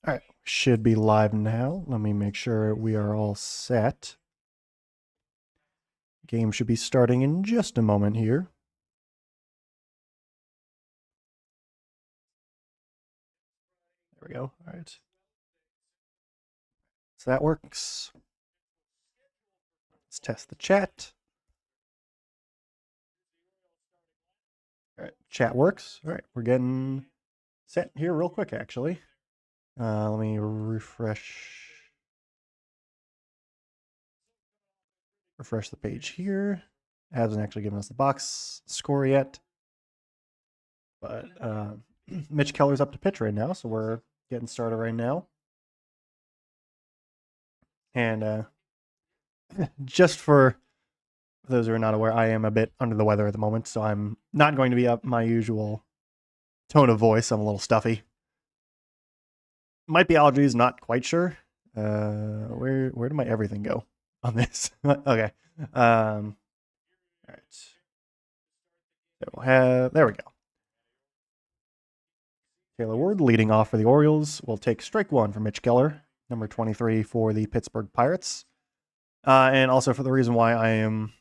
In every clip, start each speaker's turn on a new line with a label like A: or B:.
A: All right, should be live now. Let me make sure we are all set. Game should be starting in just a moment here. There we go. All right. So that works. Let's test the chat. All right, chat works. All right, we're getting set here real quick, actually. Let me refresh the page here. It hasn't actually given us the box score yet. But Mitch Keller's up to pitch right now, so we're getting started right now. And just for those who are not aware, I am a bit under the weather at the moment, so I'm not going to be up my usual tone of voice. I'm a little stuffy. Might be allergies, not quite sure. Where did my everything go on this? Okay. All right. So we'll have, there we go. Taylor Ward leading off for the Orioles will take strike one for Mitch Keller, number 23 for the Pittsburgh Pirates. And also for the reason why I am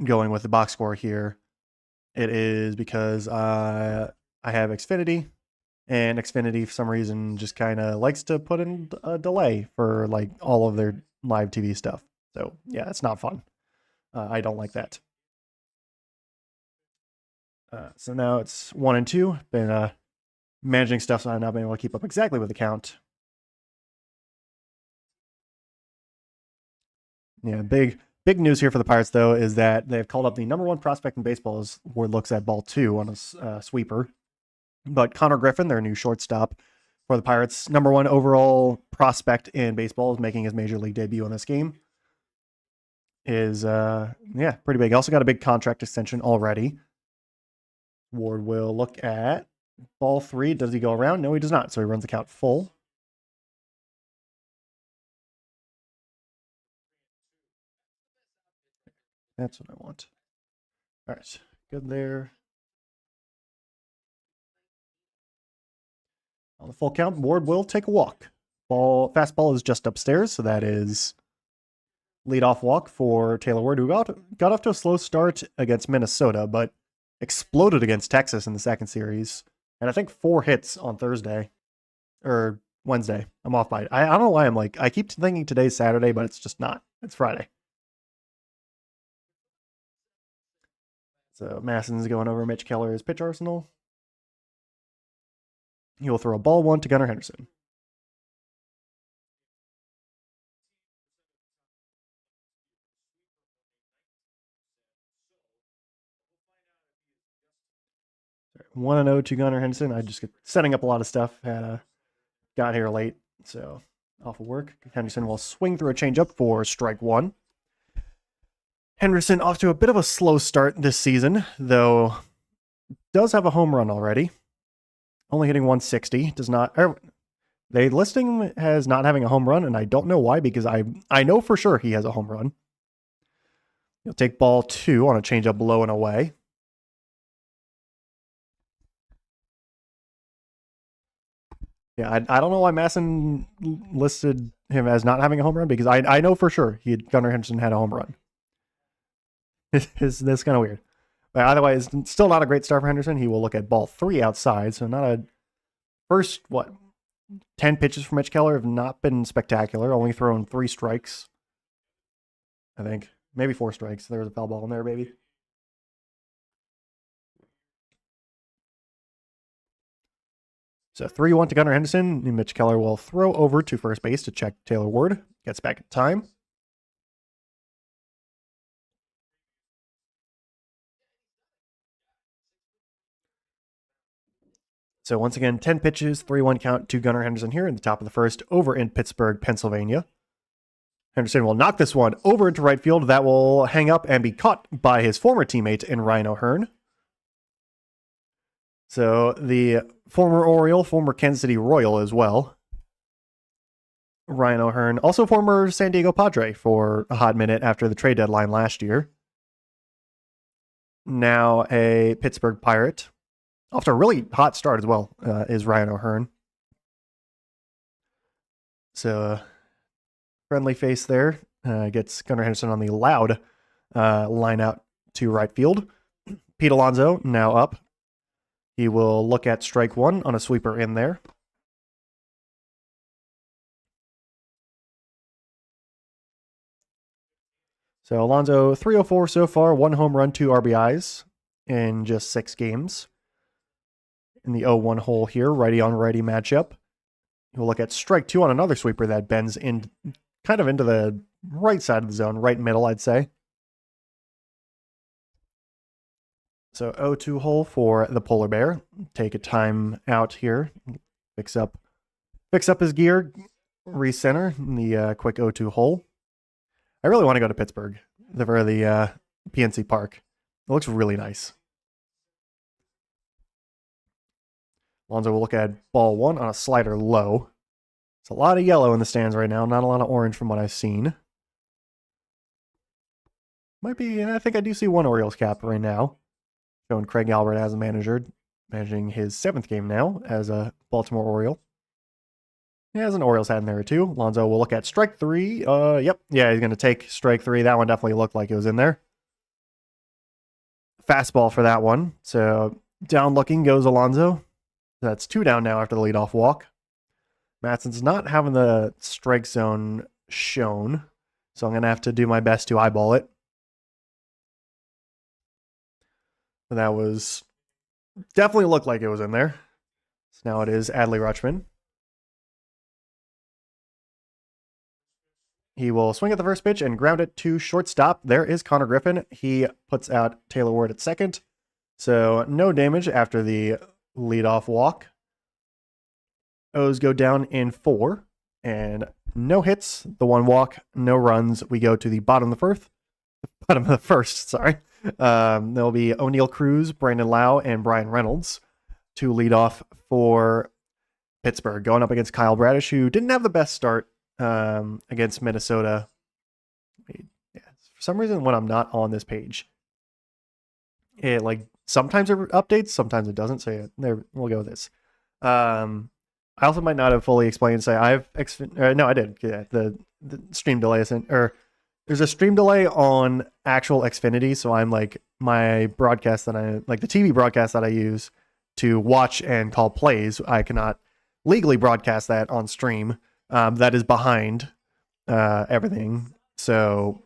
A: going with the box score here, it is because I have Xfinity, and Xfinity for some reason just kind of likes to put in a delay for like all of their live TV stuff. So yeah, it's not fun. I don't like that. So now it's 1 and 2. Been managing stuff, so I've not been able to keep up exactly with the count. Yeah, big news here for the Pirates, though, is that they've called up the number 1 prospect in baseball as Ward looks at ball 2 on a sweeper. But Connor Griffin, their new shortstop for the Pirates, number 1 overall prospect in baseball, is making his major league debut in this game. Is, yeah, pretty big. Also got a big contract extension already. Ward will look at ball 3. Does he go around? No, he does not. So he runs the count full. That's what I want. All right, good there. On the full count, Ward will take a walk. Fastball is just upstairs, so that is leadoff walk for Taylor Ward, who got off to a slow start against Minnesota, but exploded against Texas in the second series. And I think 4 hits on Thursday or Wednesday. I'm off by it. I don't know why I keep thinking today's Saturday, but it's just not. It's Friday. So Masson's going over Mitch Keller's pitch arsenal. He will throw a ball 1 to Gunnar Henderson. Sorry, 1-0 to Gunnar Henderson. I just get setting up a lot of stuff. Got here late, so off of work. Henderson will swing through a changeup for strike 1. Henderson off to a bit of a slow start this season, though does have a home run already. Only hitting 160. Does not. They listing him as not having a home run, and I don't know why, because I know for sure he has a home run. He'll take ball 2 on a changeup low and away. Yeah, I don't know why Masson listed him as not having a home run, because I know for sure Gunnar Henderson had a home run. That's kind of weird. But otherwise, still not a great start for Henderson. He will look at ball 3 outside, so not a first, 10 pitches for Mitch Keller have not been spectacular. Only thrown 3 strikes, I think. Maybe 4 strikes. There was a foul ball in there, baby. So 3-1 to Gunnar Henderson. Mitch Keller will throw over to first base to check Taylor Ward. Gets back in time. So once again, 10 pitches, 3-1 count to Gunnar Henderson here in the top of the first over in Pittsburgh, Pennsylvania. Henderson will knock this one over into right field. That will hang up and be caught by his former teammate in Ryan O'Hearn. So the former Oriole, former Kansas City Royal as well. Ryan O'Hearn, also former San Diego Padre for a hot minute after the trade deadline last year. Now a Pittsburgh Pirate. Off to a really hot start as well, is Ryan O'Hearn. So friendly face there. Gets Gunnar Henderson on the loud line out to right field. Pete Alonso now up. He will look at strike one on a sweeper in there. So Alonso 304 so far, 1 home run, 2 RBIs in just 6 games. In the 0-1 hole here, righty on righty matchup. We'll look at strike two on another sweeper that bends in kind of into the right side of the zone, right middle, I'd say. So 0-2 hole for the polar bear. Take a time out here. Fix up his gear, recenter in the quick 0-2 hole. I really want to go to Pittsburgh for the PNC Park. It looks really nice. Alonso will look at ball one on a slider low. It's a lot of yellow in the stands right now, not a lot of orange from what I've seen. Might be, I think I do see one Orioles cap right now. Showing Craig Albert as a manager, managing his 7th game now as a Baltimore Oriole. He has an Orioles hat in there too. Alonso will look at strike three. Yep. Yeah, he's going to take strike three. That one definitely looked like it was in there. Fastball for that one. So down looking goes Alonso. That's 2 down now after the leadoff walk. Matson's not having the strike zone shown, so I'm going to have to do my best to eyeball it. That was definitely looked like it was in there. So now it is Adley Rutschman. He will swing at the first pitch and ground it to shortstop. There is Connor Griffin. He puts out Taylor Ward at second. So no damage after the leadoff walk. O's go down in 4. And no hits, the 1 walk, no runs. We go to the bottom of the first, sorry. There'll be O'Neal Cruz, Brandon Lau, and Brian Reynolds to lead off for Pittsburgh, going up against Kyle Bradish, who didn't have the best start against Minnesota. Yeah, for some reason, when I'm not on this page, it sometimes it updates, sometimes it doesn't. So yeah, there, we'll go with this. I also might not have fully explained. Say no, I did. Yeah, the stream delay isn't, or there's a stream delay on actual Xfinity. So I'm my broadcast that the TV broadcast that I use to watch and call plays. I cannot legally broadcast that on stream. That is behind everything. So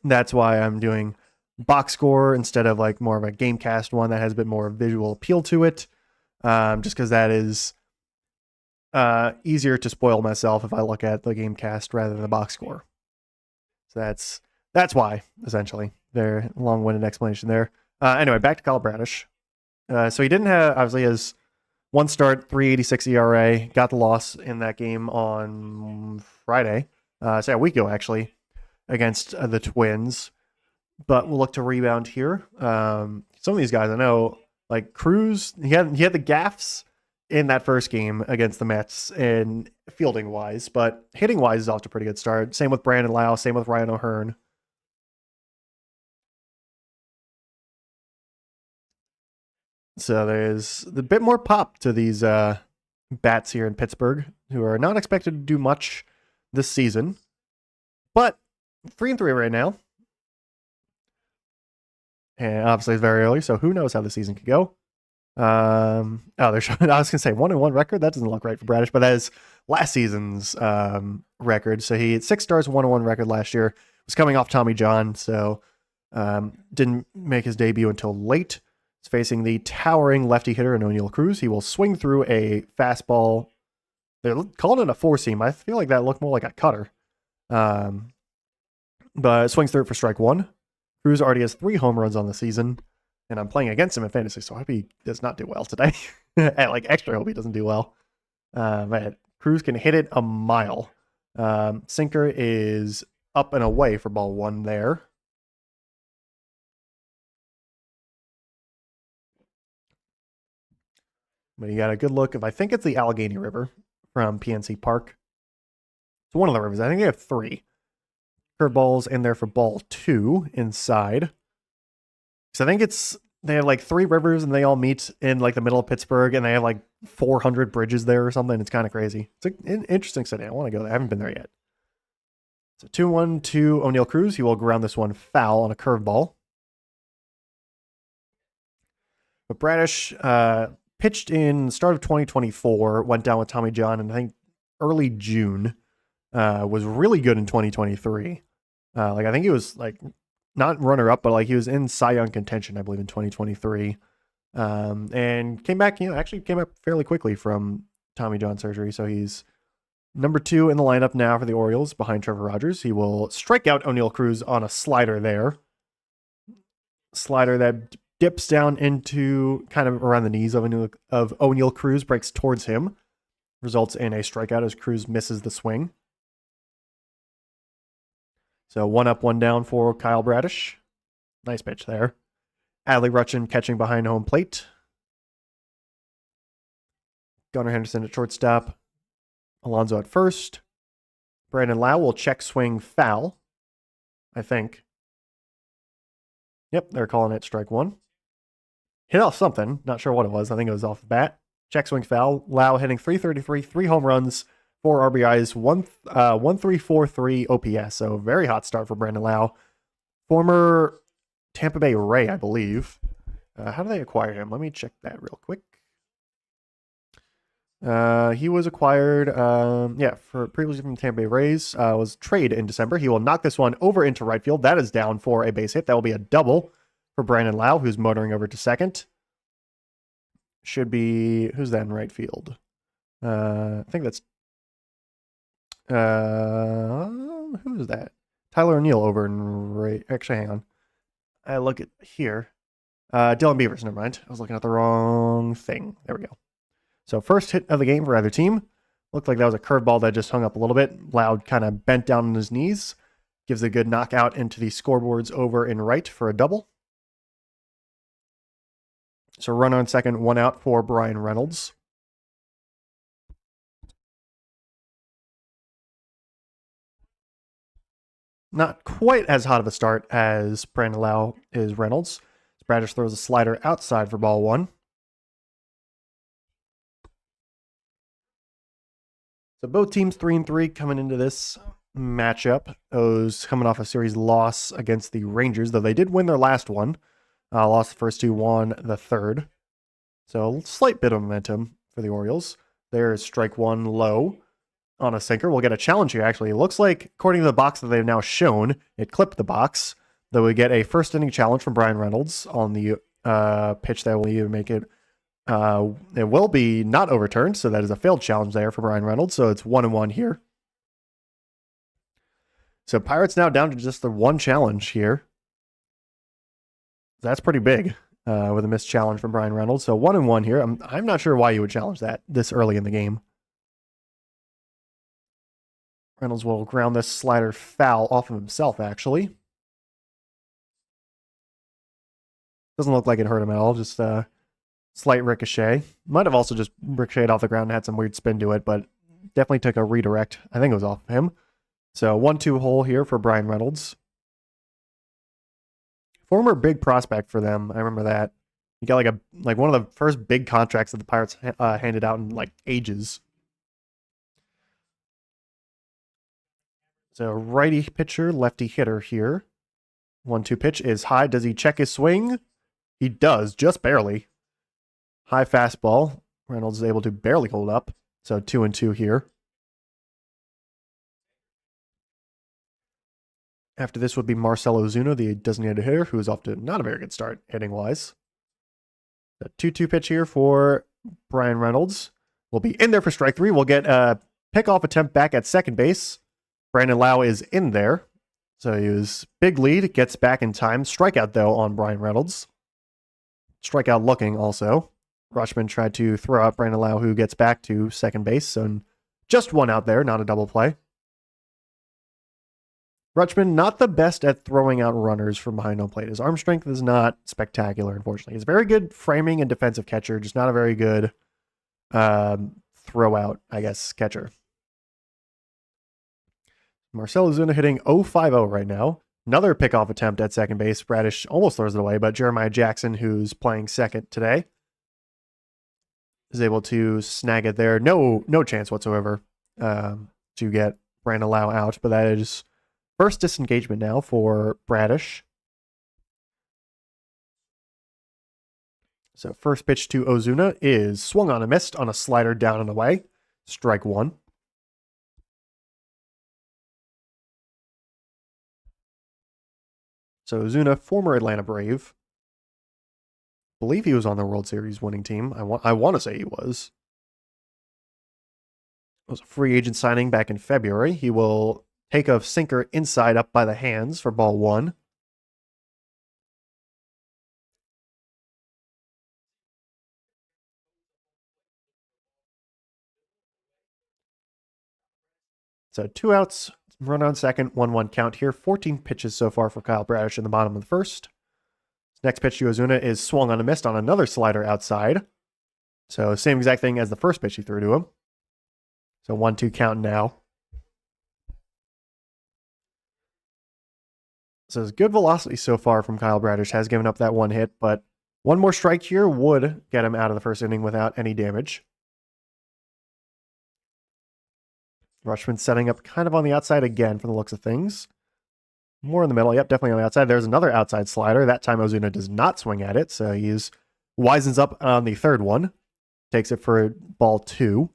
A: that's why I'm doing box score instead of more of a Gamecast one that has a bit more visual appeal to it. Just because that is easier to spoil myself if I look at the Gamecast rather than the box score. So that's why, essentially. Very long-winded explanation there. Anyway, back to Kyle Bradish. So he didn't have, obviously, his 1 start, 3.86 ERA. Got the loss in that game on Friday. So a week ago, actually, against the Twins. But we'll look to rebound here. Some of these guys I know, like Cruz, he had the gaffes in that first game against the Mets and fielding wise, but hitting wise is off to a pretty good start. Same with Brandon Lau, same with Ryan O'Hearn. So there's a bit more pop to these bats here in Pittsburgh, who are not expected to do much this season, but 3-3 right now. And obviously it's very early, so who knows how the season could go. I was going to say 1-1 record. That doesn't look right for Bradish, but that is last season's record. So he had 6 stars, 1-1 record last year. Was coming off Tommy John, so didn't make his debut until late. He's facing the towering lefty hitter in O'Neal Cruz. He will swing through a fastball. They're calling it a 4-seam. I feel like that looked more like a cutter. But swings through it for strike 1. Cruz already has 3 home runs on the season, and I'm playing against him in fantasy, so I hope he does not do well today. I extra hope he doesn't do well. Man, Cruz can hit it a mile. Sinker is up and away for ball 1 there. But you got a good look. I think it's the Allegheny River from PNC Park. It's one of the rivers. I think they have 3. Curveballs in there for ball 2 inside. So I think it's they have like 3 rivers and they all meet in like the middle of Pittsburgh, and they have like 400 bridges there or something. It's kind of crazy. It's an interesting city. I want to go there. I haven't been there yet. So 2-1 to O'Neal Cruz. He will ground this one foul on a curveball. But Bradish pitched in the start of 2024, went down with Tommy John, and I think early June. Was really good in 2023. Like I think he was like not runner up, but like he was in Cy Young contention, I believe, in 2023. And came back, actually came up fairly quickly from Tommy John surgery. So he's number 2 in the lineup now for the Orioles behind Trevor Rogers. He will strike out O'Neal Cruz on a slider there. Slider that dips down into kind of around the knees of O'Neal Cruz, breaks towards him, results in a strikeout as Cruz misses the swing. So 1 up, 1 down for Kyle Bradish. Nice pitch there. Adley Rutschman catching behind home plate. Gunnar Henderson at shortstop. Alonso at first. Brandon Lau will check swing foul, I think. Yep, they're calling it strike 1. Hit off something. Not sure what it was. I think it was off the bat. Check swing foul. Lau hitting .333, 3 home runs, 4 RBIs, 1.343 OPS. So very hot start for Brandon Lau. Former Tampa Bay Ray, I believe. How do they acquire him? Let me check that real quick. He was acquired, for previously from Tampa Bay Rays. Was traded in December. He will knock this one over into right field. That is down for a base hit. That will be a double for Brandon Lau, who's motoring over to second. Should be, who's that in right field? I think that's, who is that? Tyler O'Neill over in right, actually, hang on. I look at here. Dylan Beavers, never mind. I was looking at the wrong thing. There we go. So first hit of the game for either team. Looked like that was a curveball that just hung up a little bit. Loud kind of bent down on his knees. Gives a good knockout into the scoreboards over in right for a double. So runner on second, 1 out for Brian Reynolds. Not quite as hot of a start as Brandon Lau is Reynolds. Bradish throws a slider outside for ball 1. So both teams 3-3 coming into this matchup. O's coming off a series loss against the Rangers, though they did win their last one. Lost the first 2, won the third. So a slight bit of momentum for the Orioles. There's strike 1 low on a sinker. We'll get a challenge here, actually. It looks like, according to the box that they've now shown, it clipped the box. Though we get a first inning challenge from Brian Reynolds on the pitch that will either make it. It will be not overturned, so that is a failed challenge there for Brian Reynolds. So it's 1-1 here. So Pirates now down to just the 1 challenge here. That's pretty big with a missed challenge from Brian Reynolds. So 1-1 here. I'm not sure why you would challenge that this early in the game. Reynolds will ground this slider foul off of himself, actually. Doesn't look like it hurt him at all. Just a slight ricochet. Might have also just ricocheted off the ground and had some weird spin to it, but definitely took a redirect. I think it was off of him. So 1-2 hole here for Brian Reynolds. Former big prospect for them. I remember that. He got like one of the first big contracts that the Pirates handed out in like ages. So righty pitcher, lefty hitter here. 1-2 pitch is high. Does he check his swing? He does, just barely. High fastball. Reynolds is able to barely hold up. So 2-2 here. After this would be Marcell Ozuna, the designated hitter, who is off to not a very good start hitting-wise. The 2-2 pitch here for Brian Reynolds. Will be in there for strike 3. We'll get a pickoff attempt back at second base. Brandon Lau is in there. So he was big lead, gets back in time. Strikeout, though, on Brian Reynolds. Strikeout looking also. Rutschman tried to throw out Brandon Lau, who gets back to second base. So just 1 out there, not a double play. Rutschman, not the best at throwing out runners from behind home plate. His arm strength is not spectacular, unfortunately. He's a very good framing and defensive catcher, just not a very good throw out, I guess, catcher. Marcell Ozuna hitting .050 right now. Another pickoff attempt at second base. Bradish almost throws it away, but Jeremiah Jackson, who's playing second today, is able to snag it there. No chance whatsoever to get Brandon Lau out, but that is first disengagement now for Bradish. So first pitch to Ozuna is swung on and missed on a slider down and away. Strike one. So Ozuna, former Atlanta Brave. I believe he was on the World Series winning team. I want to say he was. It was a free agent signing back in February. He will take a sinker inside up by the hands for ball one. So 2 outs, run on second, 1-1 count here. 14 pitches so far for Kyle Bradish in the bottom of the first. Next pitch to Ozuna is swung on and missed on another slider outside. So same exact thing as the first pitch he threw to him. So 1-2 count now. So it's good velocity so far from Kyle Bradish. Has given up that one hit, but one more strike here would get him out of the first inning without any damage. Rutschman setting up kind of on the outside again from the looks of things. More in the middle. Yep, definitely on the outside. There's another outside slider. That time Ozuna does not swing at it, so he wisens up on the third one. Takes it for ball two.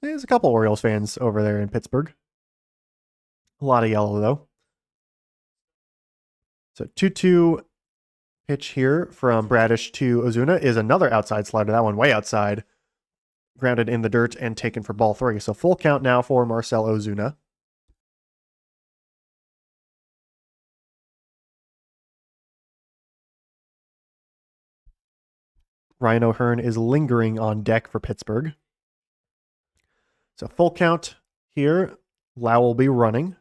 A: There's a couple Orioles fans over there in Pittsburgh. A lot of yellow, though. So 2-2 pitch here from Bradish to Ozuna is another outside slider. That one way outside. Grounded in the dirt and taken for ball three. So full count now for Marcell Ozuna. Ryan O'Hearn is lingering on deck for Pittsburgh. So full count here. Lau will be running.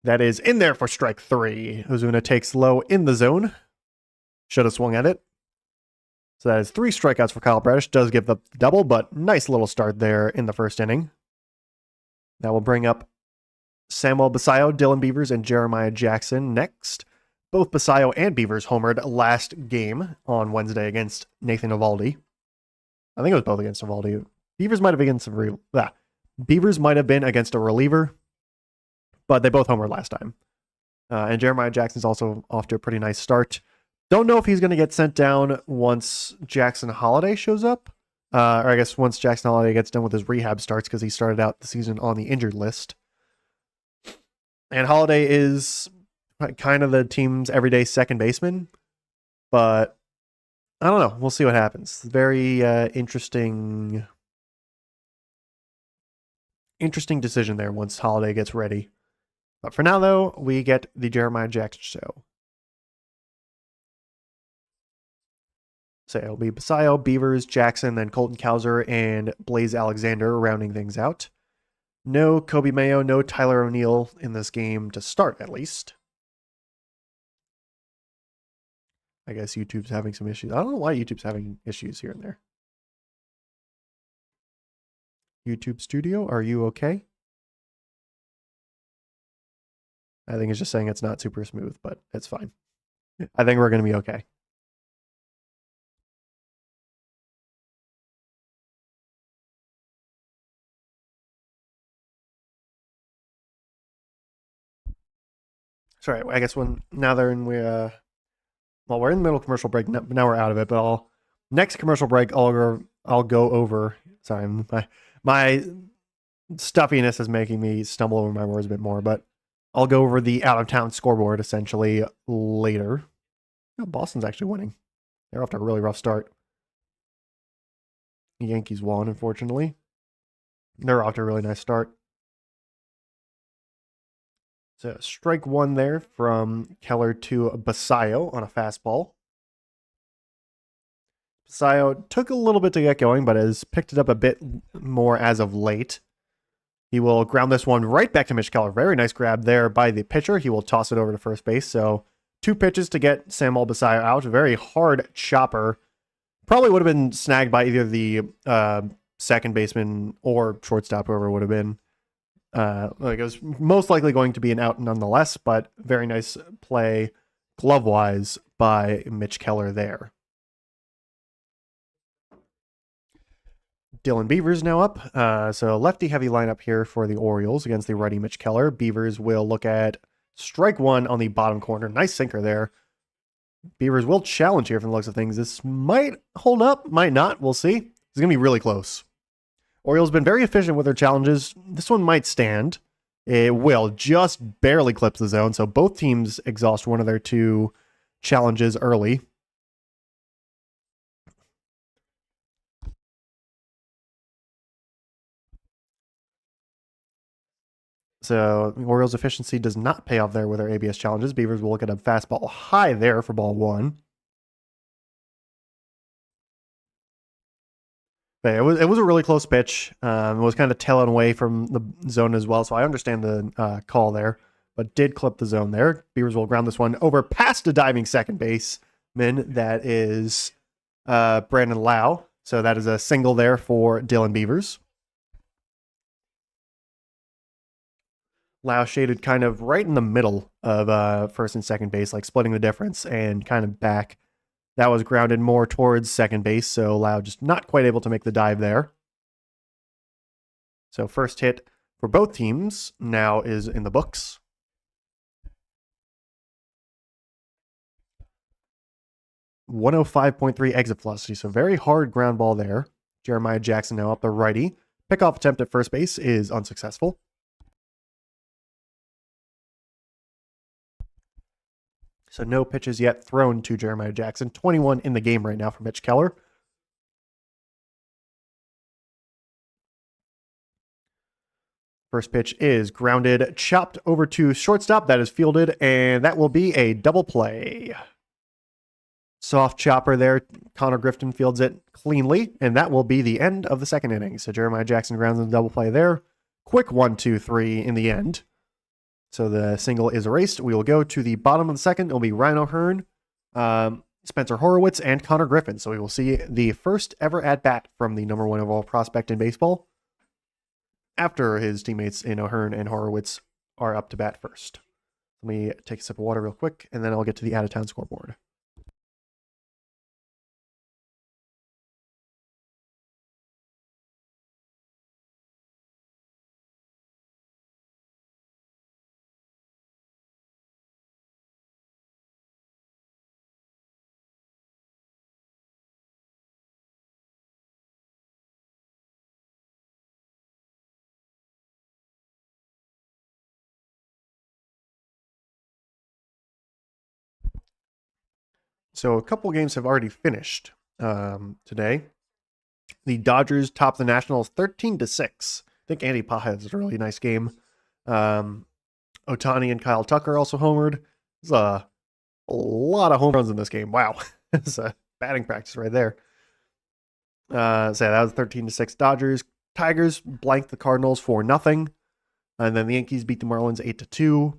A: That is in there for strike three. Ozuna takes low in the zone. Should have swung at it. So that is 3 strikeouts for Kyle Bradish. Does give the double, but nice little start there in the first inning. That will bring up Samuel Basallo, Dylan Beavers, and Jeremiah Jackson next. Both Basallo and Beavers homered last game on Wednesday against Nathan Eovaldi. I think it was both against Eovaldi. Beavers might have been against a reliever, but they both homered last time. And Jeremiah Jackson's also off to a pretty nice start. Don't know if he's going to get sent down once Jackson Holiday shows up. Or I guess once Jackson Holiday gets done with his rehab starts, because he started out the season on the injured list. And Holiday is kind of the team's everyday second baseman. But I don't know. We'll see what happens. Very interesting decision there once Holiday gets ready. But for now, though, we get the Jeremiah Jackson show. So it'll be Basallo, Beavers, Jackson, then Colton Cowser and Blaze Alexander rounding things out. No Kobe Mayo, no Tyler O'Neill in this game to start, at least. I guess YouTube's having some issues. I don't know why YouTube's having issues here and there. YouTube Studio, are you okay? I think it's just saying it's not super smooth, but it's fine. I think we're going to be okay. Sorry, I guess we're in the middle of commercial break. Now we're out of it, but next commercial break, I'll go over. Sorry, my stuffiness is making me stumble over my words a bit more, but I'll go over the out of town scoreboard essentially later. Oh, Boston's actually winning. They're off to a really rough start. The Yankees won, unfortunately. They're off to a really nice start. So strike one there from Keller to Basallo on a fastball. Basallo took a little bit to get going, but has picked it up a bit more as of late. He will ground this one right back to Mitch Keller. Very nice grab there by the pitcher. He will toss it over to first base. So 2 pitches to get Samuel Basallo out. A very hard chopper. Probably would have been snagged by either the second baseman or shortstop, whoever it would have been. Like it was most likely going to be an out nonetheless, but very nice play glove-wise by Mitch Keller there. Dylan Beavers now up. So lefty heavy lineup here for the Orioles against the righty Mitch Keller. Beavers will look at strike one on the bottom corner. Nice sinker there. Beavers will challenge here from the looks of things. This might hold up, might not. We'll see. It's going to be really close. Orioles been very efficient with their challenges. This one might stand. It will just barely clip the zone. So both teams exhaust one of their two challenges early. So the Orioles' efficiency does not pay off there with their ABS challenges. Beavers will look at a fastball high there for ball one. But it was a really close pitch. It was kind of tailing away from the zone as well, so I understand the call there, but did clip the zone there. Beavers will ground this one over past a diving second baseman. That is Brandon Lau. So that is a single there for Dylan Beavers. Lau shaded kind of right in the middle of first and second base, like splitting the difference and kind of back. That was grounded more towards second base, so Lau just not quite able to make the dive there. So first hit for both teams now is in the books. .105.3 exit velocity, so very hard ground ball there. Jeremiah Jackson now up the righty. Pickoff attempt at first base is unsuccessful. So no pitches yet thrown to Jeremiah Jackson. 21 in the game right now for Mitch Keller. First pitch is grounded, chopped over to shortstop. That is fielded, and that will be a double play. Soft chopper there. Connor Griffin fields it cleanly, and that will be the end of the second inning. So Jeremiah Jackson grounds in the double play there. Quick 1-2-3 in the end. So the single is erased. We will go to the bottom of the second. It'll be Ryan O'Hearn, Spencer Horowitz, and Connor Griffin. So we will see the first ever at-bat from the number one overall prospect in baseball after his teammates in O'Hearn and Horowitz are up to bat first. Let me take a sip of water real quick, and then I'll get to the out-of-town scoreboard. So a couple games have already finished today. The Dodgers top the Nationals 13-6. I think Andy Paja has a really nice game. Otani and Kyle Tucker also homered. There's a lot of home runs in this game. Wow. It's a batting practice right there. So that was 13-6 Dodgers. Tigers blanked the Cardinals 4-0. And then the Yankees beat the Marlins 8-2.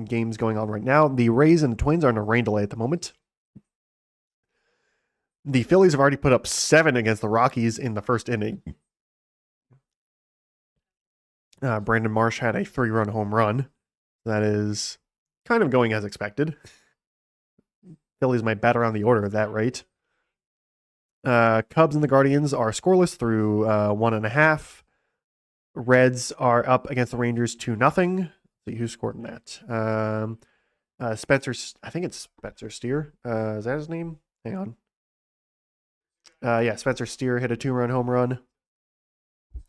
A: Games going on right now. The Rays and the Twins are in a rain delay at the moment. The Phillies have already put up 7 against the Rockies in the first inning. Brandon Marsh had a 3-run home run. That is kind of going as expected. Phillies might bat around the order at that rate. Cubs and the Guardians are scoreless through 1.5. Reds are up against the Rangers 2-0. See who scored in that. Spencer, I think it's Spencer Steer. Is that his name? Hang on. Yeah, Spencer Steer hit a 2-run home run.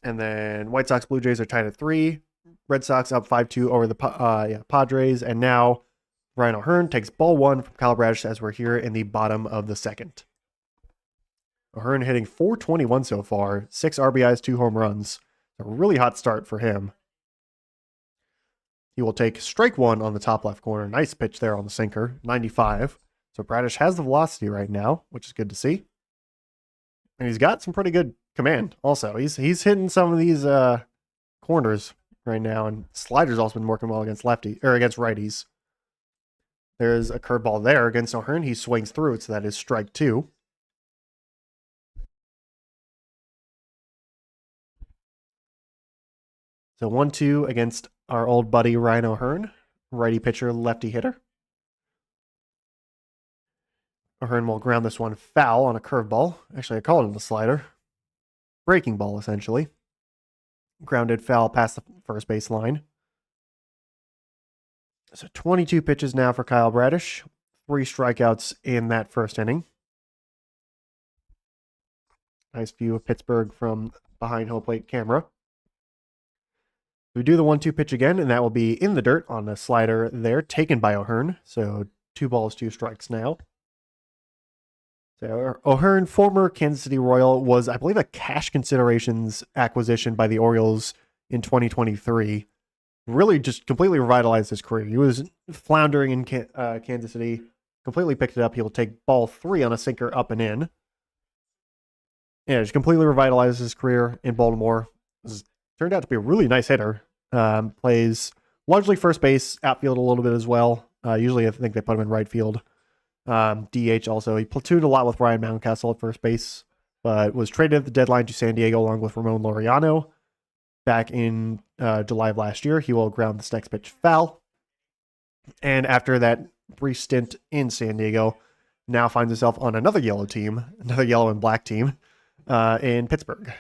A: And then White Sox Blue Jays are tied at 3. Red Sox up 5-2 over the Padres. And now Ryan O'Hearn takes ball 1 from Kyle Bradish as we're here in the bottom of the second. O'Hearn hitting .421 so far. 6 RBIs, 2 home runs. A really hot start for him. He will take strike 1 on the top left corner. Nice pitch there on the sinker. 95. So Bradish has the velocity right now, which is good to see. And he's got some pretty good command also. He's hitting some of these corners right now, and slider's also been working well against against righties. There's a curveball there against O'Hearn. He swings through it, so that is strike 2. So 1-2 against our old buddy Ryan O'Hearn, righty pitcher, lefty hitter. O'Hearn will ground this one foul on a curveball. Actually, I called it a slider. Breaking ball, essentially. Grounded foul past the first base line. So 22 pitches now for Kyle Bradish. 3 strikeouts in that first inning. Nice view of Pittsburgh from behind home plate camera. We do the 1-2 pitch again, and that will be in the dirt on a slider there, taken by O'Hearn. So 2 balls, 2 strikes now. So O'Hearn, former Kansas City Royal, was, I believe, a cash considerations acquisition by the Orioles in 2023. Really just completely revitalized his career. He was floundering in Kansas City, completely picked it up. He'll take ball 3 on a sinker up and in. Yeah, just completely revitalized his career in Baltimore. Turned out to be a really nice hitter. Plays largely first base, outfield a little bit as well. Usually I think they put him in right field. DH also. He platooned a lot with Ryan Mountcastle at first base, but was traded at the deadline to San Diego along with Ramon Laureano. Back in July of last year, he will ground this next pitch foul. And after that brief stint in San Diego, now finds himself on another yellow team, another yellow and black team in Pittsburgh.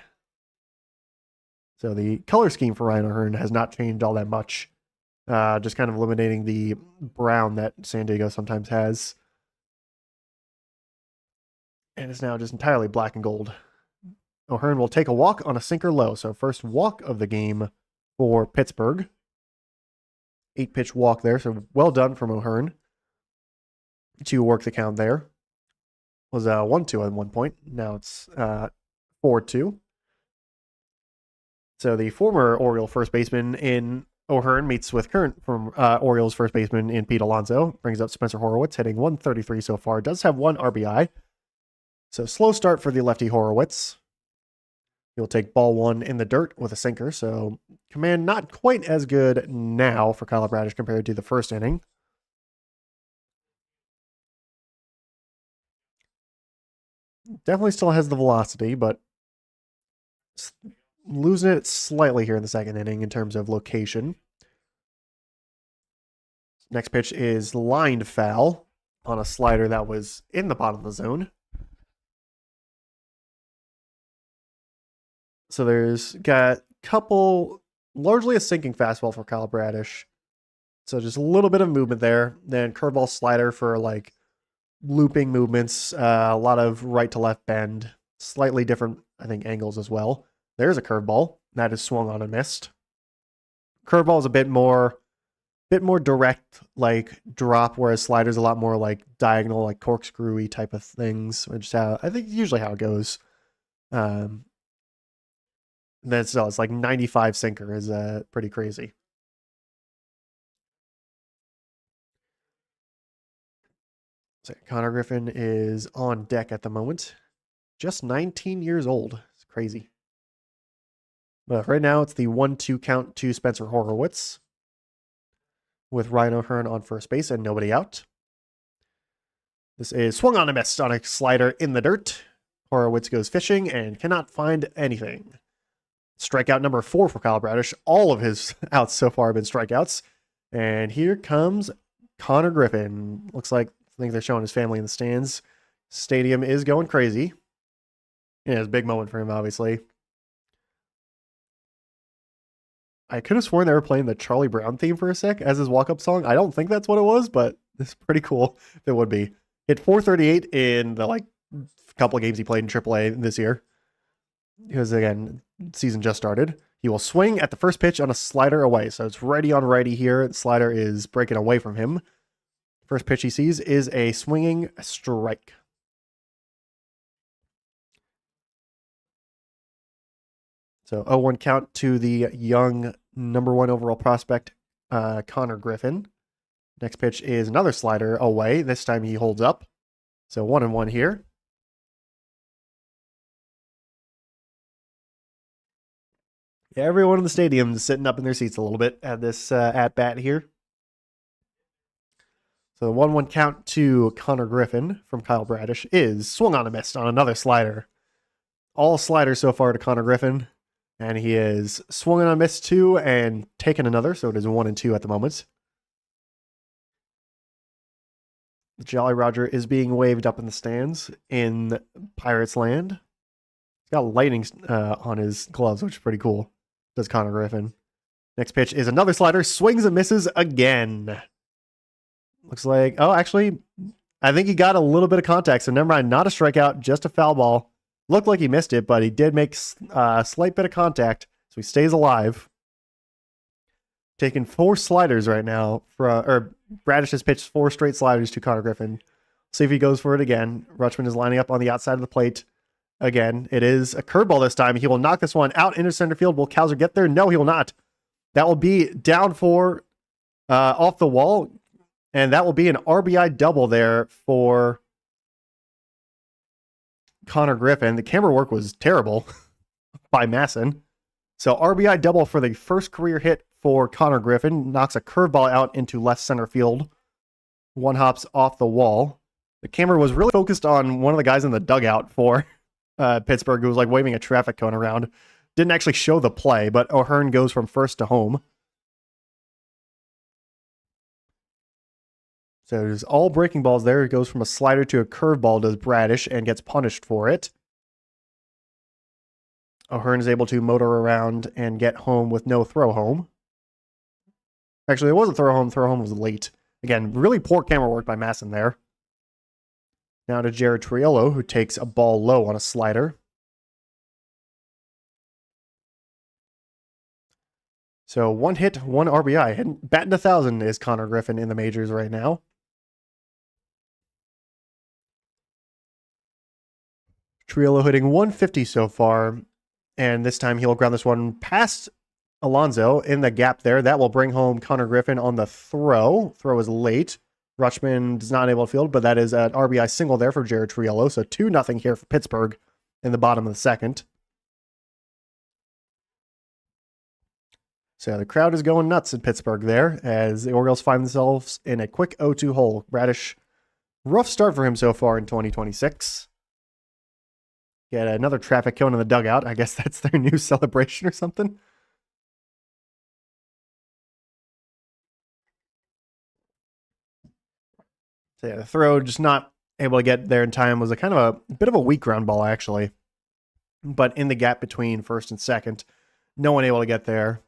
A: So the color scheme for Ryan O'Hearn has not changed all that much. Just kind of eliminating the brown that San Diego sometimes has. And it's now just entirely black and gold. O'Hearn will take a walk on a sinker low. So first walk of the game for Pittsburgh. 8-pitch walk there. So well done from O'Hearn to work the count there. It was 1-2 at one point. Now it's 4-2. So the former Oriole first baseman in O'Hearn meets with current from Orioles first baseman in Pete Alonso. Brings up Spencer Horowitz, hitting 133 so far. Does have 1 RBI. So slow start for the lefty Horowitz. He'll take ball 1 in the dirt with a sinker. So command not quite as good now for Kyle Bradish compared to the first inning. Definitely still has the velocity, but losing it slightly here in the second inning in terms of location. Next pitch is lined foul on a slider that was in the bottom of the zone. So there's got a couple, largely a sinking fastball for Kyle Bradish. So just a little bit of movement there. Then curveball slider for like looping movements, a lot of right to left bend, slightly different, I think, angles as well. There's a curveball that is swung on and missed. Curveball is a bit more direct, like drop, whereas slider's a lot more like diagonal, like corkscrewy type of things, which is how I think usually how it goes. Then still, it's like 95 sinker is pretty crazy. So Connor Griffin is on deck at the moment. Just 19 years old. It's crazy. But right now, it's the 1-2 count to Spencer Horowitz with Ryan O'Hearn on first base and nobody out. This is swung on a miss on a slider in the dirt. Horowitz goes fishing and cannot find anything. Strikeout number 4 for Kyle Bradish. All of his outs so far have been strikeouts. And here comes Connor Griffin. Looks like, I think they're showing his family in the stands. Stadium is going crazy. Yeah, it's a big moment for him, obviously. I could have sworn they were playing the Charlie Brown theme for a sec as his walk-up song. I don't think that's what it was, but it's pretty cool if it would be. Hit 438 in the couple of games he played in AAA this year. Because again, season just started. He will swing at the first pitch on a slider away. So it's righty on righty here. The slider is breaking away from him. First pitch he sees is a swinging strike. So 0-1 count to the young number 1 overall prospect, Connor Griffin. Next pitch is another slider away. This time he holds up. So 1-1 here. Yeah, everyone in the stadium is sitting up in their seats a little bit at this at-bat here. So the 1-1 count to Connor Griffin from Kyle Bradish is swung on a miss on another slider. All sliders so far to Connor Griffin. And he is swung on miss 2 and taken another, so it is 1-2 at the moment. The Jolly Roger is being waved up in the stands in Pirates land. He's got lightning on his gloves, which is pretty cool. Does Connor Griffin. Next pitch is another slider. Swings and misses again. Looks like, oh, actually, I think he got a little bit of contact. So never mind, not a strikeout, just a foul ball. Looked like he missed it, but he did make a slight bit of contact. So he stays alive. Taking 4 sliders right now. Bradish has pitched 4 straight sliders to Connor Griffin. See if he goes for it again. Rutschman is lining up on the outside of the plate. Again, it is a curveball this time. He will knock this one out into center field. Will Kowser get there? No, he will not. That will be down for off the wall. And that will be an RBI double there for Connor Griffin. The camera work was terrible by Masson. So RBI double for the first career hit for Connor Griffin. Knocks a curveball out into left center field. One hops off the wall. The camera was really focused on one of the guys in the dugout for Pittsburgh, who was like waving a traffic cone around. Didn't actually show the play, but O'Hearn goes from first to home. So there's all breaking balls there. It goes from a slider to a curveball, does Bradish, and gets punished for it. O'Hearn is able to motor around and get home with no throw home. Actually, it wasn't throw home. Throw home was late. Again, really poor camera work by Masson there. Now to Jared Triolo, who takes a ball low on a slider. So 1 hit, 1 RBI. And batting 1,000 is Connor Griffin in the majors right now. Triolo hitting 150 so far. And this time he'll ground this one past Alonso in the gap there. That will bring home Connor Griffin on the throw. Throw is late. Rutschman is not able to field, but that is an RBI single there for Jared Triolo. So 2-0 here for Pittsburgh in the bottom of the second. So the crowd is going nuts in Pittsburgh there as the Orioles find themselves in a quick 0-2 hole. Bradish, rough start for him so far in 2026. Get another traffic cone in the dugout. I guess that's their new celebration or something. So yeah, the throw just not able to get there in time. Was a kind of a bit of a weak ground ball, actually. But in the gap between first and second, no one able to get there.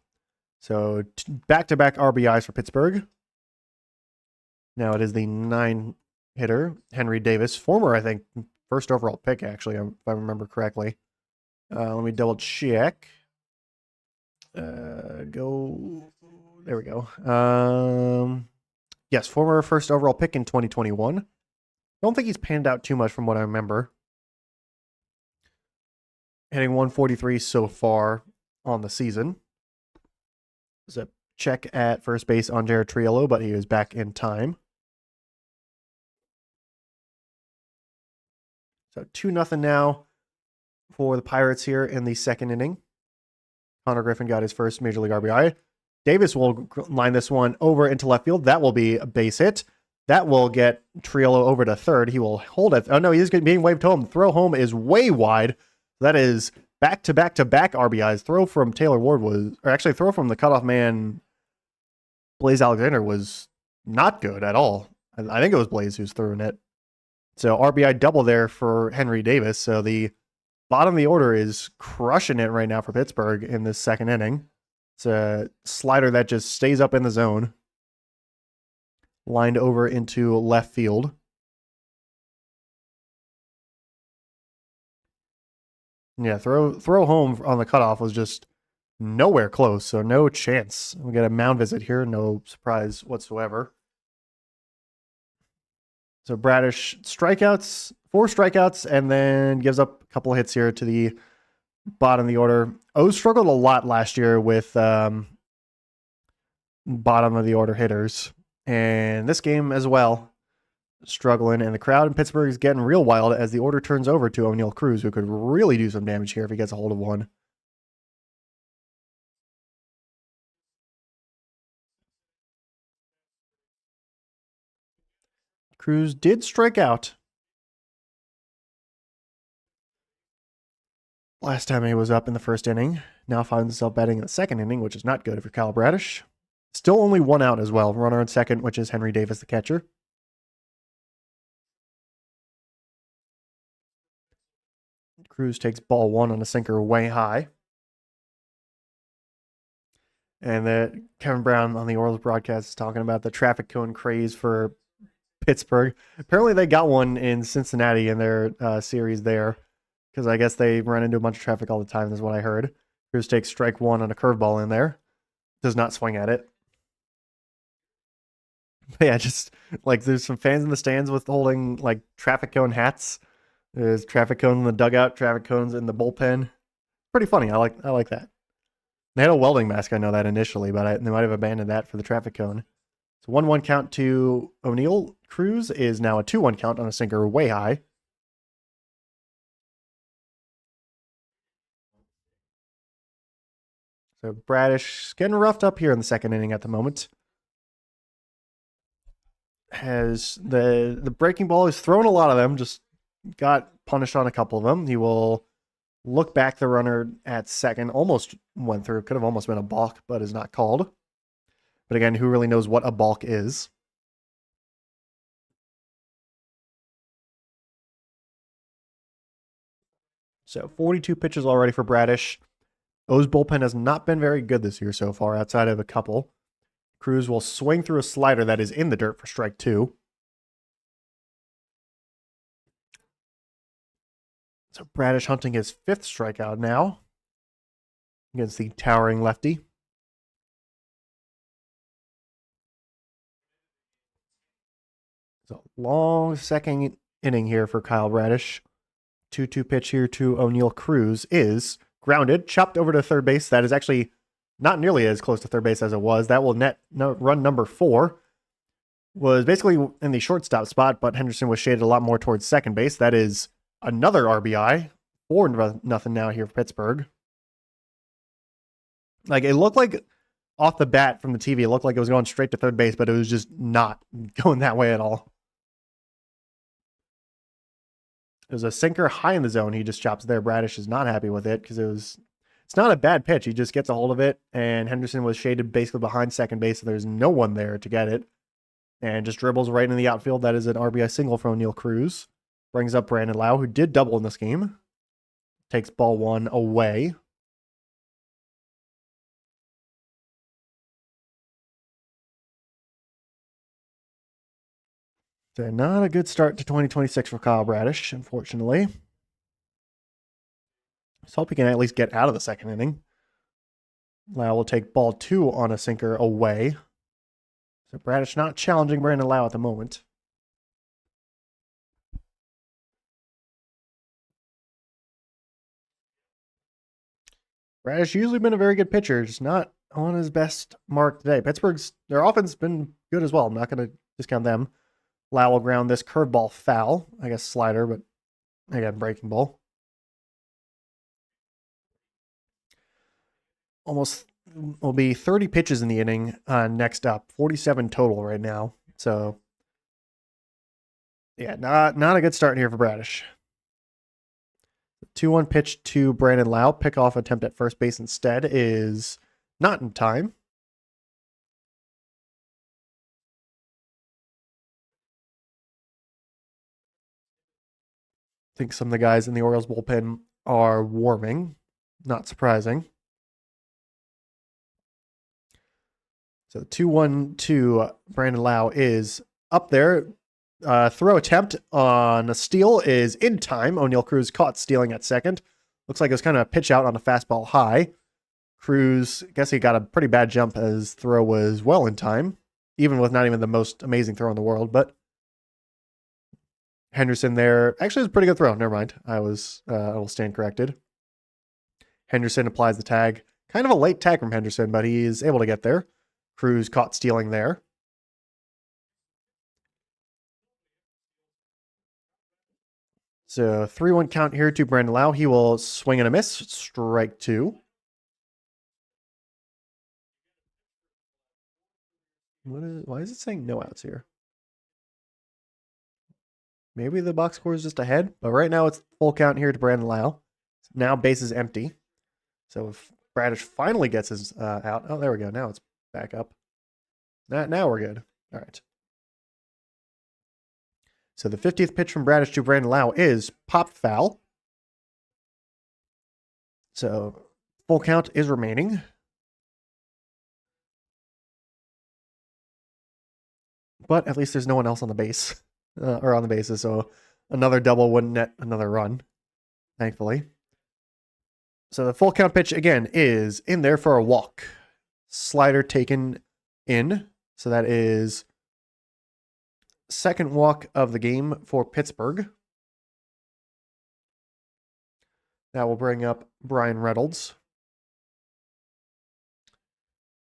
A: So back-to-back RBIs for Pittsburgh. Now it is the 9-hitter, Henry Davis, former, I think, first overall pick, actually, if I remember correctly. Let me double check. There we go. Yes, former first overall pick in 2021. Don't think he's panned out too much from what I remember. Hitting 143 so far on the season. There's a check at first base on Jared Triolo, but he is back in time. So 2-0 now for the Pirates here in the second inning. Connor Griffin got his first Major League RBI. Davis will line this one over into left field. That will be a base hit. That will get Triolo over to third. He will hold it. Oh, no, he's being waved home. Throw home is way wide. That is back-to-back-to-back RBIs. Throw from Taylor Ward throw from the cutoff man, Blaze Alexander, was not good at all. I think it was Blaze who's throwing it. So RBI double there for Henry Davis. So the bottom of the order is crushing it right now for Pittsburgh in this second inning. It's a slider that just stays up in the zone. Lined over into left field. Yeah, throw home on the cutoff was just nowhere close, so no chance. We get a mound visit here, no surprise whatsoever. So Bradish strikeouts, 4 strikeouts, and then gives up a couple of hits here to the bottom of the order. O struggled a lot last year with bottom of the order hitters. And this game as well, struggling. And the crowd in Pittsburgh is getting real wild as the order turns over to O'Neal Cruz, who could really do some damage here if he gets a hold of one. Cruz did strike out. Last time he was up in the first inning. Now finds himself batting in the second inning, which is not good for Kyle Bradish. Still only one out as well. Runner on second, which is Henry Davis, the catcher. Cruz takes ball one on a sinker way high. And Kevin Brown on the Orioles broadcast is talking about the traffic cone craze for Pittsburgh. Apparently they got one in Cincinnati in their series there, because I guess they run into a bunch of traffic all the time, is what I heard. Cruz takes strike one on a curveball in there. Does not swing at it. But yeah, just like there's some fans in the stands with holding like traffic cone hats. There's traffic cones in the dugout, traffic cones in the bullpen. Pretty funny. I like that. They had a welding mask, I know that initially, but they might have abandoned that for the traffic cone. So 1-1 count to O'Neill. Cruz is now a 2-1 count on a sinker way high. So Bradish getting roughed up here in the second inning at the moment. Has the breaking ball, he's thrown a lot of them, just got punished on a couple of them. He will look back the runner at second. Almost went through. Could have almost been a balk, but is not called. But again, who really knows what a balk is? So 42 pitches already for Bradish. O's bullpen has not been very good this year so far, outside of a couple. Cruz will swing through a slider that is in the dirt for strike two. So Bradish hunting his fifth strikeout now against the towering lefty. It's a long second inning here for Kyle Bradish. 2-2 pitch here to O'Neill. Cruz is grounded, chopped over to third base. That is actually not nearly as close to third base as it was. That will net run number 4. Was basically in the shortstop spot, but Henderson was shaded a lot more towards second base. That is another RBI. 4-0 now here for Pittsburgh. Like, it looked like off the bat from the TV, it looked like it was going straight to third base, but it was just not going that way at all. It was a sinker high in the zone. He just chops there. Bradish is not happy with it because it's not a bad pitch. He just gets a hold of it, and Henderson was shaded basically behind second base, so there's no one there to get it. And just dribbles right in the outfield. That is an RBI single for O'Neill. Cruz. Brings up Brandon Lau, who did double in this game. Takes ball one away. So not a good start to 2026 for Kyle Bradish, unfortunately. Let's hope he can at least get out of the second inning. Lau will take ball 2 on a sinker away. So Bradish not challenging Brandon Lau at the moment. Bradish usually been a very good pitcher, just not on his best mark today. Their offense has been good as well. I'm not going to discount them. Lau will ground this curveball foul. I guess slider, but again, breaking ball. Almost will be 30 pitches in the inning next up. 47 total right now. So, yeah, not a good start here for Bradish. 2-1 pitch to Brandon Lau. Pickoff attempt at first base instead is not in time. I think some of the guys in the Orioles bullpen are warming. Not surprising. So 2-1 to Brandon Lau is up there. Throw attempt on a steal is in time. O'Neill Cruz caught stealing at second. Looks like it was kind of a pitch out on a fastball high. Cruz, I guess he got a pretty bad jump as throw was well in time, even with not even the most amazing throw in the world. But Henderson there, actually, it was a pretty good throw. Never mind. I will stand corrected. Henderson applies the tag. Kind of a late tag from Henderson, but he's able to get there. Cruz caught stealing there. So 3-1 count here to Brandon Lau. He will swing and a miss. Strike 2. Why is it saying no outs here? Maybe the box score is just ahead, but right now it's full count here to Brandon Lau. Now base is empty. So if Bradish finally gets his out. Oh, there we go. Now it's back up. Now we're good. All right. So the 50th pitch from Bradish to Brandon Lau is popped foul. So full count is remaining. But at least there's no one else on the base. Or on the bases, so another double wouldn't net another run, thankfully. So the full count pitch, again, is in there for a walk. Slider taken in. So that is second walk of the game for Pittsburgh. That will bring up Brian Reynolds,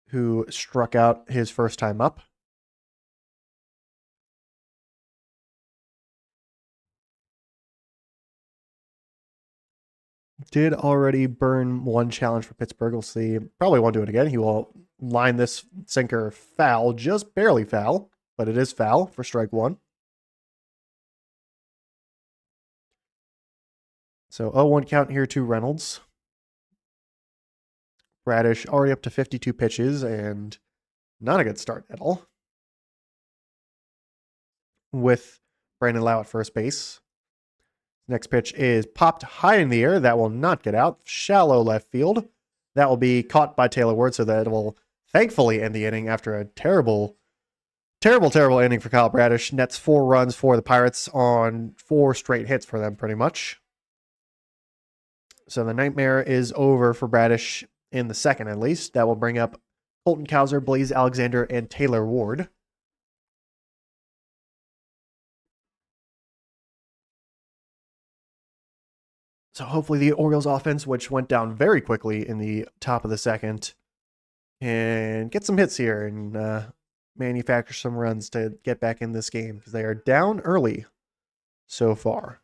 A: who struck out his first time up. Did already burn one challenge for Pittsburgh. We'll see. Probably won't do it again. He will line this sinker foul, just barely foul, but it is foul for strike one. So 0-1 count here to Reynolds. Bradish already up to 52 pitches and not a good start at all. With Brandon Lau at first base. Next pitch is popped high in the air. That will not get out. Shallow left field. That will be caught by Taylor Ward, so that will thankfully end the inning after a terrible inning for Kyle Bradish. Nets 4 runs for the Pirates on 4 straight hits for them, pretty much. So the nightmare is over for Bradish in the second, at least. That will bring up Colton Cowser, Blaze Alexander, and Taylor Ward. So hopefully the Orioles offense, which went down very quickly in the top of the second, can get some hits here and manufacture some runs to get back in this game because they are down early so far.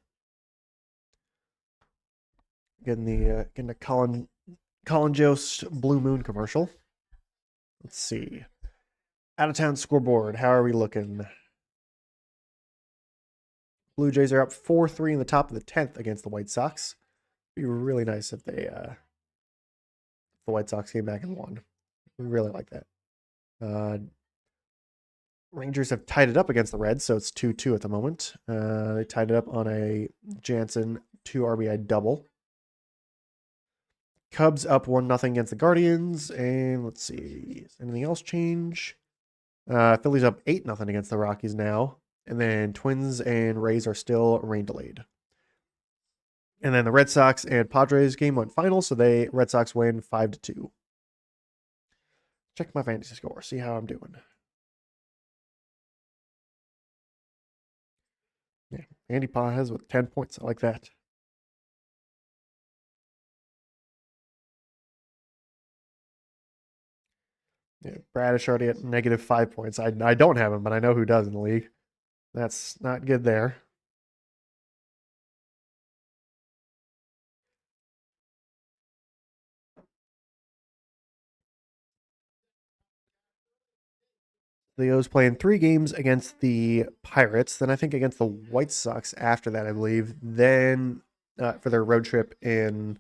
A: Getting the Colin Jost Blue Moon commercial. Let's see. Out of town scoreboard. How are we looking? Blue Jays are up 4-3 in the top of the 10th against the White Sox. It'd be really nice if the White Sox came back and won. We really like that. Rangers have tied it up against the Reds, so it's 2-2 at the moment. They tied it up on a Jansen 2 RBI double. Cubs up 1-0 against the Guardians. And let's see. Does anything else change? Phillies up 8-0 against the Rockies now. And then Twins and Rays are still rain delayed. And then the Red Sox and Padres game went final, so Red Sox win 5-2. Check my fantasy score, see how I'm doing. Yeah, Andy Paz with 10 points. I like that. Yeah, Bradish already at -5 points. I don't have him, but I know who does in the league. That's not good there. The O's playing 3 games against the Pirates, then I think against the White Sox after that, I believe. Then for their road trip in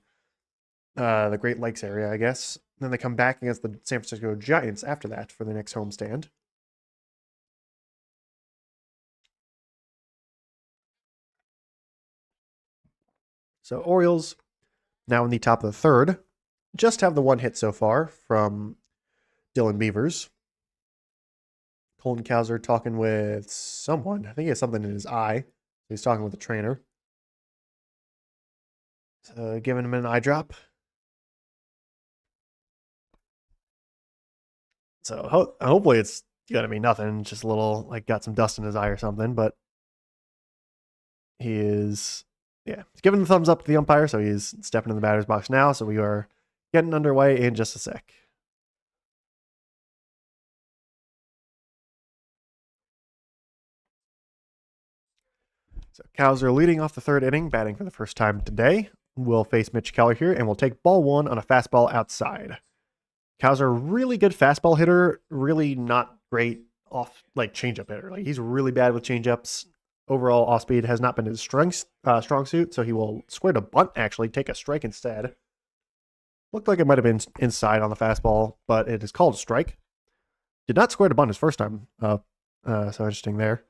A: the Great Lakes area, I guess. Then they come back against the San Francisco Giants after that for the next homestand. So Orioles, now in the top of the third, just have the 1 hit so far from Dylan Beavers. Colton Cowser talking with someone. I think he has something in his eye. He's talking with the trainer. So giving him an eye drop. So hopefully it's going to be nothing. Just a little, like, got some dust in his eye or something. But he is, yeah, he's giving the thumbs up to the umpire. So he's stepping in the batter's box now. So we are getting underway in just a sec. So Cowser leading off the third inning, batting for the first time today. Will face Mitch Keller here, and will take ball 1 on a fastball outside. Cowser, really good fastball hitter, really not great off, like, changeup hitter. Like, he's really bad with changeups. Overall, off speed has not been his strong suit, so he will square to bunt, actually, take a strike instead. Looked like it might have been inside on the fastball, but it is called a strike. Did not square to bunt his first time up, so interesting there.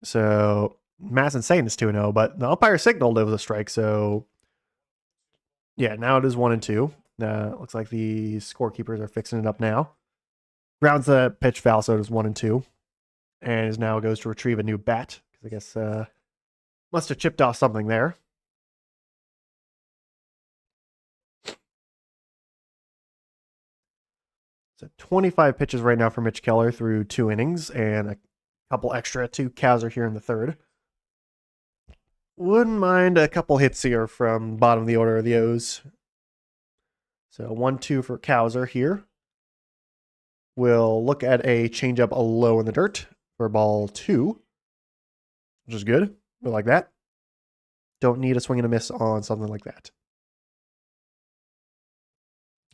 A: So, Mass Insane is 2-0, but the umpire signaled it was a strike, so yeah, now it is 1-2. Looks like the scorekeepers are fixing it up now. Grounds the pitch foul, so it is 1-2. And is now goes to retrieve a new bat, because I guess must have chipped off something there. So 25 pitches right now for Mitch Keller through 2 innings, and a couple extra to Kowser here in the third. Wouldn't mind a couple hits here from bottom of the order of the O's. So 1-2 for Kowser here. We'll look at a changeup low in the dirt for ball 2, which is good. We like that. Don't need a swing and a miss on something like that.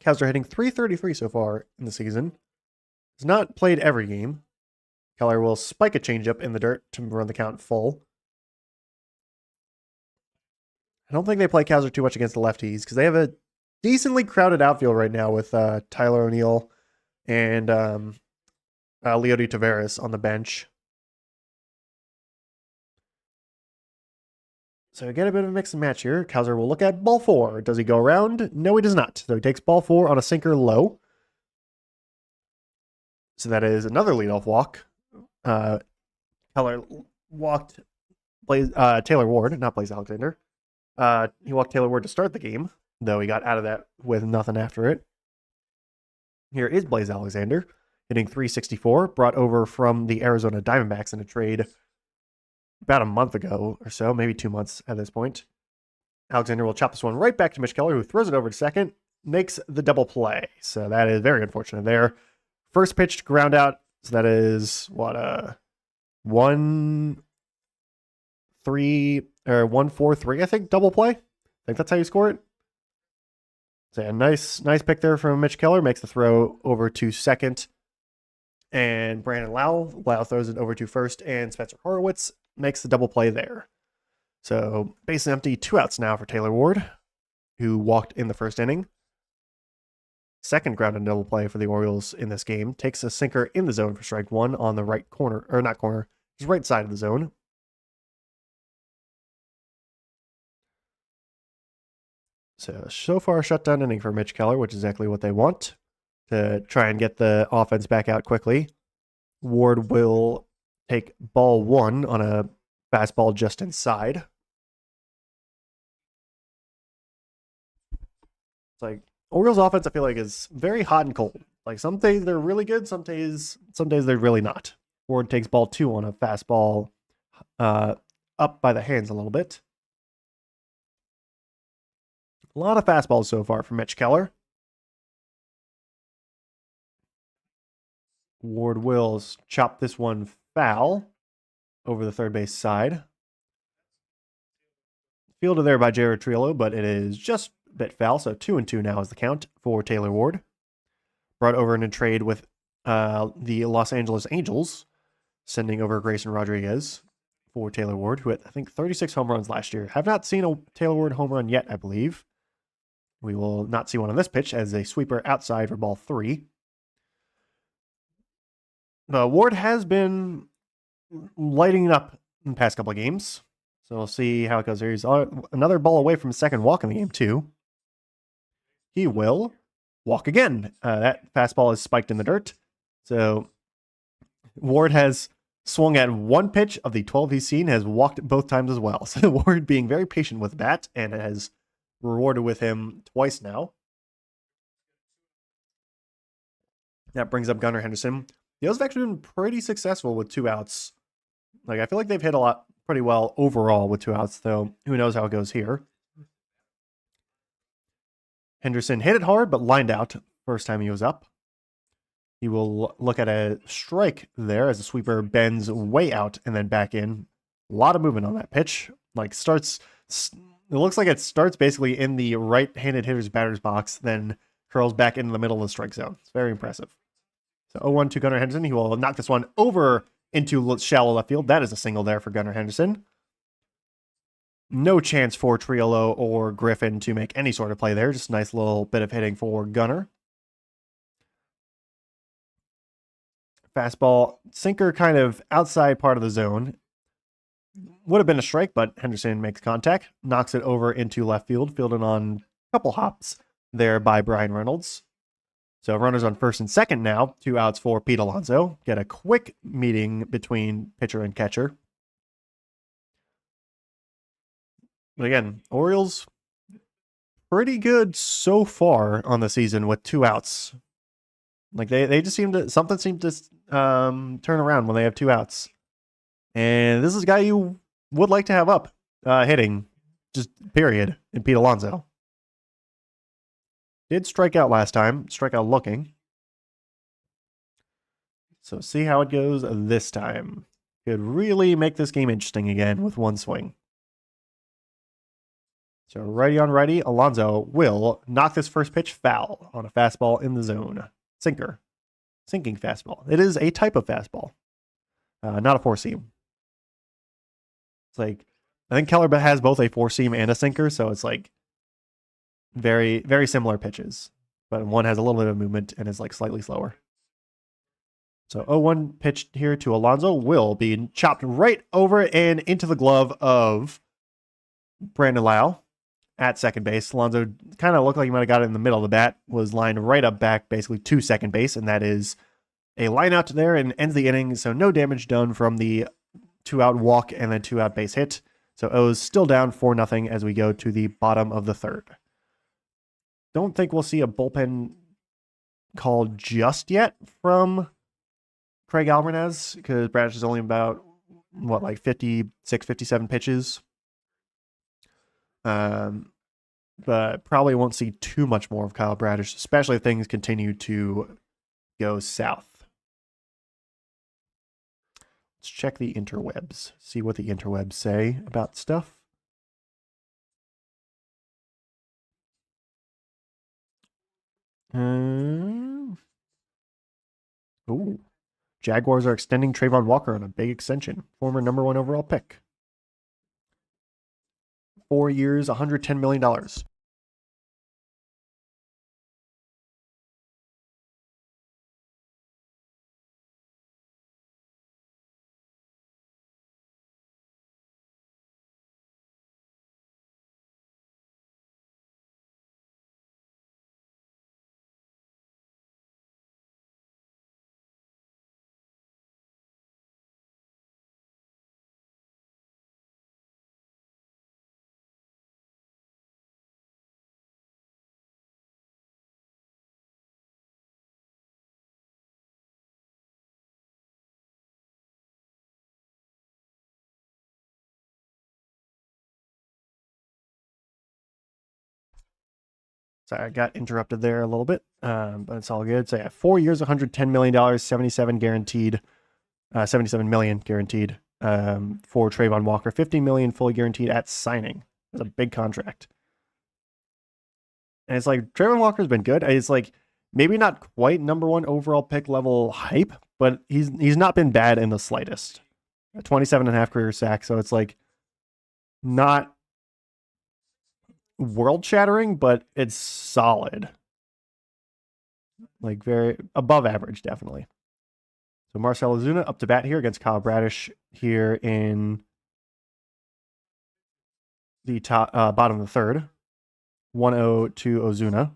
A: Kowser hitting .333 so far in the season. Has not played every game. Keller will spike a changeup in the dirt to run the count full. I don't think they play Kowser too much against the lefties because they have a decently crowded outfield right now with Tyler O'Neill and Leody Taveras on the bench. So we get a bit of a mix and match here. Kowser will look at ball 4. Does he go around? No, he does not. So he takes ball 4 on a sinker low. So that is another leadoff walk. Keller walked Taylor Ward, not Blaze Alexander. He walked Taylor Ward to start the game, though he got out of that with nothing after it. Here is Blaze Alexander, hitting .364, brought over from the Arizona Diamondbacks in a trade about a month ago or so, maybe 2 months at this point. Alexander will chop this one right back to Mitch Keller, who throws it over to second, makes the double play. So that is very unfortunate there. First pitch ground out, so that is what 1-3 or 1-4-3, I think, double play. I think that's how you score it. So yeah, nice pick there from Mitch Keller. Makes the throw over to second. And Brandon Lau throws it over to first, and Spencer Horowitz makes the double play there. So base empty, 2 outs now for Taylor Ward, who walked in the first inning. Second grounded double play for the Orioles in this game. Takes a sinker in the zone for strike 1 on the right corner, or not corner, just right side of the zone. So far, shutdown inning for Mitch Keller, which is exactly what they want to try and get the offense back out quickly. Ward will take ball 1 on a fastball just inside. It's like Orioles offense, I feel like, is very hot and cold. Like some days they're really good, some days they're really not. Ward takes ball 2 on a fastball up by the hands a little bit. A lot of fastballs so far from Mitch Keller. Ward will chop this one foul over the third base side. Fielded there by Jared Trillo, but it is just a bit foul, so 2-2 now is the count for Taylor Ward. Brought over in a trade with the Los Angeles Angels, sending over Grayson Rodriguez for Taylor Ward, who had, I think, 36 home runs last year. Have not seen a Taylor Ward home run yet, I believe. We will not see one on this pitch as a sweeper outside for ball 3. Ward has been lighting up in the past couple of games. So we'll see how it goes here. He's another ball away from a second walk in the game, too. He will walk again. That fastball is spiked in the dirt. So Ward has swung at 1 pitch of the 12 he's seen, has walked both times as well. So Ward being very patient with that and has rewarded with him twice now. That brings up Gunnar Henderson. The O's have actually been pretty successful with 2 outs. Like, I feel like they've hit a lot pretty well overall with 2 outs, though who knows how it goes here. Henderson hit it hard, but lined out first time he was up. He will look at a strike there as the sweeper bends way out and then back in. A lot of movement on that pitch. Like, it looks like it starts basically in the right-handed hitter's batter's box, then curls back into the middle of the strike zone. It's very impressive. So 0-1 to Gunnar Henderson. He will knock this one over into shallow left field. That is a single there for Gunnar Henderson. No chance for Triolo or Griffin to make any sort of play there. Just a nice little bit of hitting for Gunnar. Fastball, sinker kind of outside part of the zone. Would have been a strike, but Henderson makes contact, knocks it over into left field, fielded on a couple hops there by Brian Reynolds. So runners on first and second now, 2 outs for Pete Alonso. Get a quick meeting between pitcher and catcher. But again, Orioles pretty good so far on the season with 2 outs. Like they just seem to, something seemed to turn around when they have 2 outs. And this is a guy you would like to have up hitting, just period, in Pete Alonso. Did strike out last time, strike out looking. So see how it goes this time. Could really make this game interesting again with one swing. So righty on righty, Alonso will knock this first pitch foul on a fastball in the zone. Sinker. Sinking fastball. It is a type of fastball, not a 4-seam. It's like, I think Keller has both a 4-seam and a sinker, so it's like very, very similar pitches. But one has a little bit of movement and is like slightly slower. So 0-1 pitch here to Alonso will be chopped right over and into the glove of Brandon Lau at second base. Alonso kind of looked like he might have got it in the middle of the bat, was lined right up back basically to second base, and that is a line out there and ends the inning. So no damage done from the 2-out walk and then 2-out base hit. So O's still down 4-0 as we go to the bottom of the third. Don't think we'll see a bullpen call just yet from Craig Alvarez, because Bradish is only about, what, like 56, 57 pitches. But probably won't see too much more of Kyle Bradish, especially if things continue to go south. Let's check the interwebs, see what the interwebs say about stuff. Ooh. Jaguars are extending Trayvon Walker on a big extension. Former #1 overall pick. 4 years, $110 million. Sorry, I got interrupted there a little bit, but it's all good. So yeah, 4 years, $110 million, 77 guaranteed, 77 million guaranteed for Trayvon Walker, 50 million fully guaranteed at signing. It's a big contract. And it's like, Trayvon Walker's been good. It's like, maybe not quite #1 overall pick level hype, but he's not been bad in the slightest. 27.5 career sacks, so it's like not world shattering, but it's solid. Like very above average, definitely. So Marcell Ozuna up to bat here against Kyle Bradish here in the top bottom of the third. 1-0 to Ozuna.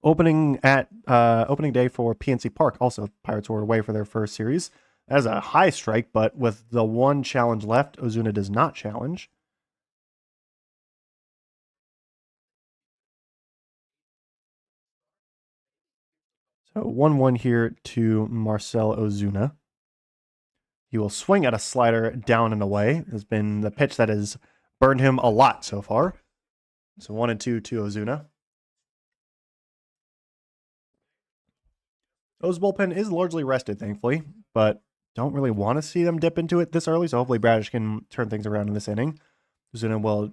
A: Opening day for PNC Park. Also, Pirates were away for their first series. That is a high strike, but with the one challenge left, Ozuna does not challenge. So 1-1 here to Marcell Ozuna. He will swing at a slider down and away. Has been the pitch that has burned him a lot so far. So 1-2 to Ozuna. O's bullpen is largely rested, thankfully, but don't really want to see them dip into it this early, so hopefully Bradish can turn things around in this inning. Ozuna will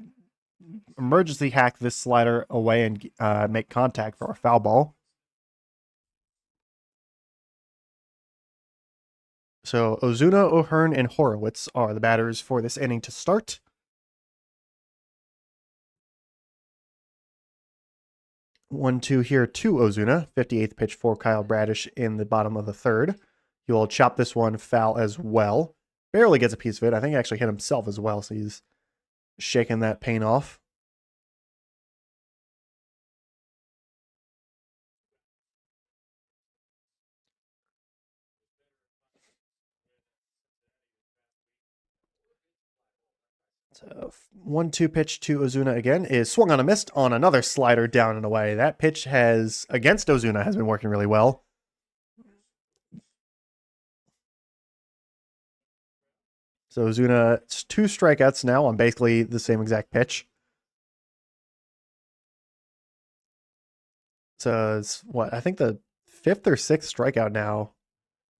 A: emergency hack this slider away and make contact for a foul ball. So Ozuna, O'Hearn, and Horowitz are the batters for this inning to start. 1-2 here to Ozuna. 58th pitch for Kyle Bradish in the bottom of the third. He will chop this one foul as well. Barely gets a piece of it. I think he actually hit himself as well, so he's shaking that pain off. So 1-2 pitch to Ozuna again is swung on a missed on another slider down and away. That pitch has, against Ozuna, has been working really well. So Ozuna, it's 2 strikeouts now on basically the same exact pitch. So it's what, I think the 5th or 6th strikeout now.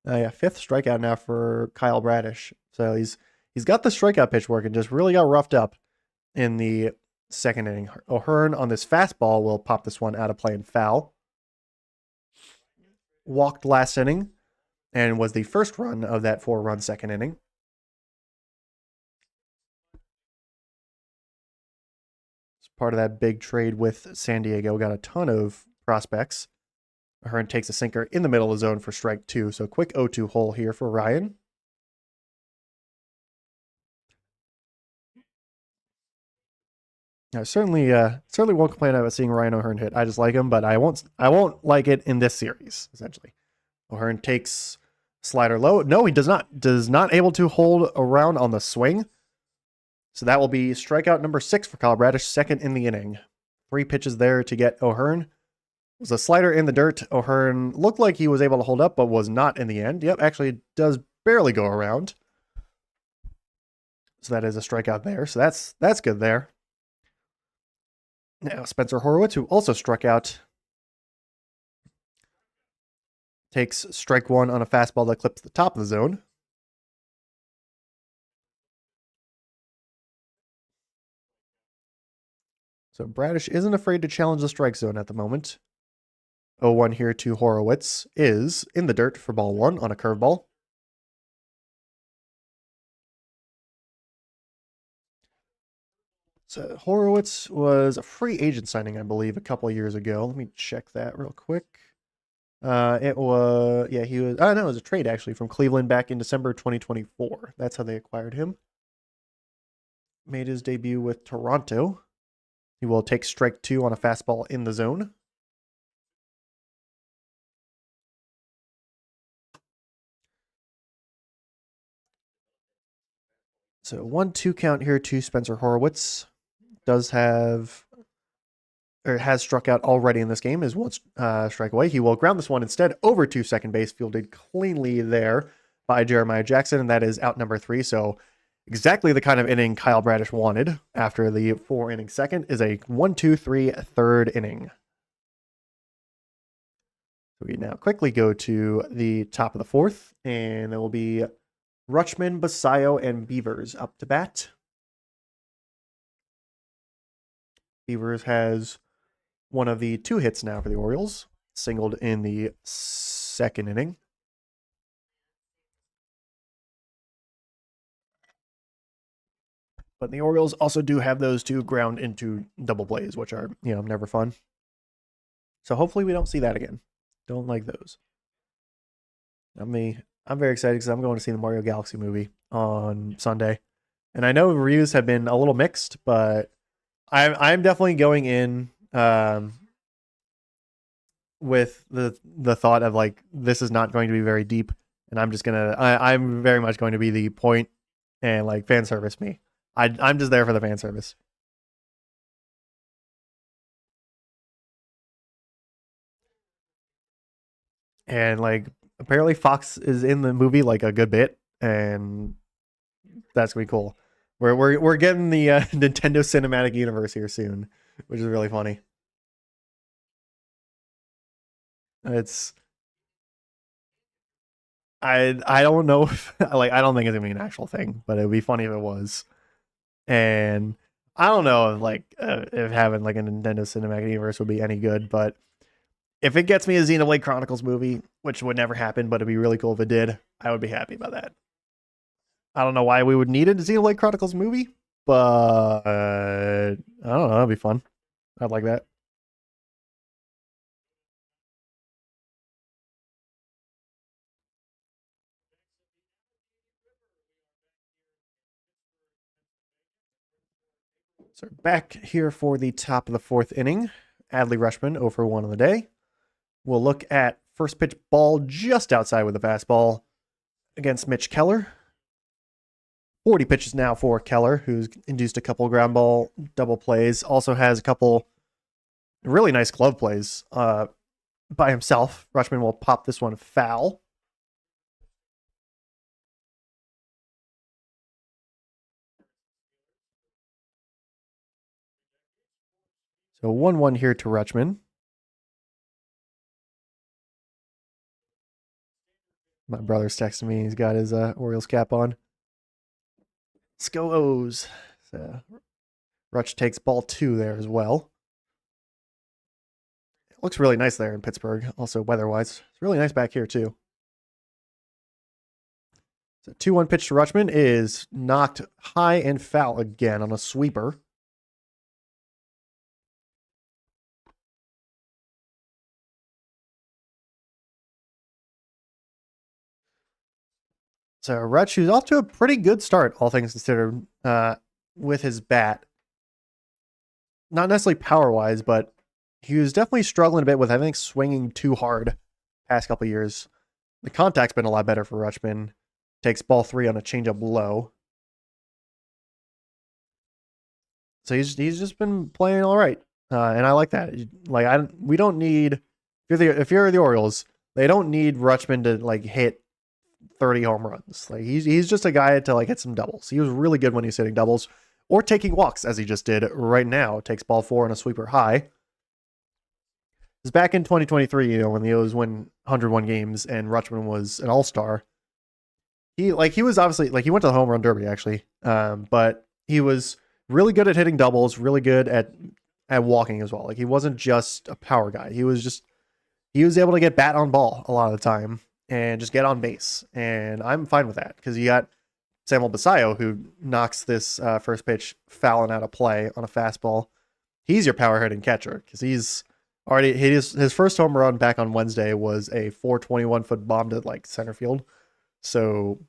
A: Yeah, 5th strikeout now for Kyle Bradish. So he's got the strikeout pitch working, just really got roughed up in the second inning. O'Hearn on this fastball will pop this one out of play and foul. Walked last inning and was the first run of that 4-run second inning. It's part of that big trade with San Diego. Got a ton of prospects. O'Hearn takes a sinker in the middle of the zone for strike 2. So quick 0-2 hole here for Ryan. I certainly won't complain about seeing Ryan O'Hearn hit. I just like him, but I won't like it in this series, essentially. O'Hearn takes slider low. No, he does not. Does not able to hold around on the swing. So that will be strikeout number 6 for Kyle Bradish, second in the inning. 3 pitches there to get O'Hearn. It was a slider in the dirt. O'Hearn looked like he was able to hold up, but was not in the end. Yep, actually does barely go around. So that is a strikeout there. So that's good there. Now Spencer Horowitz, who also struck out, takes strike 1 on a fastball that clips the top of the zone. So Bradish isn't afraid to challenge the strike zone at the moment. 0-1 here to Horowitz is in the dirt for ball 1 on a curveball. So Horowitz was a free agent signing, I believe, a couple of years ago. Let me check that real quick. It was, yeah, he was, no, it was a trade actually from Cleveland back in December 2024. That's how they acquired him. Made his debut with Toronto. He will take strike 2 on a fastball in the zone. So 1-2 count here to Spencer Horowitz. Does have, or has struck out already in this game, is 1 strike away. He will ground this one instead over to second base, fielded cleanly there by Jeremiah Jackson, and that is out number 3. So exactly the kind of inning Kyle Bradish wanted after the 4-inning second is a 1-2-3 third inning. So we now quickly go to the top of the 4th, and there will be Rutschman, Basayo, and Beavers up to bat. Beavers has one of the 2 hits now for the Orioles, singled in the second inning. But the Orioles also do have those 2 ground into double plays, which are, never fun. So hopefully we don't see that again. Don't like those. I'm very excited because I'm going to see the Mario Galaxy movie on Sunday. And I know reviews have been a little mixed, but I'm definitely going in with the thought of like, this is not going to be very deep, and I'm very much going to be the point and like fan service me. I'm just there for the fan service. And like apparently Fox is in the movie like a good bit, and that's gonna be cool. We're getting the Nintendo Cinematic Universe here soon, which is really funny. It's I don't know if like I don't think it's gonna be an actual thing, but it'd be funny if it was. And I don't know if like if having like a Nintendo Cinematic Universe would be any good, but If it gets me a Xenoblade Chronicles movie, which would never happen, but it'd be really cool if it did, I would be happy about that. I don't know why we would need a Xenoblade Chronicles movie, but I don't know. That'd be fun. I'd like that. So back here for the top of the fourth inning. Adley Rutschman 0 for 1 on the day. We'll look at first pitch ball just outside with the fastball against Mitch Keller. 40 pitches now for Keller, who's induced a couple ground ball double plays. Also has a couple really nice glove plays by himself. Rutschman will pop this one foul. So 1-1 here to Rutschman. My brother's texting me. He's got his Orioles cap on. Let's go O's. So Rutsch takes ball 2 there as well. It looks really nice there in Pittsburgh, also weather-wise. It's really nice back here, too. So 2-1 pitch to Rutschman is knocked high and foul again on a sweeper. So Rutsch, who's off to a pretty good start, all things considered, with his bat. Not necessarily power-wise, but he was definitely struggling a bit with, I think, swinging too hard past couple years. The contact's been a lot better for Rutschman. Takes ball 3 on a changeup low. So he's just been playing all right, and I like that. Like we don't need if you're the Orioles, they don't need Rutschman to like hit 30 home runs. Like he's just a guy to like hit some doubles. He was really good when he's hitting doubles or taking walks, as he just did right now. Takes ball 4 on a sweeper high. It's back in 2023, when the O's win 101 games and Rutschman was an all-star. He was obviously he went to the home run derby actually, but he was really good at hitting doubles, really good at walking as well. Like he wasn't just a power guy. He was able to get bat on ball a lot of the time and just get on base. And I'm fine with that because you got Samuel Basallo who knocks this first pitch fouling out of play on a fastball. He's your power hitting catcher because he's already hit his first home run back on Wednesday was a 421-foot bomb to like center field. So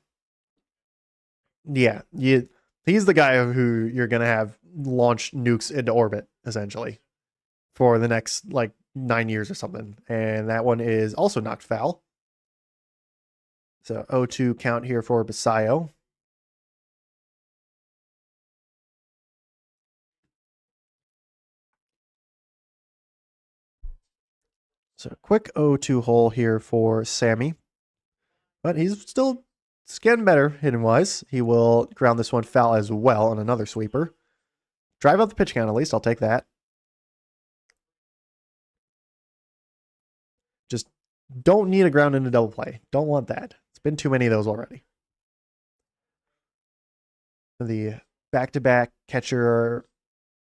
A: yeah, he's the guy who you're going to have launch nukes into orbit, essentially, for the next, 9 years or something. And that one is also knocked foul. So 0-2 count here for Basallo. So quick 0-2 hole here for Sammy. But he's still getting better hitting-wise. He will ground this one foul as well on another sweeper. Drive up the pitch count at least. I'll take that. Just don't need a ground into double play. Don't want that. It's been too many of those already. The back-to-back catcher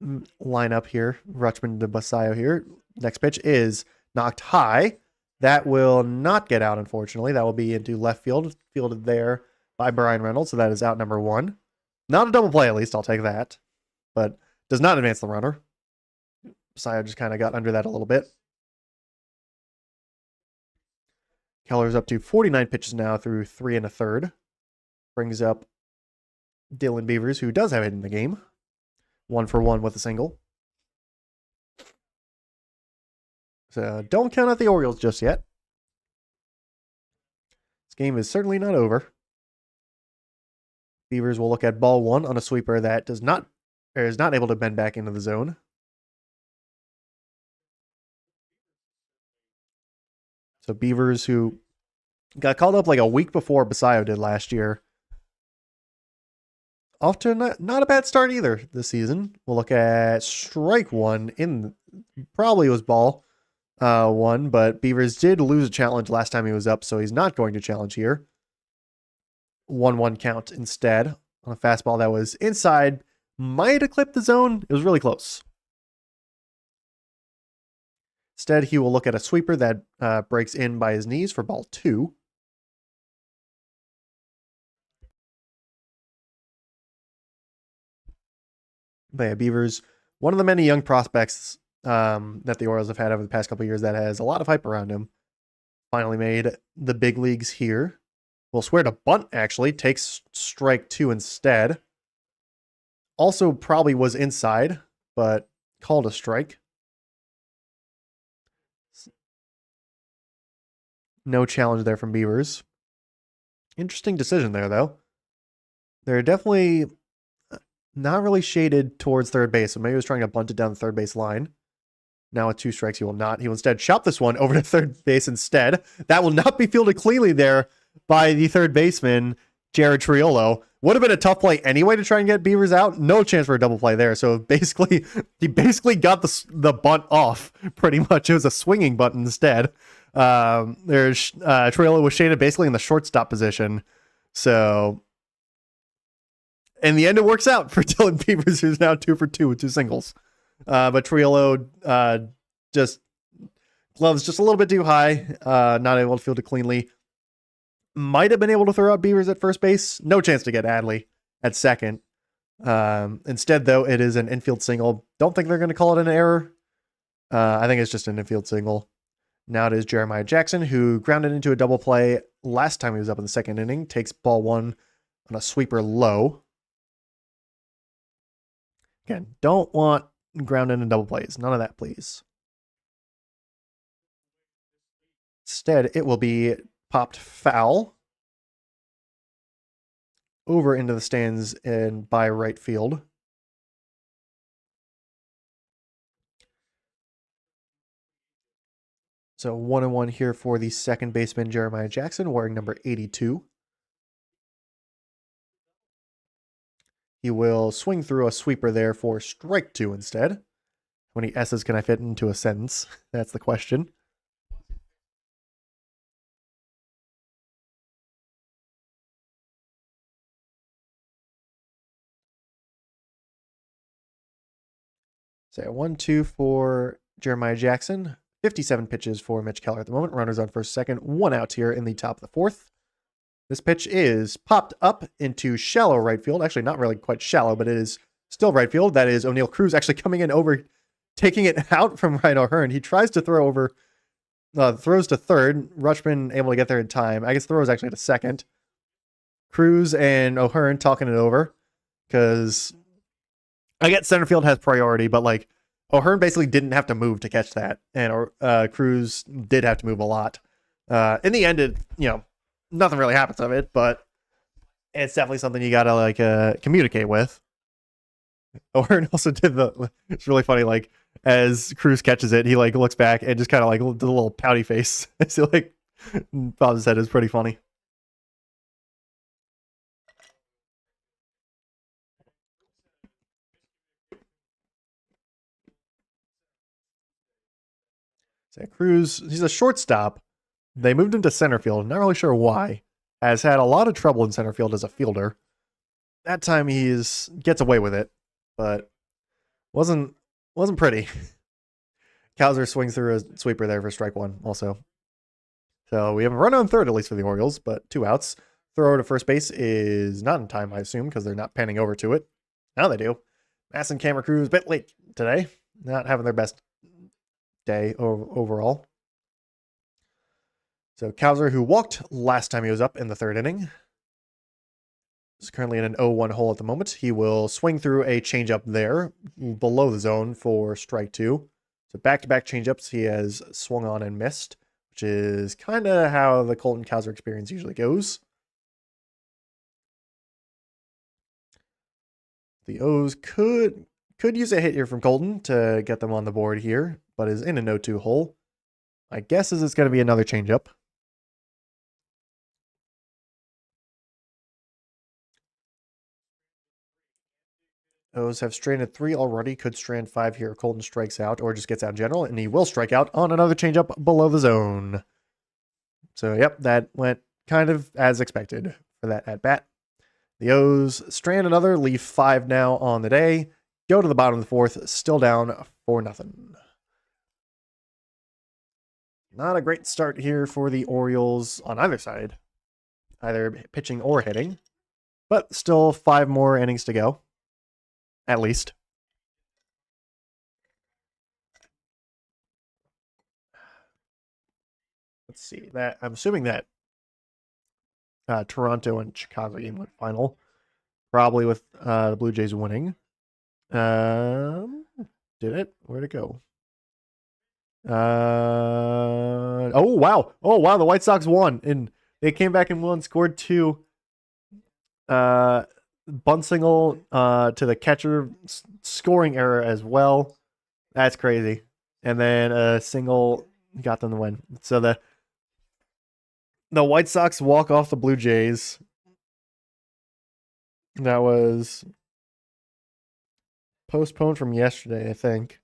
A: lineup here. Rutschman to Basallo here. Next pitch is knocked high. That will not get out, unfortunately. That will be into left field. Fielded there by Brian Reynolds. So that is out number 1. Not a double play, at least. I'll take that. But does not advance the runner. Basallo just kind of got under that a little bit. Keller's up to 49 pitches now through 3 1/3. Brings up Dylan Beavers, who does have it in the game. 1 for 1 with a single. So don't count out the Orioles just yet. This game is certainly not over. Beavers will look at ball 1 on a sweeper that is not able to bend back into the zone. So Beavers, who got called up like a week before Basallo did last year. Off to not a bad start either this season. We'll look at strike 1 in probably was ball 1, but Beavers did lose a challenge last time he was up, so he's not going to challenge here. 1-1 count instead on a fastball that was inside. Might have clipped the zone. It was really close. Instead, he will look at a sweeper that breaks in by his knees for ball 2. But yeah, Beavers, one of the many young prospects that the Orioles have had over the past couple of years that has a lot of hype around him. Finally made the big leagues here. Will swear to bunt, actually. Takes strike 2 instead. Also probably was inside, but called a strike. No challenge there from Beavers. Interesting decision there, though. They're definitely not really shaded towards third base, so maybe he was trying to bunt it down the third base line. Now with 2 strikes, he will not. He will instead chop this one over to third base instead. That will not be fielded cleanly there by the third baseman, Jared Triolo. Would have been a tough play anyway to try and get Beavers out. No chance for a double play there. So basically, he got the bunt off pretty much. It was a swinging bunt instead. Triolo was shaded basically in the shortstop position. So in the end, it works out for Dylan Beavers, who's now 2 for 2 with 2 singles. But Triolo just gloves just a little bit too high, not able to field it cleanly. Might have been able to throw out Beavers at first base. No chance to get Adley at second. Instead, though, it is an infield single. Don't think they're going to call it an error. I think it's just an infield single. Now it is Jeremiah Jackson, who grounded into a double play last time he was up in the second inning. Takes ball 1 on a sweeper low. Again, don't want ground into double plays. None of that, please. Instead, it will be popped foul over into the stands and by right field. So 1-1 here for the second baseman, Jeremiah Jackson, wearing number 82. He will swing through a sweeper there for strike 2 instead. How many S's can I fit into a sentence? That's the question. So 1-2 for Jeremiah Jackson. 57 pitches for Mitch Keller at the moment. Runners on first, second. 1 out here in the top of the 4th. This pitch is popped up into shallow right field. Actually, not really quite shallow, but it is still right field. That is O'Neill Cruz actually coming in over, taking it out from Ryan O'Hearn. He tries to throw over, throws to third. Rutschman able to get there in time. I guess throws actually to second. Cruz and O'Hearn talking it over because I get center field has priority, but like O'Hearn basically didn't have to move to catch that, and Cruz did have to move a lot. In the end, nothing really happens of it, but it's definitely something you gotta communicate with. O'Hearn also did it's really funny, like as Cruz catches it, he like looks back and just kind of like did a little pouty face as he like bobs his head. Is pretty funny. So Cruz, he's a shortstop. They moved him to center field. Not really sure why. Has had a lot of trouble in center field as a fielder. That time gets away with it, but wasn't pretty. Cowser swings through a sweeper there for strike 1 also. So we have a run on third, at least for the Orioles, but 2 outs. Throw to first base is not in time, I assume, because they're not panning over to it. Now they do. Masson, Camera Crews, a bit late today. Not having their best day overall. So Cowser, who walked last time he was up in the third inning, is currently in an 0-1 hole at the moment. He will swing through a changeup there below the zone for strike 2. So back-to-back changeups he has swung on and missed, which is kind of how the Colton Cowser experience usually goes. The O's could use a hit here from Colton to get them on the board here, but is in a 0-2 hole. My guess is it's going to be another changeup. O's have stranded 3 already, could strand 5 here. Colton strikes out or just gets out in general, and he will strike out on another changeup below the zone. So, yep, that went kind of as expected for that at-bat. The O's strand another, leave 5 now on the day. Go to the bottom of the 4th, still down 4-0. Not a great start here for the Orioles on either side, either pitching or hitting, but still 5 more innings to go, at least. Let's see that. I'm assuming that Toronto and Chicago game went final, probably with the Blue Jays winning. Did it? Where'd it go? Oh wow! The White Sox won, and they came back and won. Scored 2. Bunt single to the catcher, scoring error as well. That's crazy. And then a single got them the win. So the White Sox walk off the Blue Jays. That was postponed from yesterday, I think.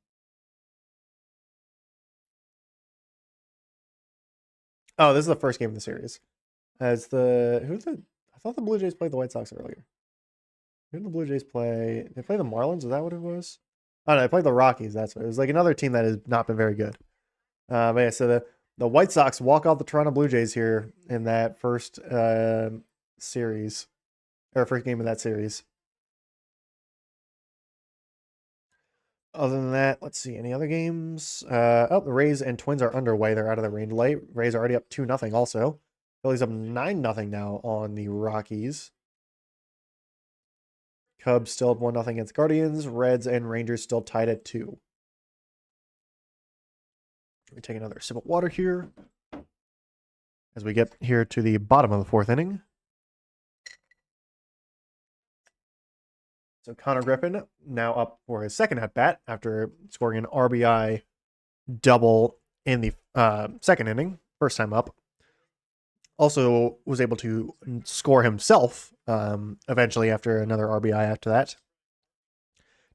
A: Oh, this is the first game of the series. I thought the Blue Jays played the White Sox earlier. Who did the Blue Jays play? They played the Marlins? Is that what it was? Oh no, they played the Rockies. That's what it was. Like another team that has not been very good. But yeah, so the White Sox walk off the Toronto Blue Jays here in that first series, or first game of that series. Other than that, let's see. Any other games? The Rays and Twins are underway. They're out of the rain delay. Rays are already up 2-0 also. Phillies up 9-0 now on the Rockies. Cubs still up 1-0 against Guardians. Reds and Rangers still tied at 2. Let me take another sip of water here as we get here to the bottom of the 4th inning. So Connor Griffin now up for his second at-bat after scoring an RBI double in the second inning, first time up. Also was able to score himself eventually after another RBI after that.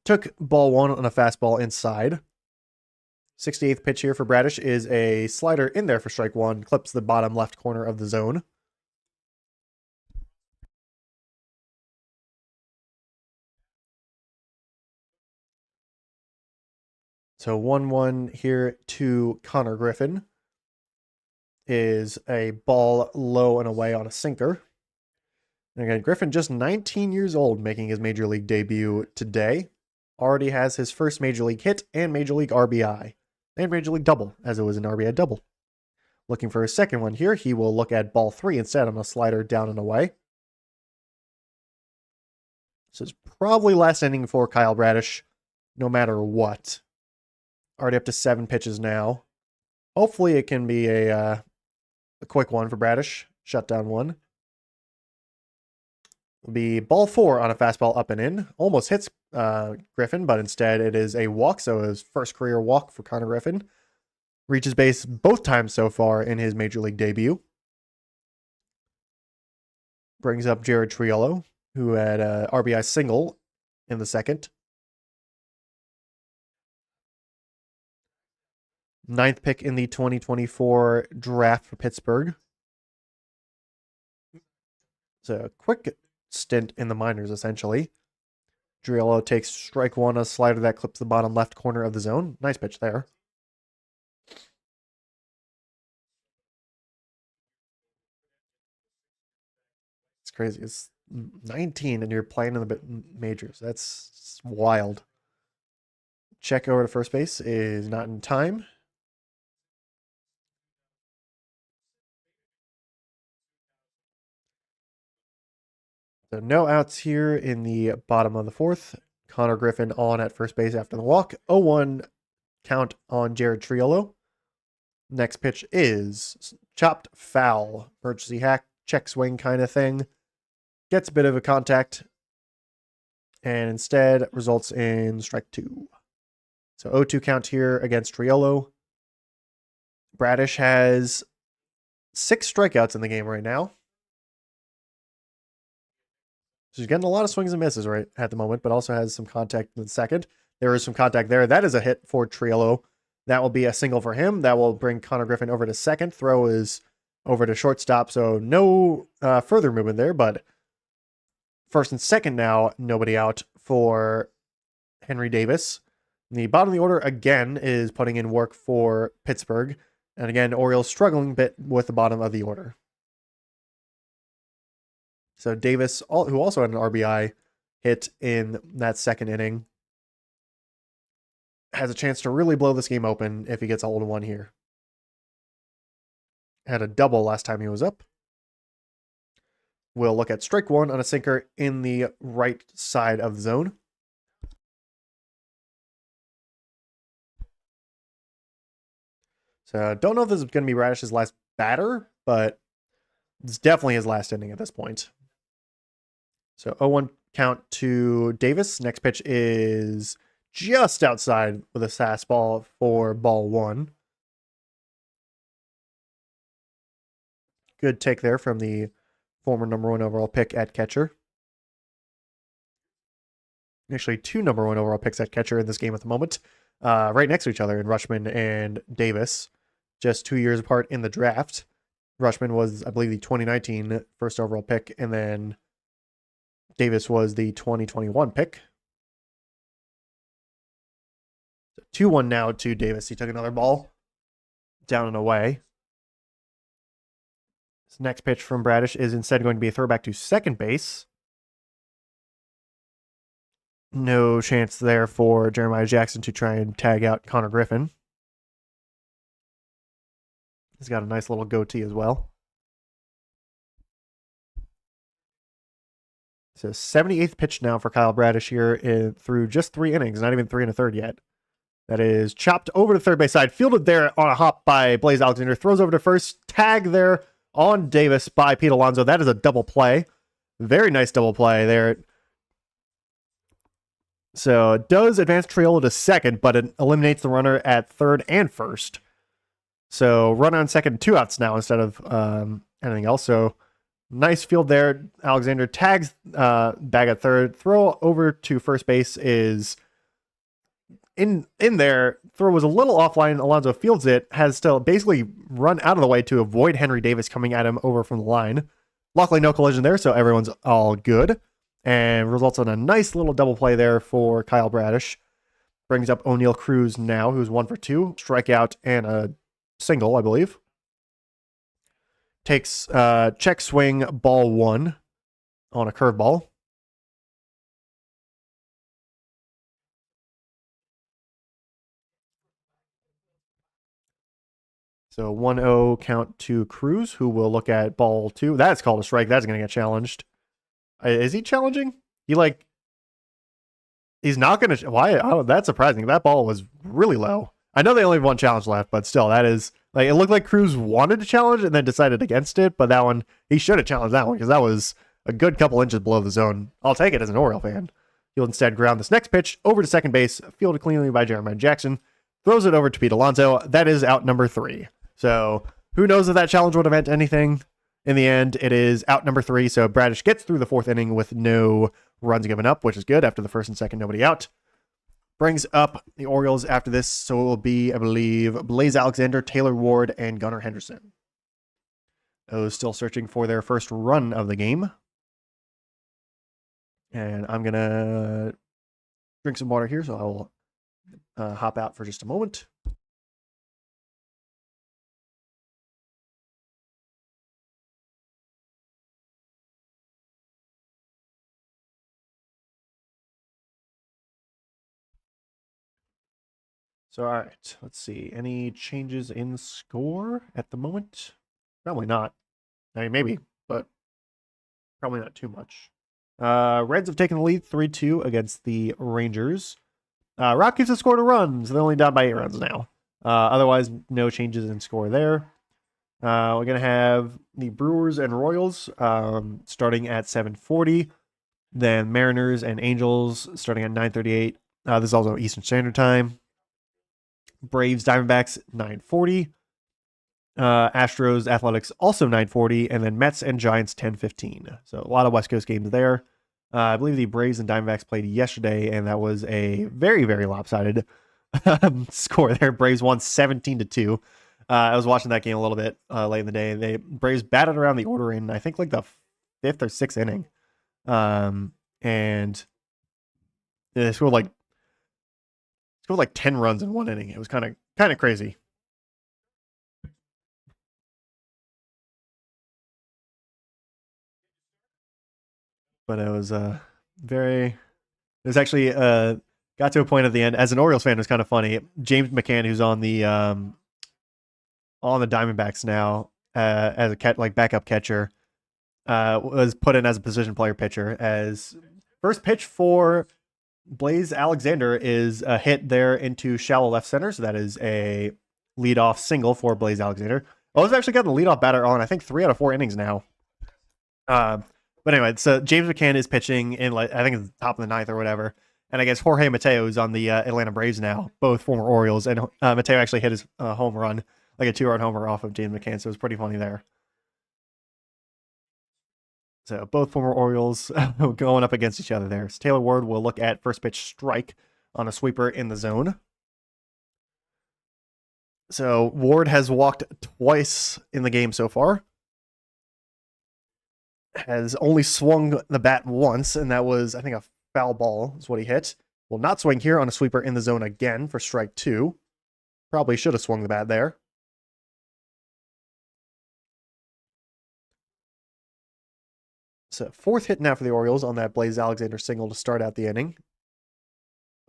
A: Took ball 1 on a fastball inside. 68th pitch here for Bradish is a slider in there for strike 1. Clips the bottom left corner of the zone. So 1-1 here to Connor Griffin is a ball low and away on a sinker. And again, Griffin just 19 years old, making his major league debut today. Already has his first major league hit and major league RBI. And major league double, as it was an RBI double. Looking for his second one here. He will look at ball 3 instead on a slider down and away. So it's probably last inning for Kyle Bradish, no matter what. Already up to 7 pitches now. Hopefully it can be a quick one for Bradish. Shutdown 1. Will be ball 4 on a fastball up and in. Almost hits Griffin, but instead it is a walk. So his first career walk for Connor Griffin. Reaches base both times so far in his major league debut. Brings up Jared Triolo, who had a RBI single in the second. 9th pick in the 2024 draft for Pittsburgh. It's a quick stint in the minors, essentially. Triolo takes strike 1, a slider that clips the bottom left corner of the zone. Nice pitch there. It's crazy. It's 19 and you're playing in the majors. That's wild. Check over to first base is not in time. So no outs here in the bottom of the 4th. Connor Griffin on at first base after the walk. 0-1 count on Jared Triolo. Next pitch is chopped foul. Emergency hack, check swing kind of thing. Gets a bit of a contact. And instead results in strike 2. So 0-2 count here against Triolo. Bradish has 6 strikeouts in the game right now. So he's getting a lot of swings and misses right at the moment, but also has some contact in the second. There is some contact there. That is a hit for Triolo. That will be a single for him. That will bring Connor Griffin over to second. Throw is over to shortstop, so no further movement there, but first and second now, nobody out for Henry Davis. The bottom of the order again is putting in work for Pittsburgh And again, Orioles struggling a bit with the bottom of the order. So Davis, who also had an RBI hit in that second inning, has a chance to really blow this game open if he gets a hold of one here. Had a double last time he was up. We'll look at strike one on a sinker in the right side of the zone. So don't know if this is going to be Radish's last batter, but it's definitely his last inning at this point. So 0-1 count to Davis. Next pitch is just outside with a fastball for ball one. Good take there from the former number 1 overall pick at catcher. Actually, 2 number 1 overall picks at catcher in this game at the moment. Right next to each other in Rutschman and Davis. Just 2 years apart in the draft. Rutschman was, I believe, the 2019 first overall pick, and then Davis was the 2021 pick. 2-1 now to Davis. He took another ball down and away. This next pitch from Bradish is instead going to be a throwback to second base. No chance there for Jeremiah Jackson to try and tag out Connor Griffin. He's got a nice little goatee as well. So 78th pitch now for Kyle Bradish here through just 3 innings, not even 3 1/3 yet. That is chopped over to third base side, fielded there on a hop by Blaze Alexander, throws over to first, tag there on Davis by Pete Alonso. That is a double play. Very nice double play there. So it does advance Triolo to second, but it eliminates the runner at third and first. So run on second, 2 outs now instead of anything else. So nice field there. Alexander tags back at third. Throw over to first base is in there. Throw was a little offline. Alonso fields it. Has still basically run out of the way to avoid Henry Davis coming at him over from the line. Luckily, no collision there, so everyone's all good. And results in a nice little double play there for Kyle Bradish. Brings up O'Neal Cruz now, who's 1 for 2. Strikeout and a single, I believe. Takes check swing, ball 1 on a curveball. So 1-0 count to Cruz, who will look at ball 2. That's called a strike. That's going to get challenged. Is he challenging? He's not going to. Why? Oh, that's surprising. That ball was really low. I know they only have 1 challenge left, but still, that is like it looked like Cruz wanted to challenge and then decided against it. But that one, he should have challenged that one because that was a good couple inches below the zone. I'll take it as an Oriole fan. He'll instead ground this next pitch over to second base, fielded cleanly by Jeremiah Jackson, throws it over to Pete Alonso. That is out number 3. So who knows if that challenge would have meant anything? In the end, it is out number 3. So Bradish gets through the 4th inning with no runs given up, which is good. After the 1st and 2nd, nobody out. Brings up the Orioles after this. So it will be, I believe, Blaze Alexander, Taylor Ward, and Gunnar Henderson. Those still searching for their first run of the game. And I'm going to drink some water here, so I'll hop out for just a moment. So, all right, let's see. Any changes in score at the moment? Probably not. I mean, maybe, but probably not too much. Reds have taken the lead 3-2 against the Rangers. Rockies have scored a run, so they're only down by 8 runs now. Otherwise, no changes in score there. We're going to have the Brewers and Royals starting at 7:40. Then Mariners and Angels starting at 9:38. This is also Eastern Standard Time. Braves, Diamondbacks, 9:40. Astros, Athletics, also 9:40. And then Mets and Giants, 10:15. So a lot of West Coast games there. I believe the Braves and Diamondbacks played yesterday, and that was a very, very lopsided score there. Braves won 17-2. I was watching that game a little bit late in the day. The Braves batted around the order in, I think, like the 5th or 6th inning. And they scored like 10 runs in 1 inning. It was kind of crazy. but it was very. It was actually got to a point at the end. As an Orioles fan, it was kind of funny. James McCann, who's on the Diamondbacks now as a like backup catcher, was put in as a position player pitcher. As first pitch for Blaze Alexander is a hit there into shallow left center, so that is a leadoff single for Blaze Alexander. Oh, he's actually gotten the leadoff batter on, I think, 3 out of 4 innings now. But anyway, so James McCann is pitching in, like, I think it's the top of the 9th or whatever. And I guess Jorge Mateo is on the Atlanta Braves now, both former Orioles. And Mateo actually hit his home run, like a 2-run homer off of James McCann, so it was pretty funny there. So both former Orioles going up against each other there. So Taylor Ward will look at first pitch strike on a sweeper in the zone. So Ward has walked twice in the game so far. Has only swung the bat once, and that was, I think, a foul ball is what he hit. Will not swing here on a sweeper in the zone again for strike 2. Probably should have swung the bat there. So 4th hit now for the Orioles on that Blaze Alexander single to start out the inning.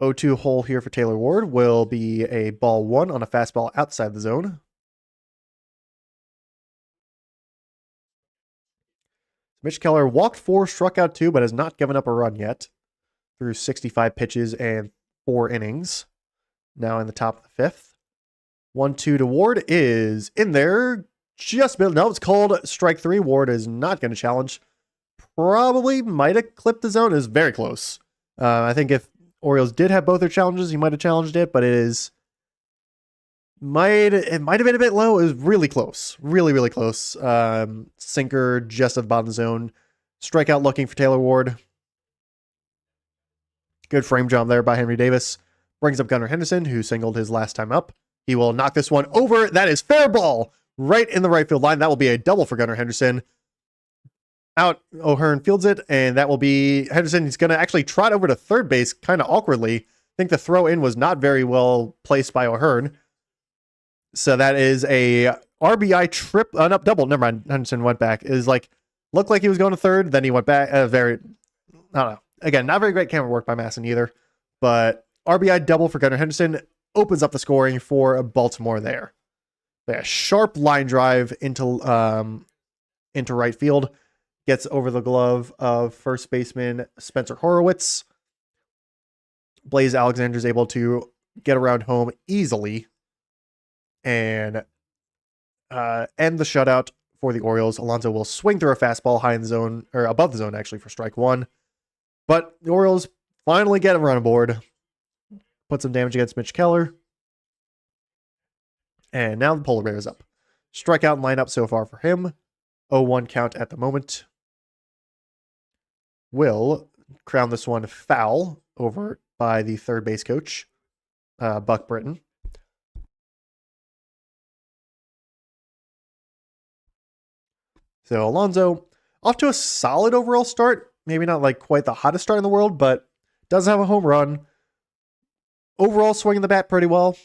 A: 0-2 hole here for Taylor Ward will be a ball 1 on a fastball outside the zone. Mitch Keller walked 4, struck out 2, but has not given up a run yet through 65 pitches and 4 innings. Now in the top of the 5th. 1-2 to Ward is in there. Just no, it's called strike 3. Ward is not going to challenge. Probably might have clipped the zone. Is very close. I think if Orioles did have both their challenges, he might have challenged it, but it might have been a bit low. It was really close. Really, really close. Sinker just at the bottom of the zone. Strikeout looking for Taylor Ward. Good frame job there by Henry Davis. Brings up Gunnar Henderson, who singled his last time up. He will knock this one over. That is fair ball right in the right field line. That will be a double for Gunnar Henderson. Out, O'Hearn fields it, and that will be Henderson. He's going to actually trot over to third base kind of awkwardly. I think the throw in was not very well placed by O'Hearn. So that is a RBI trip, double. Never mind. Henderson went back. It was looked like he was going to third, then he went back. I don't know. Again, not very great camera work by Masson either, but RBI double for Gunnar Henderson opens up the scoring for Baltimore there. A sharp line drive into right field. Gets over the glove of first baseman Spencer Horowitz. Blaze Alexander is able to get around home easily and end the shutout for the Orioles. Alonso will swing through a fastball high in the zone, or above the zone actually, for strike 1. But the Orioles finally get a run aboard. Put some damage against Mitch Keller. And now the polar bear is up. Strikeout lineup so far for him. 0-1 count at the moment. Will crown this one foul over by the third base coach, Buck Britton. So Alonso off to a solid overall start. Maybe not like quite the hottest start in the world, but does have a home run. Overall swinging the bat pretty well.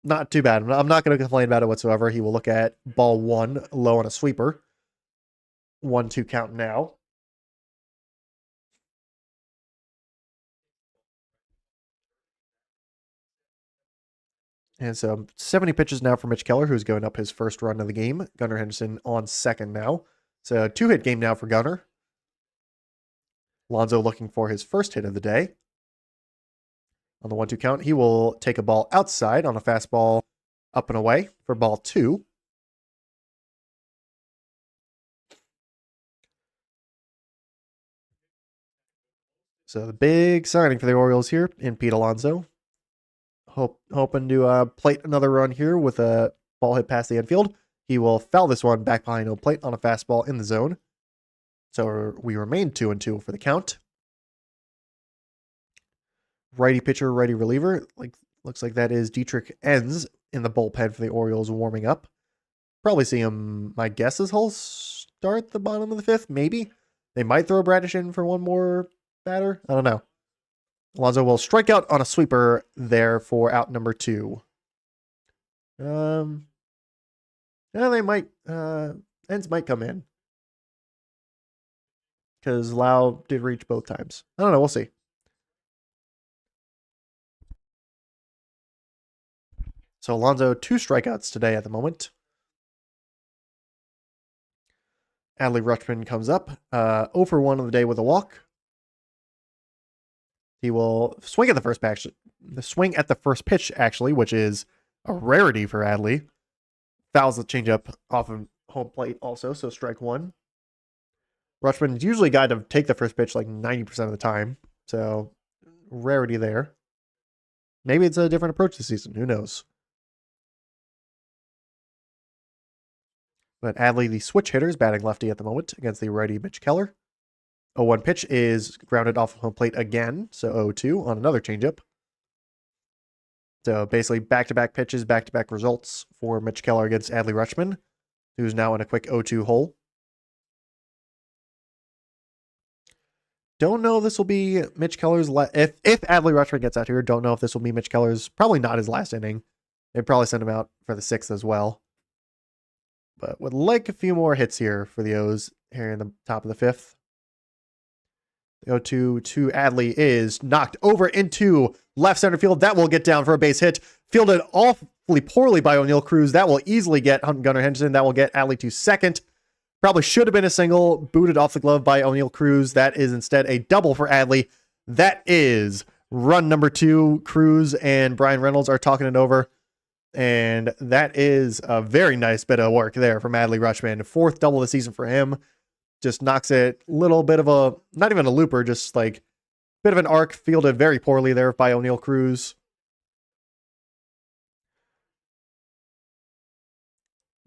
A: Not too bad. I'm not going to complain about it whatsoever. He will look at ball 1 low on a sweeper. 1-2 count now. And so 70 pitches now for Mitch Keller, who's going up his first run of the game. Gunnar Henderson on second now. So 2-hit game now for Gunnar. Alonso looking for his first hit of the day. On the 1-2 count, he will take a ball outside on a fastball up and away for ball 2. So the big signing for the Orioles here in Pete Alonso. Hoping to plate another run here with a ball hit past the infield. He will foul this one back behind home plate on a fastball in the zone. So we remain 2-2 for the count. Righty pitcher, righty reliever. Looks like that is Dietrich Enns in the bullpen for the Orioles warming up. Probably see him, my guess is he'll start the bottom of the 5th, maybe. They might throw Bradish in for one more batter. I don't know. Alonso will strike out on a sweeper there for out number 2. Yeah, they might, Enns might come in. because Lau did reach both times. I don't know. We'll see. So Alonso, 2 strikeouts today at the moment. Adley Rutschman comes up. 0 for 1 on the day with a walk. He will swing at the first pitch. The swing at the first pitch, actually, which is a rarity for Adley. Fouls the changeup off of home plate also, so strike 1. Rutschman is usually a guy to take the first pitch like 90% of the time, so rarity there. Maybe it's a different approach this season. Who knows? But Adley, the switch hitter, is batting lefty at the moment against the righty Mitch Keller. 0-1 pitch is grounded off of home plate again, so 0-2 on another changeup. So basically back-to-back pitches, back-to-back results for Mitch Keller against Adley Rutschman, who's now in a quick 0-2 hole. Don't know if this will be Mitch Keller's if Adley Rutschman gets out here, don't know if this will be Mitch Keller's, probably not his last inning. They'd probably send him out for the 6th as well. But would like a few more hits here for the O's here in the top of the 5th. The 0-2 to Adley is knocked over into left center field. That will get down for a base hit. Fielded awfully poorly by O'Neal Cruz. That will easily get Gunnar Henderson. That will get Adley to second. Probably should have been a single, booted off the glove by O'Neal Cruz. That is instead a double for Adley. That is run number 2. Cruz and Brian Reynolds are talking it over. And that is a very nice bit of work there from Adley Rutschman. 4th double of the season for him. Just knocks it a little bit of a, not even a looper, just like a bit of an arc, fielded very poorly there by O'Neal Cruz.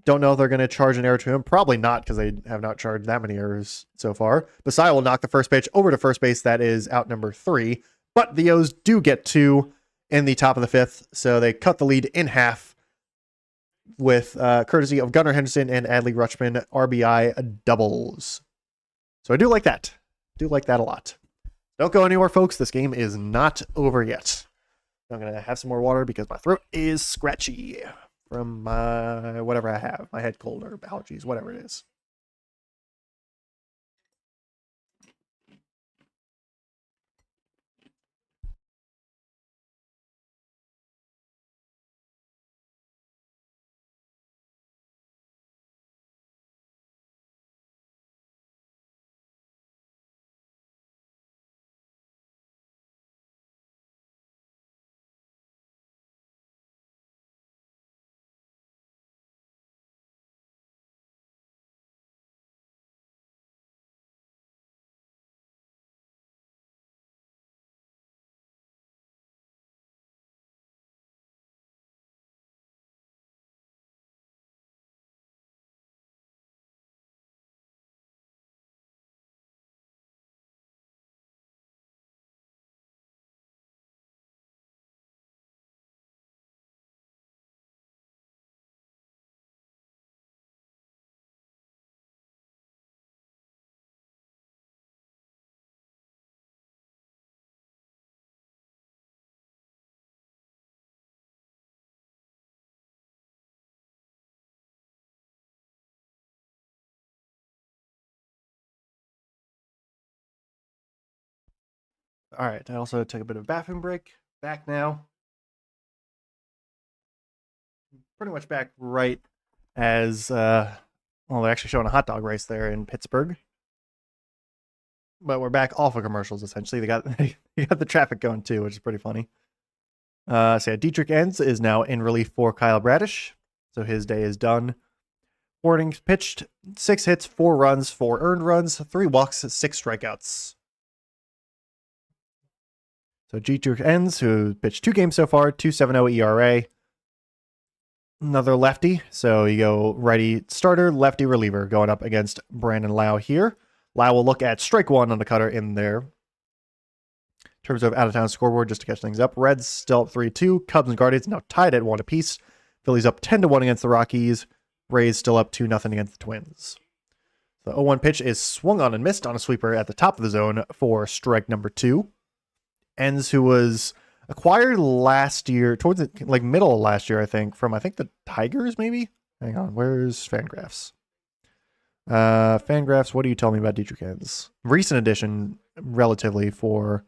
A: Don't know if they're going to charge an error to him. Probably not, because they have not charged that many errors so far. Basai will knock the first pitch over to first base. That is out number 3. But the O's do get 2 in the top of the 5th, so they cut the lead in half with courtesy of Gunnar Henderson and Adley Rutschman RBI doubles. So I do like that. Do like that a lot. Don't go anywhere, folks. This game is not over yet. I'm going to have some more water because my throat is scratchy from my whatever I have. My head cold or allergies, whatever it is. All right, I also took a bit of a bathroom break. Back now. Pretty much back right as, well, they're actually showing a hot dog race there in Pittsburgh. But we're back off of commercials, essentially. They got the traffic going, too, which is pretty funny. So yeah, Dietrich Enns is now in relief for Kyle Bradish. So his day is done. 4 innings pitched, 6 hits, 4 runs, 4 earned runs, 3 walks, 6 strikeouts. So Dietrich Enns, who pitched 2 games so far, 2.70 ERA. Another lefty. So you go righty starter, lefty reliever going up against Brandon Lau here. Lau will look at strike 1 on the cutter in there. In terms of out-of-town scoreboard, just to catch things up, Reds still up 3-2. Cubs and Guardians now tied at 1 apiece. Phillies up 10-1 against the Rockies. Rays still up 2-0 against the Twins. The 0-1 pitch is swung on and missed on a sweeper at the top of the zone for strike number 2. Enns, who was acquired last year, towards the middle of last year, I think, from the Tigers, maybe? Hang on, where's Fangraphs? Fangraphs, what do you tell me about Dietrich Enns? Recent addition, relatively, for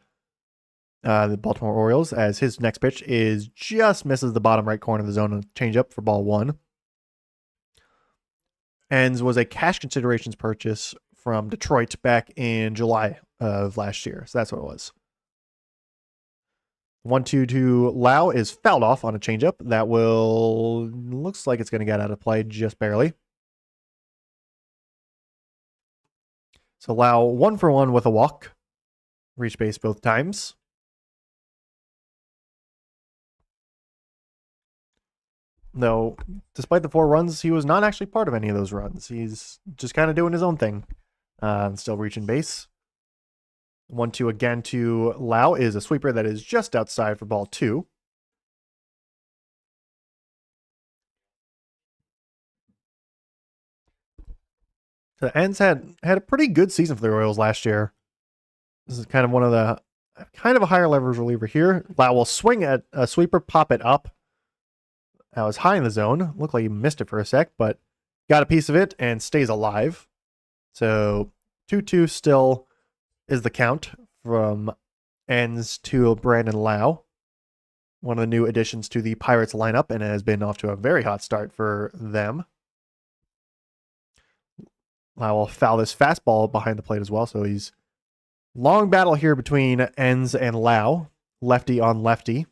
A: the Baltimore Orioles, as his next pitch is just misses the bottom right corner of the zone and changeup for ball one. Enns was a cash considerations purchase from Detroit back in July of last year. So that's what it was. 1-2 to Lau is fouled off on a changeup. That looks like it's going to get out of play just barely. So Lau 1 for 1 with a walk. Reach base both times. Though, despite the 4 runs, he was not actually part of any of those runs. He's just kind of doing his own thing. Still reaching base. 1-2 again to Lau is a sweeper that is just outside for ball 2. So Enns had a pretty good season for the Royals last year. This is kind of one of the a higher leverage reliever here. Lau will swing at a sweeper, pop it up. That was high in the zone. Looked like he missed it for a sec, but got a piece of it and stays alive. So 2-2 still is the count from Enns to Brandon Lau. One of the new additions to the Pirates lineup, and it has been off to a very hot start for them. Lau will foul this fastball behind the plate as well, so he's long battle here between Enns and Lau, lefty on lefty.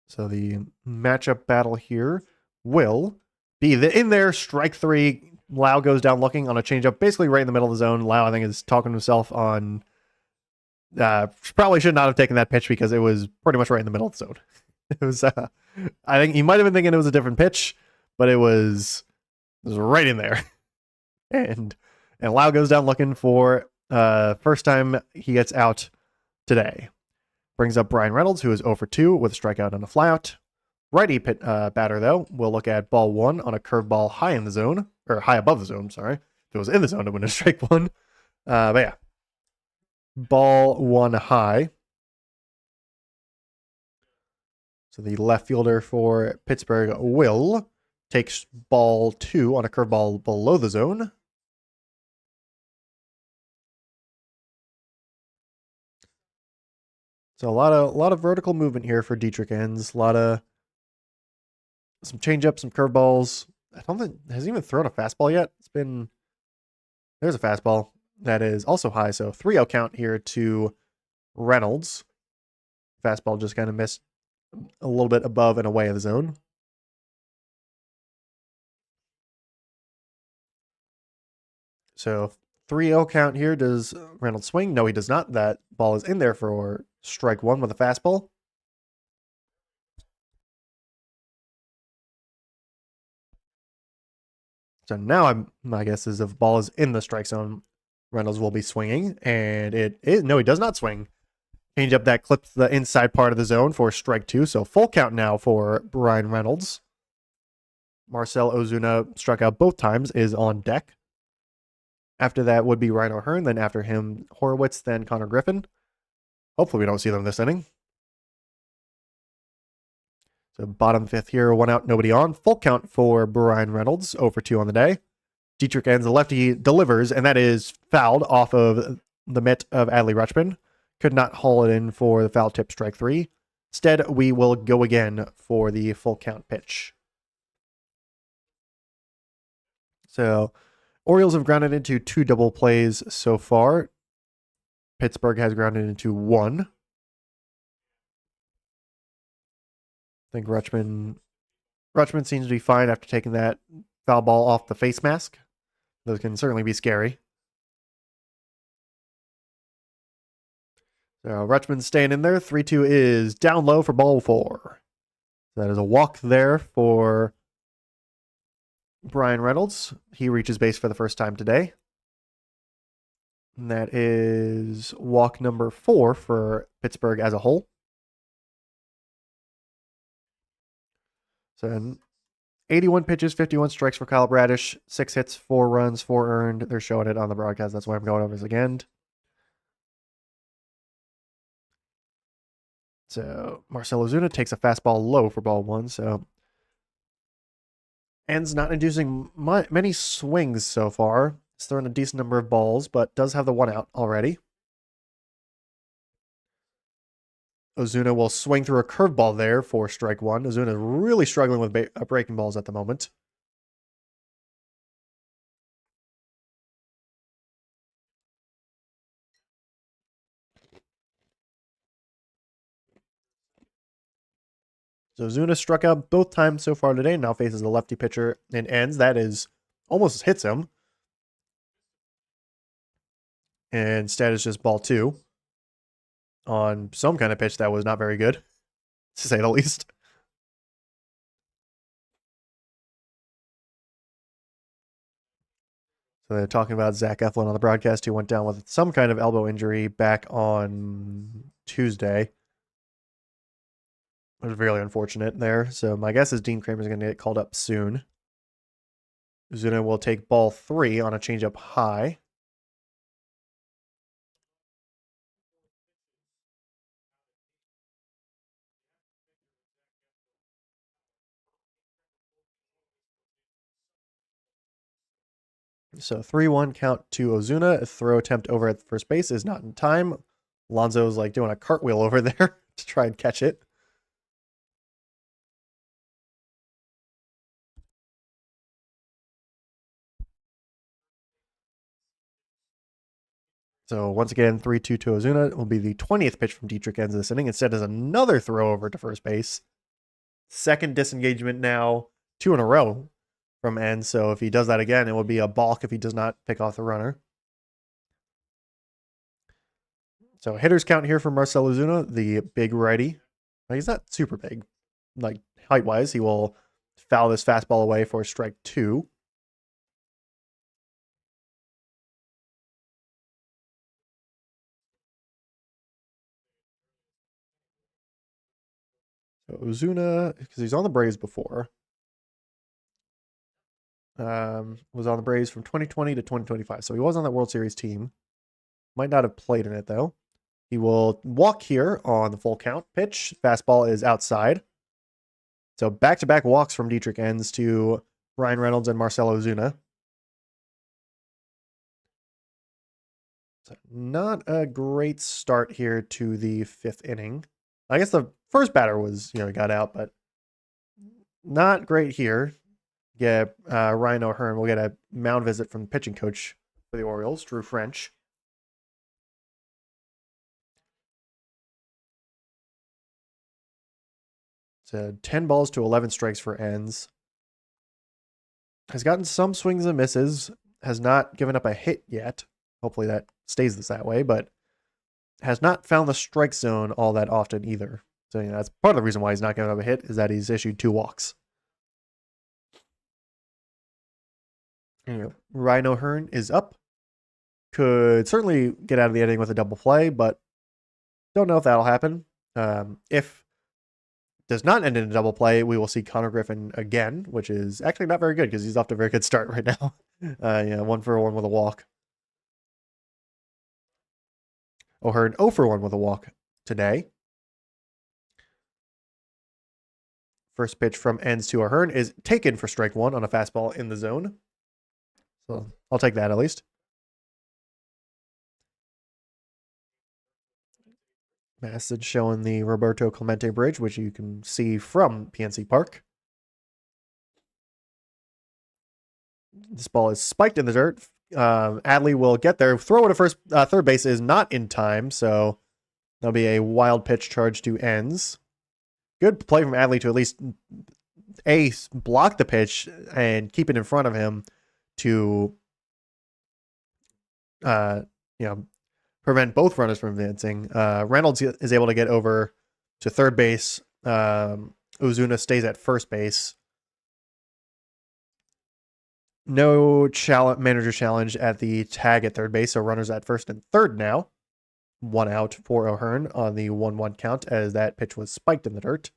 A: So the matchup battle here will be the in there strike 3. Lau goes down looking on a changeup, basically right in the middle of the zone. Lau, I think, is talking to himself on. Probably should not have taken that pitch because it was pretty much right in the middle of the zone. It was. I think he might have been thinking it was a different pitch, but it was right in there. And Lau goes down looking for first time he gets out today. Brings up Brian Reynolds, who is 0 for 2 with a strikeout and a flyout. Righty batter, though, will look at ball 1 on a curveball high in the zone, or high above the zone, sorry. If it was in the zone, it would have strike 1. But yeah, ball 1 high. So the left fielder for Pittsburgh will take ball 2 on a curveball below the zone. So a lot of vertical movement here for Dietrich Enns. A lot of some changeups, some curveballs. I don't think has he even thrown a fastball yet. There's a fastball that is also high. So 3-0 count here to Reynolds. Fastball just kind of missed a little bit above and away of the zone. So 3-0 count here. Does Reynolds swing? No, he does not. That ball is in there for strike 1 with a fastball. So now my guess is if the ball is in the strike zone, Reynolds will be swinging, and it is. No, he does not swing. Change up that clips the inside part of the zone for strike 2. So full count now for Brian Reynolds. Marcell Ozuna struck out both times, is on deck. After that would be Ryan O'Hearn, then after him Horowitz, then Connor Griffin. Hopefully we don't see them this inning. So bottom 5th here, 1 out, nobody on. Full count for Brian Reynolds, 0 for 2 on the day. Dietrich Enns, the lefty, delivers, and that is fouled off of the mitt of Adley Rutschman. Could not haul it in for the foul tip strike 3. Instead, we will go again for the full count pitch. So Orioles have grounded into 2 double plays so far. Pittsburgh has grounded into 1. I think Rutschman seems to be fine after taking that foul ball off the face mask. Those can certainly be scary. So Rutschman's staying in there. 3-2 is down low for ball 4. That is a walk there for Brian Reynolds. He reaches base for the first time today. And that is walk number 4 for Pittsburgh as a whole. So 81 pitches, 51 strikes for Kyle Bradish, 6 hits, 4 runs, 4 earned. They're showing it on the broadcast. That's why I'm going over this again. So Marcell Ozuna takes a fastball low for ball one. So N's not inducing many swings so far. He's thrown a decent number of balls, but does have the one out already. Ozuna will swing through a curveball there for strike one. Ozuna is really struggling with breaking balls at the moment. So Ozuna struck out both times so far today, now faces a lefty pitcher and ends. That is almost hits him. And instead it's just ball two on some kind of pitch that was not very good, to say the least. So they're talking about Zach Eflin on the broadcast, who went down with some kind of elbow injury back on Tuesday. It was really unfortunate there. So my guess is Dean Kramer's going to get called up soon. Ozuna will take ball three on a changeup high. So 3-1 count to Ozuna. A throw attempt over at first base is not in time. Alonso's like doing a cartwheel over there to try and catch it. So once again, 3-2 to Ozuna. It will be the 20th pitch from Dietrich ends this inning. Instead is another throw over to first base. Second disengagement now, 2 in a row from Ends. So if he does that again, it will be a balk if he does not pick off the runner. So hitters count here for Marcell Ozuna, the big righty. He's not super big, like height-wise. He will foul this fastball away for strike two. So Ozuna, because he's on the Braves before, was on the Braves from 2020 to 2025. So he was on that World Series team. Might not have played in it, though. He will walk here on the full count pitch. Fastball is outside. So back-to-back walks from Dietrich Ends to Brian Reynolds and Marcell Ozuna. So not a great start here to the fifth inning. I guess the first batter was, he got out, but not great here. Yeah, Ryan O'Hearn will get a mound visit from the pitching coach for the Orioles, Drew French. So 10 balls to 11 strikes for Ends. Has gotten some swings and misses. Has not given up a hit yet. Hopefully that stays that way, but has not found the strike zone all that often either. So that's part of the reason why he's not giving up a hit, is that he's issued 2 walks. Ryan O'Hearn is up. Could certainly get out of the inning with a double play, but don't know if that'll happen. If does not end in a double play, we will see Connor Griffin again, which is actually not very good because he's off to a very good start right now. 1-for-1 with a walk. O'Hearn 0-for-1 with a walk today. First pitch from Ends to O'Hearn is taken for strike one on a fastball in the zone. So I'll take that at least. Message showing the Roberto Clemente Bridge, which you can see from PNC Park. This ball is spiked in the dirt. Adley will get there. Throw to third base is not in time, so there'll be a wild pitch charge to Ends. Good play from Adley to at least block the pitch and keep it in front of him to prevent both runners from advancing. Reynolds is able to get over to third base. Ozuna stays at first base. No manager challenge at the tag at third base, so runners at first and third now. 1 out for O'Hearn on the 1-1 count as that pitch was spiked in the dirt.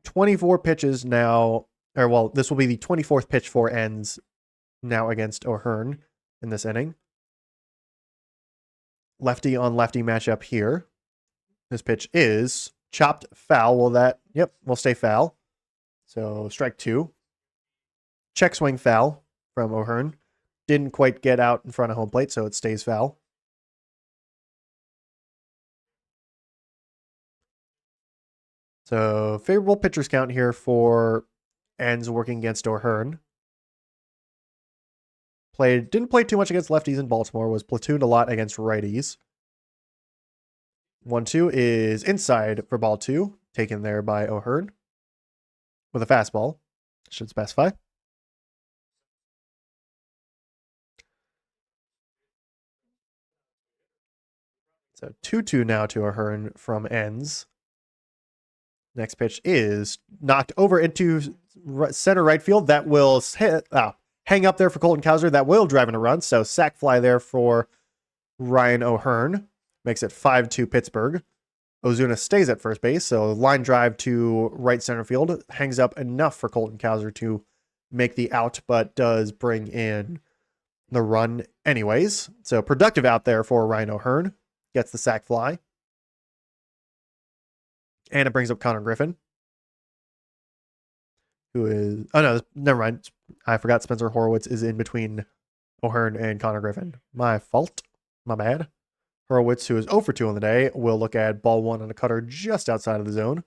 A: 24 pitches now, this will be the 24th pitch for Ends now against O'Hearn in this inning. lefty on lefty matchup here. This pitch is chopped foul. Will that, yep, will stay foul. So strike 2. Check swing foul from O'Hearn. Didn't quite get out in front of home plate, so it stays foul. So favorable pitcher's count here for Ends working against O'Hearn. Didn't play too much against lefties in Baltimore, was platooned a lot against righties. 1-2 is inside for ball 2, taken there by O'Hearn with a fastball. Should specify. So 2-2 now to O'Hearn from Ends. Next pitch is knocked over into center right field. That will hang up there for Colton Cowser. That will drive in a run. So sac fly there for Ryan O'Hearn. Makes it 5-2 Pittsburgh. Ozuna stays at first base. So line drive to right center field. Hangs up enough for Colton Cowser to make the out, but does bring in the run anyways. So productive out there for Ryan O'Hearn. Gets the sac fly. And it brings up Connor Griffin, who is... Oh, no, never mind. I forgot Spencer Horwitz is in between O'Hearn and Connor Griffin. My fault. My bad. Horwitz, who is 0 for 2 on the day, will look at ball 1 on a cutter just outside of the zone.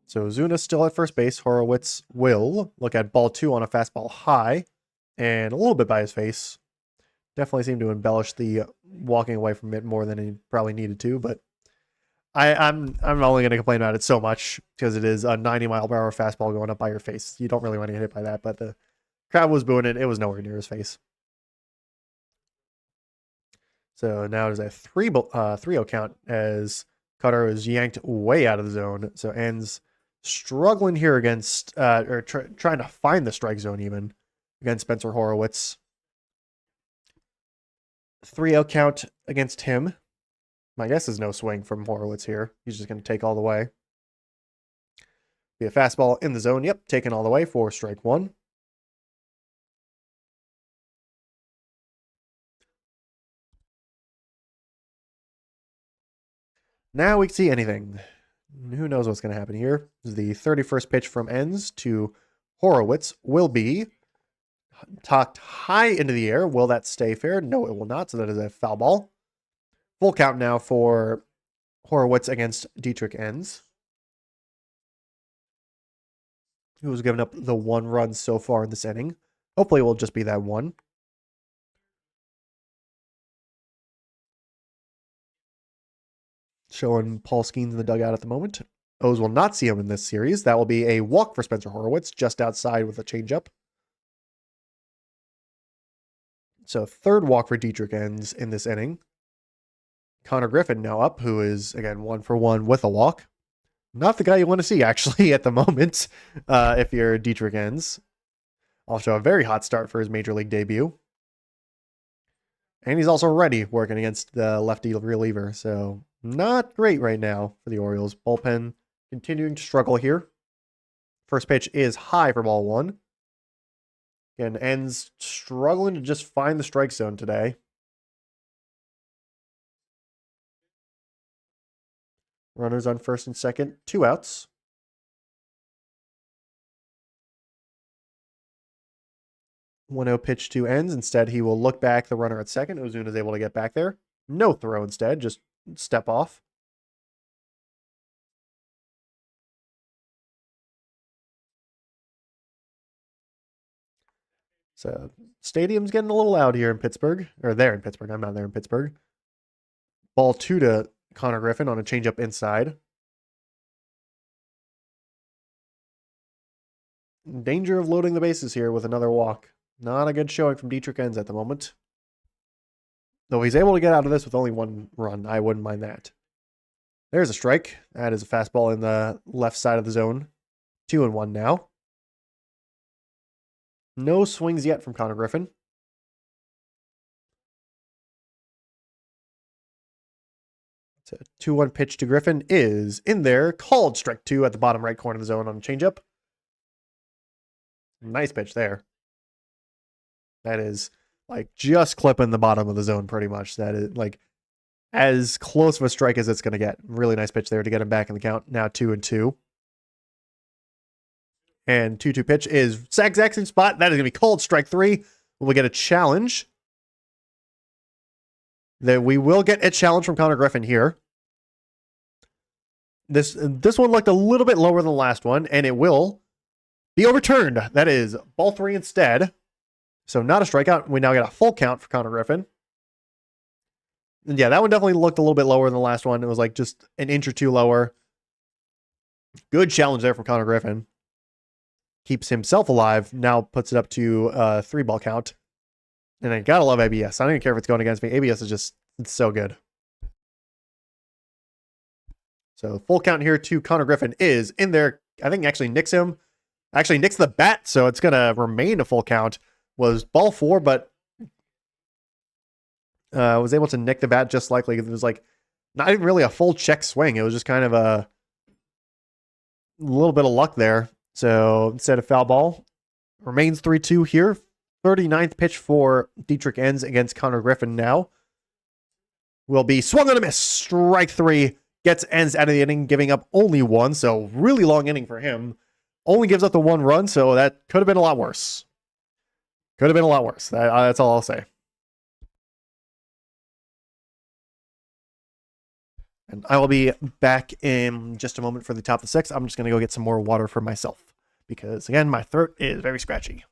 A: So Zuna still at first base. Horowitz will look at ball 2 on a fastball high and a little bit by his face. Definitely seemed to embellish the walking away from it more than he probably needed to, but I'm only going to complain about it so much because it is a 90-mile-per-hour fastball going up by your face. You don't really want to get hit by that, but the crowd was booing it. It was nowhere near his face. So now there's a 3-0 count as Cutter is yanked way out of the zone. So Ends struggling here against, trying to find the strike zone even against Spencer Horowitz. 3-0 count against him. My guess is no swing from Horowitz here. He's just going to take all the way. Be a fastball in the zone. Yep, taken all the way for strike 1. Now we can see anything. Who knows what's going to happen here? The 31st pitch from Ends to Horowitz will be talked high into the air. Will that stay fair? No, it will not. So that is a foul ball. Full count now for Horowitz against Dietrich Ends, who has given up the 1 run so far in this inning. Hopefully it will just be that 1. Showing Paul Skeens in the dugout at the moment. O's will not see him in this series. That will be a walk for Spencer Horowitz, just outside with a changeup. So 3rd walk for Dietrich Ends in this inning. Connor Griffin now up, who is, again, 1 for 1 with a walk. Not the guy you want to see, actually, at the moment, if you're Dietrich Ends. Also a very hot start for his major league debut. And he's also ready working against the lefty reliever, so not great right now for the Orioles. Bullpen continuing to struggle here. First pitch is high for ball 1. Again, Ends struggling to just find the strike zone today. Runners on first and second, 2 outs. 1-0 pitch to Ends. Instead, he will look back the runner at second. Ozuna is able to get back there. No throw instead, just step off. So, stadium's getting a little loud here in Pittsburgh. Or there in Pittsburgh. I'm not there in Pittsburgh. Ball 2 to Connor Griffin on a changeup inside. Danger of loading the bases here with another walk. Not a good showing from Dietrich Ends at the moment. Though he's able to get out of this with only 1 run. I wouldn't mind that. There's a strike. That is a fastball in the left side of the zone. 2-1 now. No swings yet from Connor Griffin. So 2-1 pitch to Griffin is in there. Called strike 2 at the bottom right corner of the zone on a changeup. Nice pitch there. That is like just clipping the bottom of the zone pretty much. That is like as close of a strike as it's going to get. Really nice pitch there to get him back in the count. Now 2-2. And 2-2 pitch is exact same spot. That is going to be called strike 3. We'll get a challenge. Then we will get a challenge from Connor Griffin here. This one looked a little bit lower than the last one, and it will be overturned. That is ball 3 instead. So not a strikeout. We now get a full count for Connor Griffin. And yeah, that one definitely looked a little bit lower than the last one. It was like just an inch or two lower. Good challenge there from Connor Griffin. Keeps himself alive. Now puts it up to a 3-ball count. And I gotta love ABS. I don't even care if it's going against me. ABS is just, it's so good. So full count here to Connor Griffin is in there. I think actually nicks him. Actually nicks the bat, so it's gonna remain a full count. Was ball 4, but was able to nick the bat just likely. It was like not even really a full check swing. It was just kind of a little bit of luck there. So instead of foul ball, remains 3-2 here. 39th pitch for Dietrich Enns against Connor Griffin now. Will be swung on a miss. Strike 3. Gets Enns out of the inning, giving up only 1. So really long inning for him. Only gives up the 1 run, so that could have been a lot worse. Could have been a lot worse. That's all I'll say. And I will be back in just a moment for the top of the 6th. I'm just going to go get some more water for myself. Because, again, my throat is very scratchy.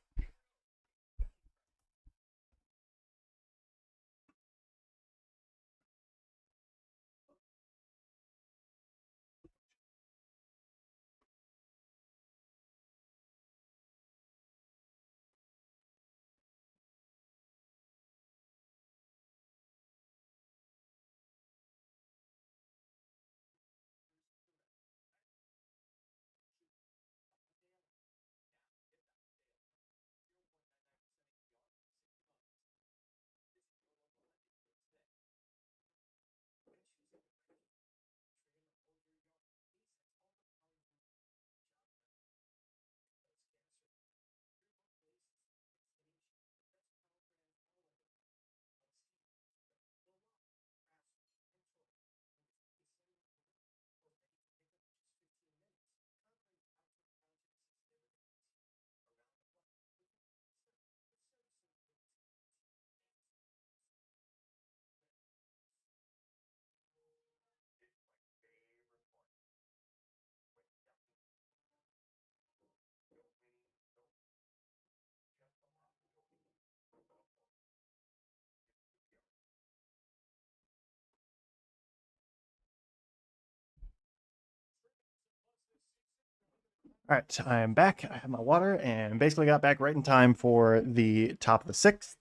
A: All right, I am back. I have my water and basically got back right in time for the top of the 6th.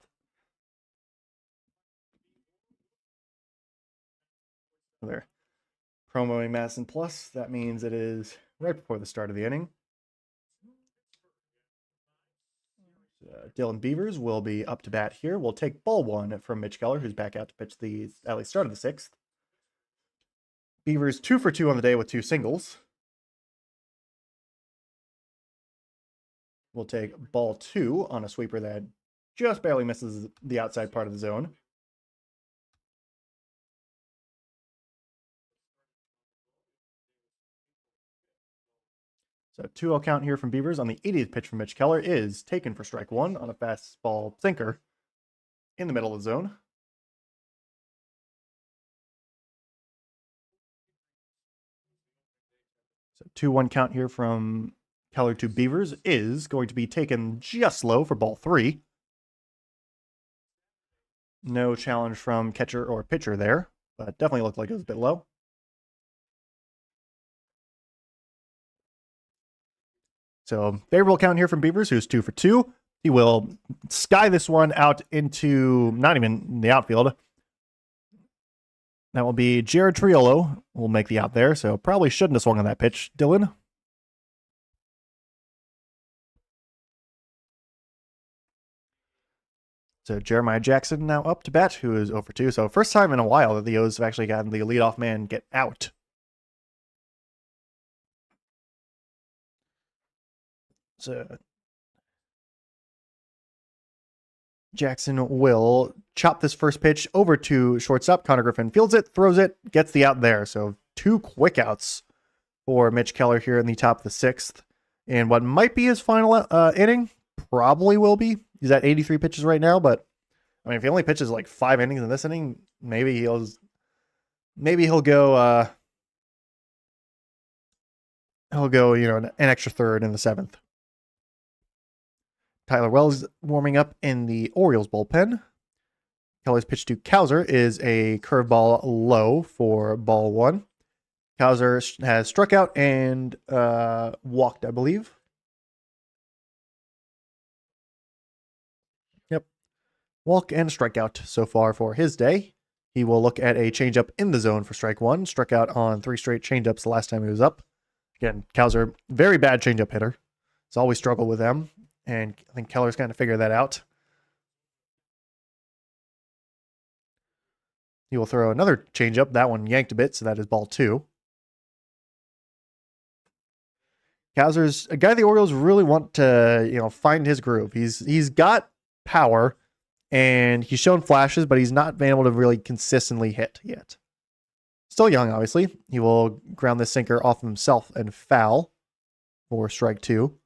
A: They're promoting Madison Plus. That means it is right before the start of the inning. Dylan Beavers will be up to bat here. We'll take ball 1 from Mitch Keller, who's back out to pitch the at least start of the 6th. Beavers 2 for 2 on the day with 2 singles. We'll take ball 2 on a sweeper that just barely misses the outside part of the zone. So 2-0 count here from Beavers on the 80th pitch from Mitch Keller is taken for strike 1 on a fastball sinker in the middle of the zone. So 2-1 count here from Keller to Beavers is going to be taken just low for ball 3. No challenge from catcher or pitcher there, but definitely looked like it was a bit low. So favorable count here from Beavers, who's 2 for 2. He will sky this one out into not even the outfield. That will be Jared Triolo will make the out there, so probably shouldn't have swung on that pitch. Dylan? So Jeremiah Jackson now up to bat, who is 0 for 2. So first time in a while that the O's have actually gotten the leadoff man get out. So Jackson will chop this first pitch over to shortstop. Connor Griffin fields it, throws it, gets the out there. So 2 quick outs for Mitch Keller here in the top of the 6th. And what might be his final inning, probably will be. He's at 83 pitches right now, but I mean, if he only pitches like 5 innings in this inning, maybe he'll go an extra third in the 7th. Tyler Wells warming up in the Orioles bullpen. Keller's pitch to Cowser is a curveball low for ball 1. Cowser has struck out and walked, I believe. Yep. Walk and strikeout so far for his day. He will look at a changeup in the zone for strike 1. Struck out on 3 straight changeups the last time he was up. Again, Cowser, very bad changeup hitter. He's always struggled with them. And I think Keller's kind of figured that out. He will throw another changeup. That one yanked a bit, so that is ball 2. Cowser's a guy the Orioles really want to, find his groove. He's got power, and he's shown flashes, but he's not been able to really consistently hit yet. Still young, obviously. He will ground this sinker off himself and foul for strike 2.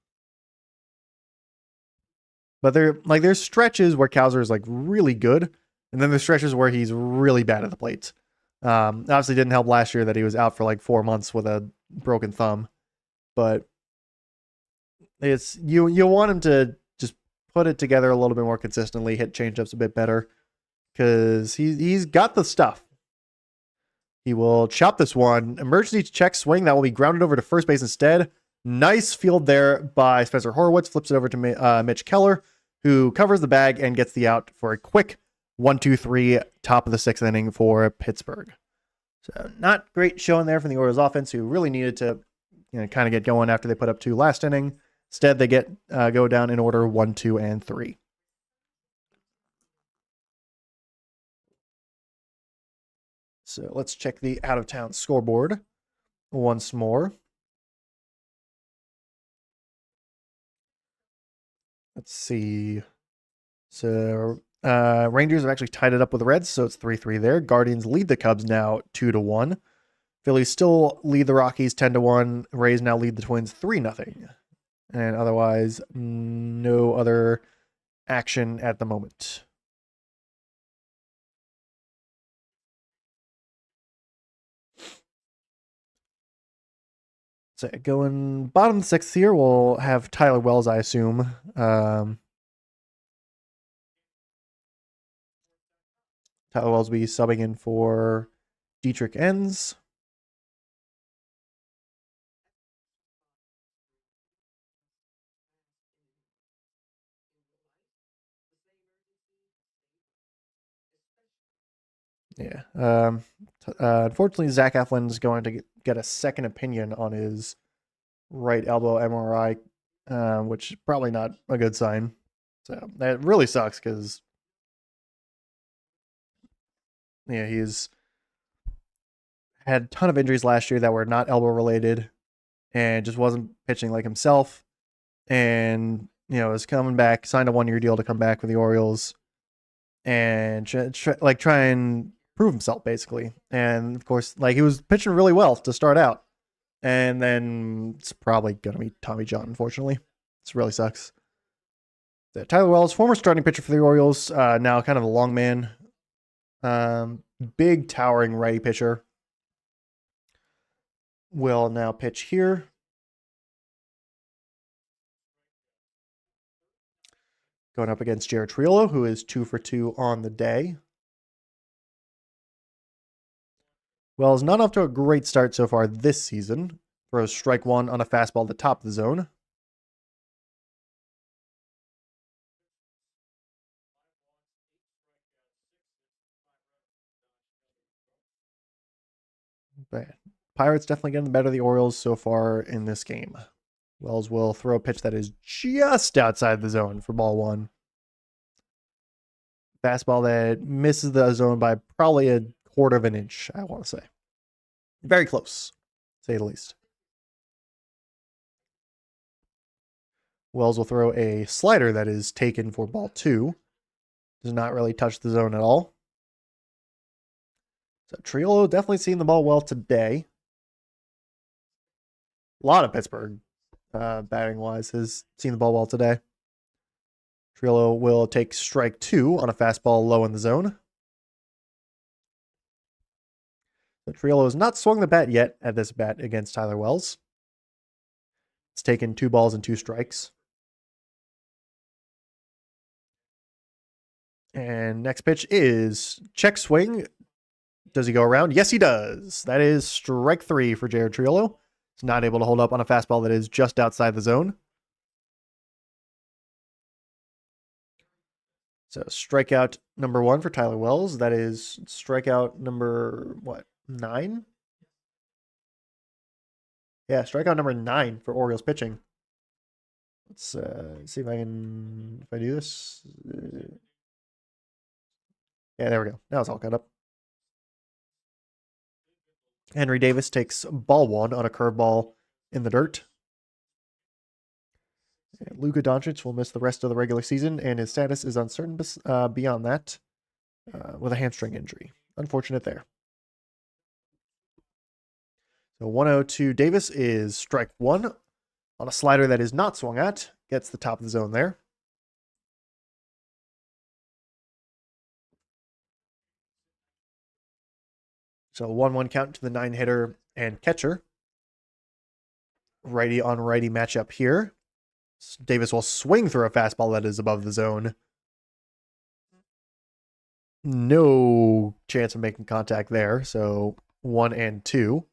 A: But there's stretches where Cowser is really good, and then there's stretches where he's really bad at the plate. Obviously didn't help last year that he was out for 4 months with a broken thumb, but it's you want him to just put it together a little bit more consistently, hit changeups a bit better, because he's got the stuff. He will chop this one. Emergency check swing that will be grounded over to first base instead. Nice field there by Spencer Horwitz. Flips it over to Mitch Keller, who covers the bag and gets the out for a quick 1-2-3 top of the 6th inning for Pittsburgh. So not great showing there from the Orioles offense, who really needed to kind of get going after they put up 2 last inning. Instead, they go down in order 1, 2, and 3. So let's check the out-of-town scoreboard once more. Let's see. So Rangers have actually tied it up with the Reds, so it's 3-3 there. Guardians lead the Cubs now 2-1. Phillies still lead the Rockies 10-1. Rays now lead the Twins 3-0. And otherwise, no other action at the moment. So going bottom 6th here, we'll have Tyler Wells, I assume. Tyler Wells will be subbing in for Dietrich Enns. Yeah. Unfortunately, Zach Eflin is going to get a second opinion on his right elbow MRI, which is probably not a good sign. So that really sucks because, he's had a ton of injuries last year that were not elbow related and just wasn't pitching like himself. And, is coming back, signed a 1-year deal to come back with the Orioles and try and prove himself basically. And of course, he was pitching really well to start out. And then it's probably going to be Tommy John, unfortunately. This really sucks. Tyler Wells, former starting pitcher for the Orioles, now kind of a long man. Big, towering righty pitcher. Will now pitch here. Going up against Jared Triolo, who is 2 for 2 on the day. Wells not off to a great start so far this season. Throws strike 1 on a fastball at the top of the zone. But Pirates definitely getting the better of the Orioles so far in this game. Wells will throw a pitch that is just outside the zone for ball 1. Fastball that misses the zone by probably a quarter of an inch, I want to say. Very close, to say the least. Wells will throw a slider that is taken for ball 2. Does not really touch the zone at all. So Triolo definitely seeing the ball well today. A lot of Pittsburgh batting wise has seen the ball well today. Triolo will take strike 2 on a fastball low in the zone. So Triolo has not swung the bat yet at this bat against Tyler Wells. It's taken 2 balls and 2 strikes. And next pitch is check swing. Does he go around? Yes, he does. That is strike 3 for Jared Triolo. He's not able to hold up on a fastball that is just outside the zone. So strikeout number 1 for Tyler Wells. That is strikeout number, 9? Yeah, strikeout number 9 for Orioles pitching. Let's see if I do this. Yeah, there we go. Now it's all cut up. Henry Davis takes ball 1 on a curveball in the dirt. And Luka Doncic will miss the rest of the regular season, and his status is uncertain beyond that with a hamstring injury. Unfortunate there. So 102 Davis is strike 1 on a slider that is not swung at. Gets the top of the zone there. So 1-1 count to the 9-hitter and catcher. Righty on righty matchup here. Davis will swing through a fastball that is above the zone. No chance of making contact there. So 1 and 2.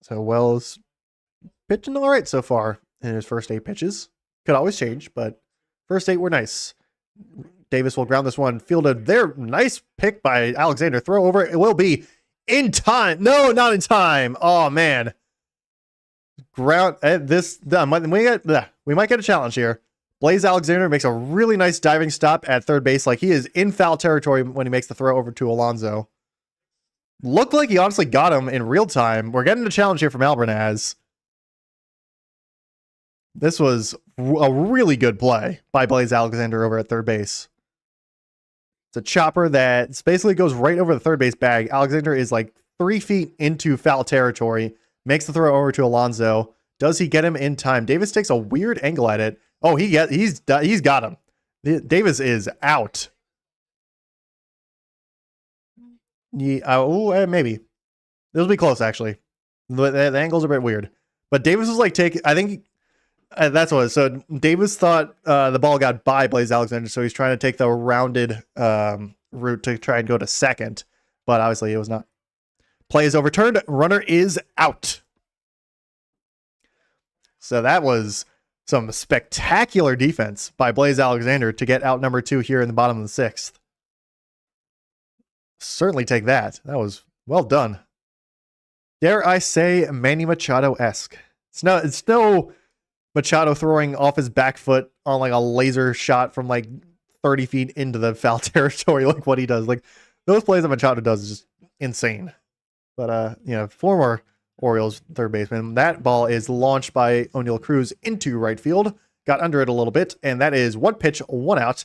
A: So Wells pitching all right so far in his first 8 pitches. Could always change, but first 8 were nice. Davis will ground this one. Fielded there. Nice pick by Alexander. Throw over. It will be in time. No, not in time. Oh, man. Ground this. We might get a challenge here. Blaze Alexander makes a really nice diving stop at third base. Like he is in foul territory when he makes the throw over to Alonso. Looked like he honestly got him in real time. We're getting a challenge here from Albernaz. This was a really good play by Blaze Alexander over at third base. It's a chopper that basically goes right over the third base bag. Alexander is like 3 feet into foul territory, makes the throw over to Alonso. Does he get him in time? Davis takes a weird angle at it. Oh, he's got him. Davis is out. Yeah, maybe. This will be close, actually. The angle's a bit weird. But Davis was like taking, I think that's what it was. So Davis thought the ball got by Blaze Alexander, so he's trying to take the rounded route to try and go to second. But obviously it was not. Play is overturned. Runner is out. So that was some spectacular defense by Blaze Alexander to get out number 2 here in the bottom of the 6th. Certainly take that. That was well done. Dare I say Manny Machado-esque. It's no Machado throwing off his back foot on like a laser shot from like 30 feet into the foul territory, like what he does. Like those plays that Machado does is just insane. But former Orioles third baseman, that ball is launched by O'Neal Cruz into right field, got under it a little bit, and that is 1 pitch, 1 out.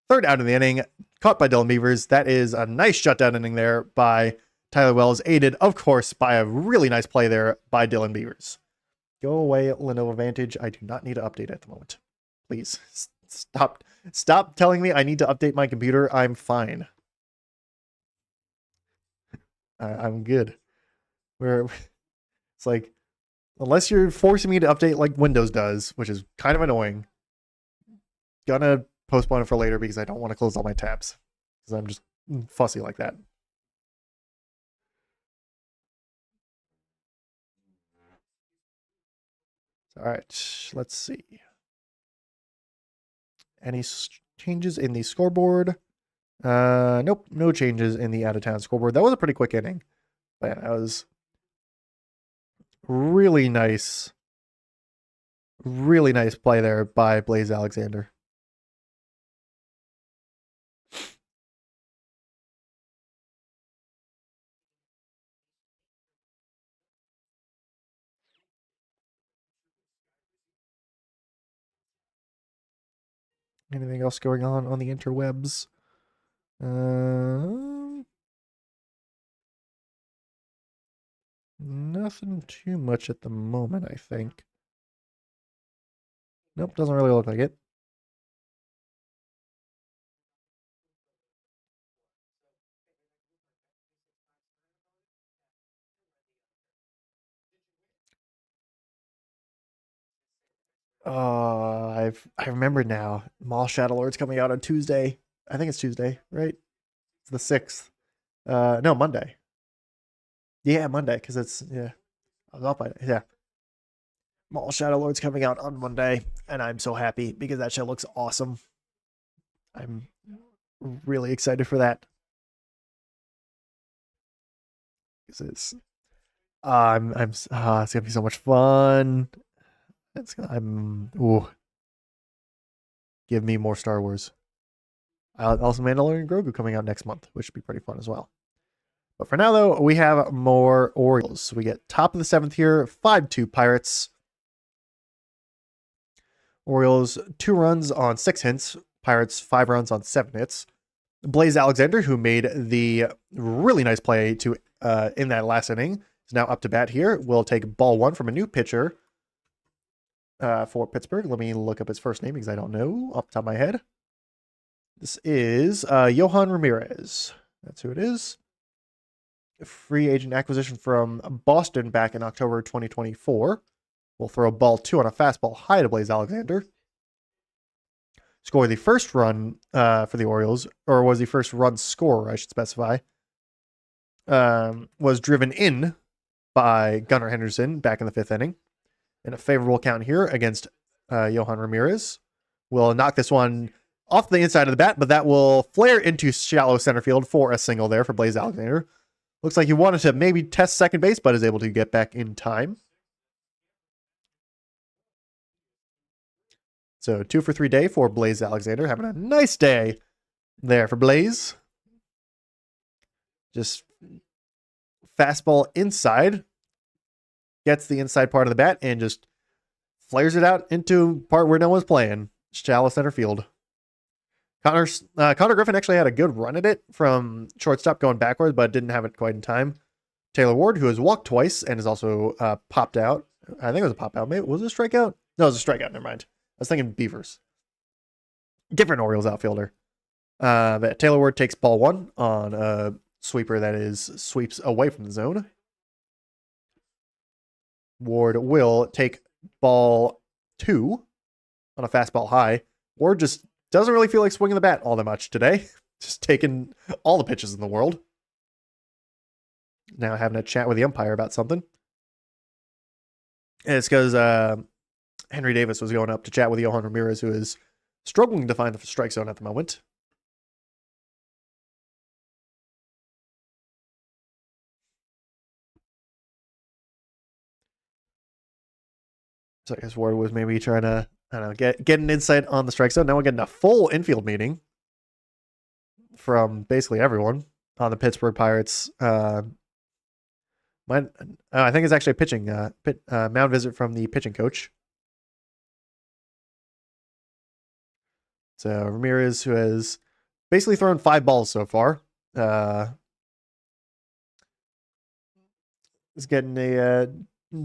A: Third out of the inning, caught by Dylan Beavers. That is a nice shutdown inning there by Tyler Wells, aided, of course, by a really nice play there by Dylan Beavers. Go away, Lenovo Vantage. I do not need to update at the moment. Please stop telling me I need to update my computer. I'm fine. I'm good. It's like, unless you're forcing me to update like Windows does, which is kind of annoying, gonna postpone it for later because I don't want to close all my tabs because I'm just fussy like that. All right, let's see. Any changes in the scoreboard? Nope, no changes in the out-of-town scoreboard. That was a pretty quick inning. But yeah, that was really nice play there by Blaze Alexander. Anything else going on the interwebs? Nothing too much at the moment, I think. Nope, doesn't really look like it. I remember now. Mall Shadow Lord's coming out on Tuesday. I think it's Tuesday, right? It's the 6th. No, Monday. Yeah, Monday, because it's I was off by yeah. Mall Shadow Lord's coming out on Monday, and I'm so happy because that show looks awesome. I'm really excited for that. It's it's gonna be so much fun. Ooh, give me more Star Wars. Also, Mandalorian Grogu coming out next month, which should be pretty fun as well. But for now, though, we have more Orioles. So we get top of the 7th here, 5-2 Pirates. Orioles 2 runs on 6 hits. Pirates 5 runs on 7 hits. Blaze Alexander, who made the really nice play to in that last inning, is now up to bat here. Will take ball 1 from a new pitcher for Pittsburgh. Let me look up his first name because I don't know off the top of my head. This is Johan Ramirez. That's who it is. A free agent acquisition from Boston back in October 2024. Will throw ball 2 on a fastball high to Blaze Alexander. Score the first run for the Orioles, or was the first run scorer, I should specify, was driven in by Gunnar Henderson back in the 5th inning. In a favorable count here against Johan Ramirez. Will knock this one off the inside of the bat, but that will flare into shallow center field for a single there for Blaze Alexander. Looks like he wanted to maybe test second base, but is able to get back in time. So 2 for 3 day for Blaze Alexander. Having a nice day there for Blaze. Just fastball inside. Gets the inside part of the bat and just flares it out into part where no one's playing. Shallow center field. Connor Griffin actually had a good run at it from shortstop going backwards, but didn't have it quite in time. Taylor Ward, who has walked twice and is also popped out. I think it was a pop out. Maybe was it a strikeout? No, it was a strikeout. Never mind. I was thinking Beavers. Different Orioles outfielder. But Taylor Ward takes ball 1 on a sweeper that is sweeps away from the zone. Ward will take ball 2 on a fastball high. Ward just doesn't really feel like swinging the bat all that much today. Just taking all the pitches in the world. Now having a chat with the umpire about something. And it's because Henry Davis was going up to chat with Johan Ramirez, who is struggling to find the strike zone at the moment. So I guess Ward was maybe trying to, I don't know, get an insight on the strike zone. Now we're getting a full infield meeting from basically everyone on the Pittsburgh Pirates. I think it's actually a pitching mound visit from the pitching coach. So Ramirez, who has basically thrown 5 balls so far, is getting a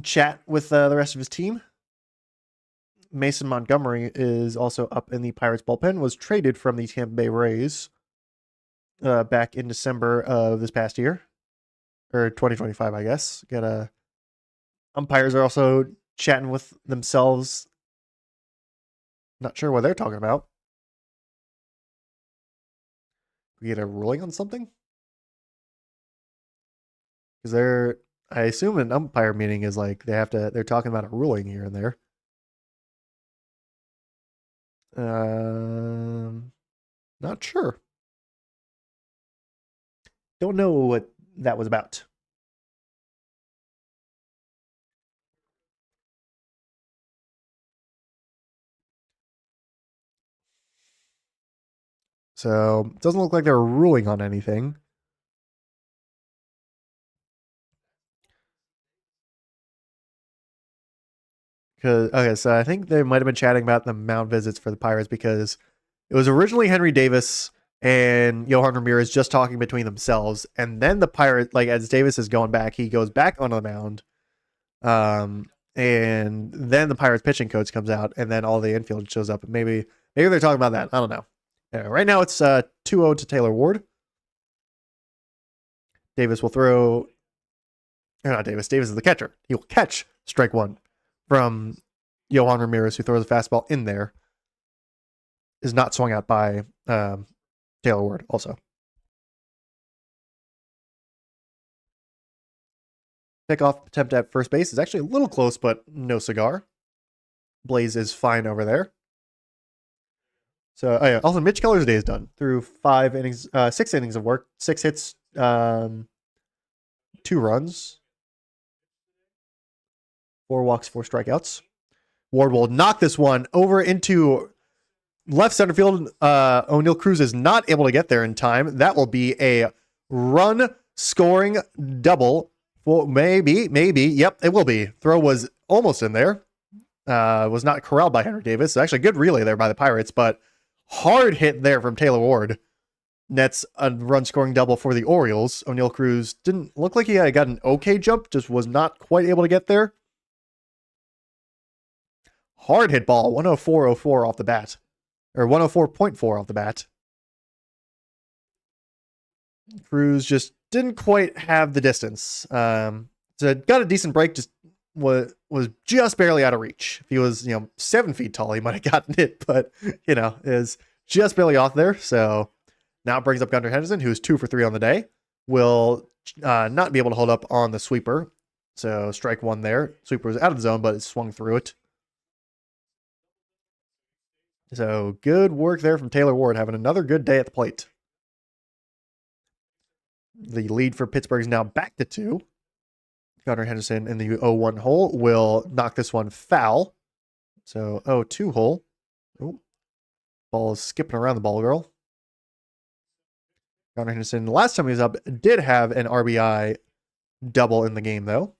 A: chat with the rest of his team. Mason Montgomery is also up in the Pirates bullpen, was traded from the Tampa Bay Rays back in December of this past year, or 2025, I guess. Umpires are also chatting with themselves. Not sure what they're talking about. We get a ruling on something? Because I assume an umpire meeting is like they're talking about a ruling here and there. Not sure. Don't know what that was about. So it doesn't look like they're ruling on anything. Okay, so I think they might have been chatting about the mound visits for the Pirates because It was originally Henry Davis and Johan Ramirez just talking between themselves, and then the Pirates, like as Davis is going back, he goes back onto the mound, and then the Pirates pitching coach comes out, and then all the infield shows up. Maybe they're talking about that. I don't know. Anyway, right now it's 2-0 to Taylor Ward. Davis will throw. Not Davis. Davis is the catcher. He will catch strike one from Johan Ramirez, who throws a fastball in there. Is not swung out by Taylor Ward also. Pickoff attempt at first base is actually a little close, but no cigar. Blaze is fine over there. So, yeah. Also, Mitch Keller's day is done through 6 innings of work, 6 hits, 2 runs, 4 walks, 4 strikeouts. Ward will knock this one over into left center field. O'Neal Cruz is not able to get there in time. That will be a run scoring double. Well, maybe. Yep, it will be. Throw was almost in there. Was not corralled by Henry Davis. Actually, good relay there by the Pirates, but hard hit there from Taylor Ward. Nets a run scoring double for the Orioles. O'Neal Cruz didn't look like he had got an okay jump, just was not quite able to get there. Hard hit ball, 104.04 off the bat. Or 104.4 off the bat. Cruz just didn't quite have the distance. So got a decent break, just was just barely out of reach. If he was, 7 feet tall, he might have gotten it, but, is just barely off there. So now it brings up Gunnar Henderson, who's 2 for 3 on the day. Will not be able to hold up on the sweeper. So strike one there. Sweeper was out of the zone, but it swung through it. So good work there from Taylor Ward, having another good day at the plate. The lead for Pittsburgh is now back to 2. Gunnar Henderson in the 0-1 hole will knock this one foul. So 0-2 hole. Ooh. Ball is skipping around the ball girl. Gunnar Henderson, last time he was up, did have an RBI double in the game, though.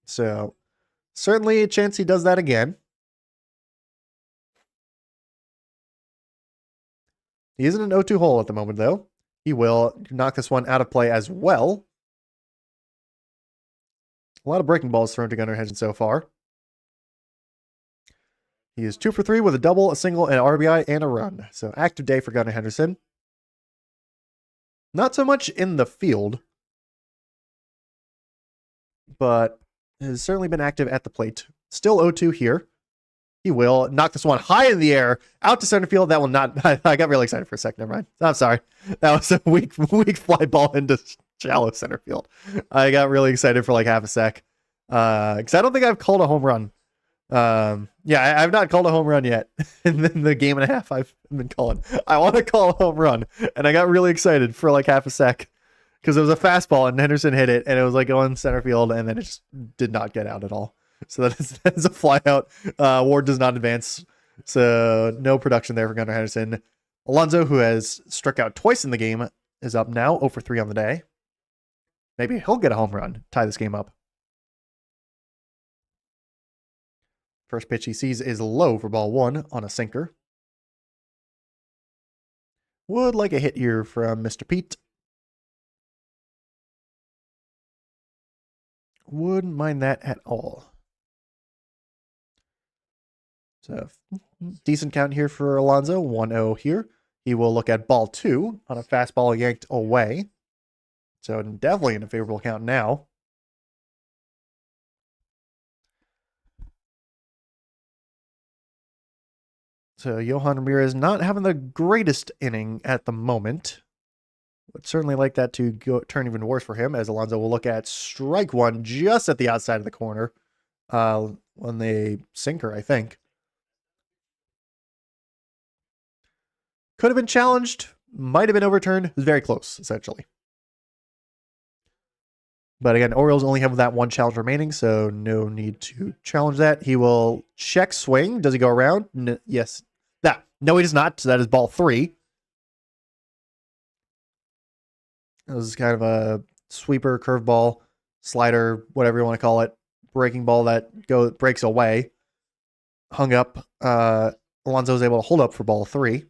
A: So certainly a chance he does that again. He is in an 0-2 hole at the moment, though. He will knock this one out of play as well. A lot of breaking balls thrown to Gunnar Henderson so far. He is 2 for 3 with a double, a single, an RBI, and a run. So active day for Gunnar Henderson. Not so much in the field, but has certainly been active at the plate. Still 0-2 here. He will knock this one high in the air, out to center field. That will not. I got really excited for a second. Never mind. I'm sorry. That was a weak fly ball into shallow center field. I got really excited for like half a sec. Because I don't think I've called a home run. I've not called a home run yet in the game and a half I've been calling. I want to call a home run, and I got really excited for like half a sec because it was a fastball and Henderson hit it, and it was like going center field, and then it just did not get out at all. So that is a fly out. Ward does not advance. So no production there for Gunnar Henderson. Alonso, who has struck out twice in the game, is up now, 0 for 3 on the day. Maybe he'll get a home run, tie this game up. First pitch he sees is low for ball 1 on a sinker. Would like a hit here from Mr. Pete. Wouldn't mind that at all. So decent count here for Alonso, 1-0 here. He will look at ball 2 on a fastball yanked away. So definitely in a favorable count now. So Johan Ramirez not having the greatest inning at the moment. Would certainly like that to turn even worse for him, as Alonso will look at strike 1 just at the outside of the corner. On the sinker, I think. Could have been challenged, might have been overturned. It was very close, essentially. But again, Orioles only have that one challenge remaining, so no need to challenge that. He will check swing. Does he go around? Yes. No, he does not. So that is ball 3. It was kind of a sweeper, curveball, slider, whatever you want to call it. Breaking ball that breaks away. Hung up Alonso is able to hold up for ball 3.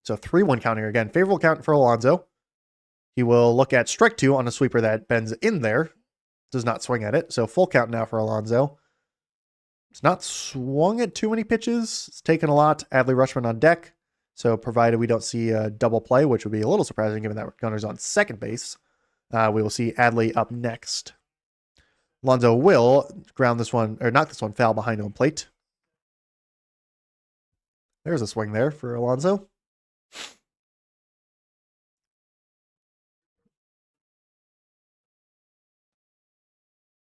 A: So 3-1 count here again. Favorable count for Alonso. He will look at strike 2 on a sweeper that bends in there. Does not swing at it. So full count now for Alonso. It's not swung at too many pitches. It's taken a lot. Adley Rutschman on deck. So provided we don't see a double play, which would be a little surprising given that Gunner's on second base, we will see Adley up next. Alonso will ground this one, or knock this one foul behind home plate. There's a swing there for Alonso.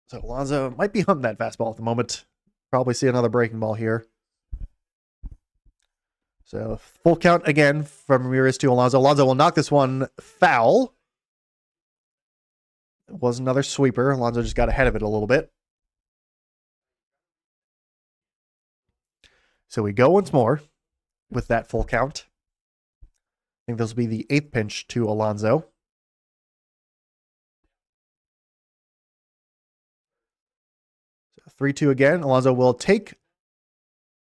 A: So Alonso might be hunting that fastball at the moment. Probably see another breaking ball here. So full count again from Ramirez to Alonso. Alonso will knock this one foul. It was another sweeper. Alonso just got ahead of it a little bit. So we go once more with that full count. I think this will be the 8th pitch to Alonso. So 3-2 again. Alonso will take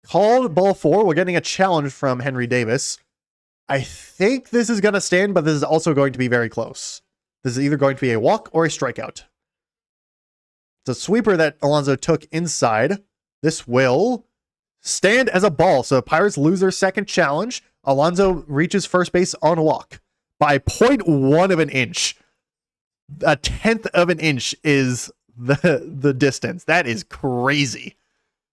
A: called ball 4. We're getting a challenge from Henry Davis. I think this is going to stand, but this is also going to be very close. This is either going to be a walk or a strikeout. It's a sweeper that Alonso took inside. This will stand as a ball. So Pirates lose their second challenge. Alonso reaches first base on a walk by 0.1 of an inch. A 1/10 of an inch is the distance. That is crazy.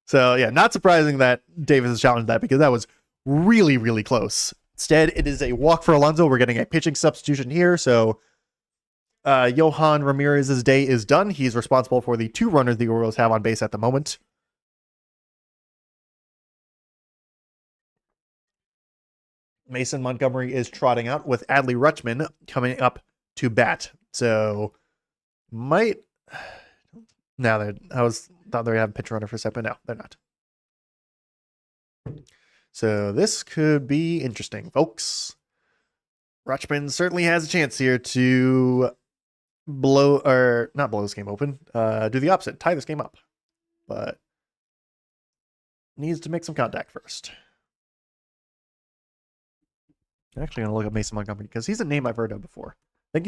A: So yeah, not surprising that Davis has challenged that because that was really, really close. Instead, it is a walk for Alonso. We're getting a pitching substitution here. So Johan Ramirez's day is done. He's responsible for the 2 runners the Orioles have on base at the moment. Mason Montgomery is trotting out with Adley Rutschman coming up to bat. So might now thought they have a pitch runner for a second, but no, they're not. So this could be interesting, folks. Rutschman certainly has a chance here to not blow this game open, do the opposite, tie this game up. But needs to make some contact first. I'm actually going to look up Mason Montgomery because he's a name I've heard of before. I think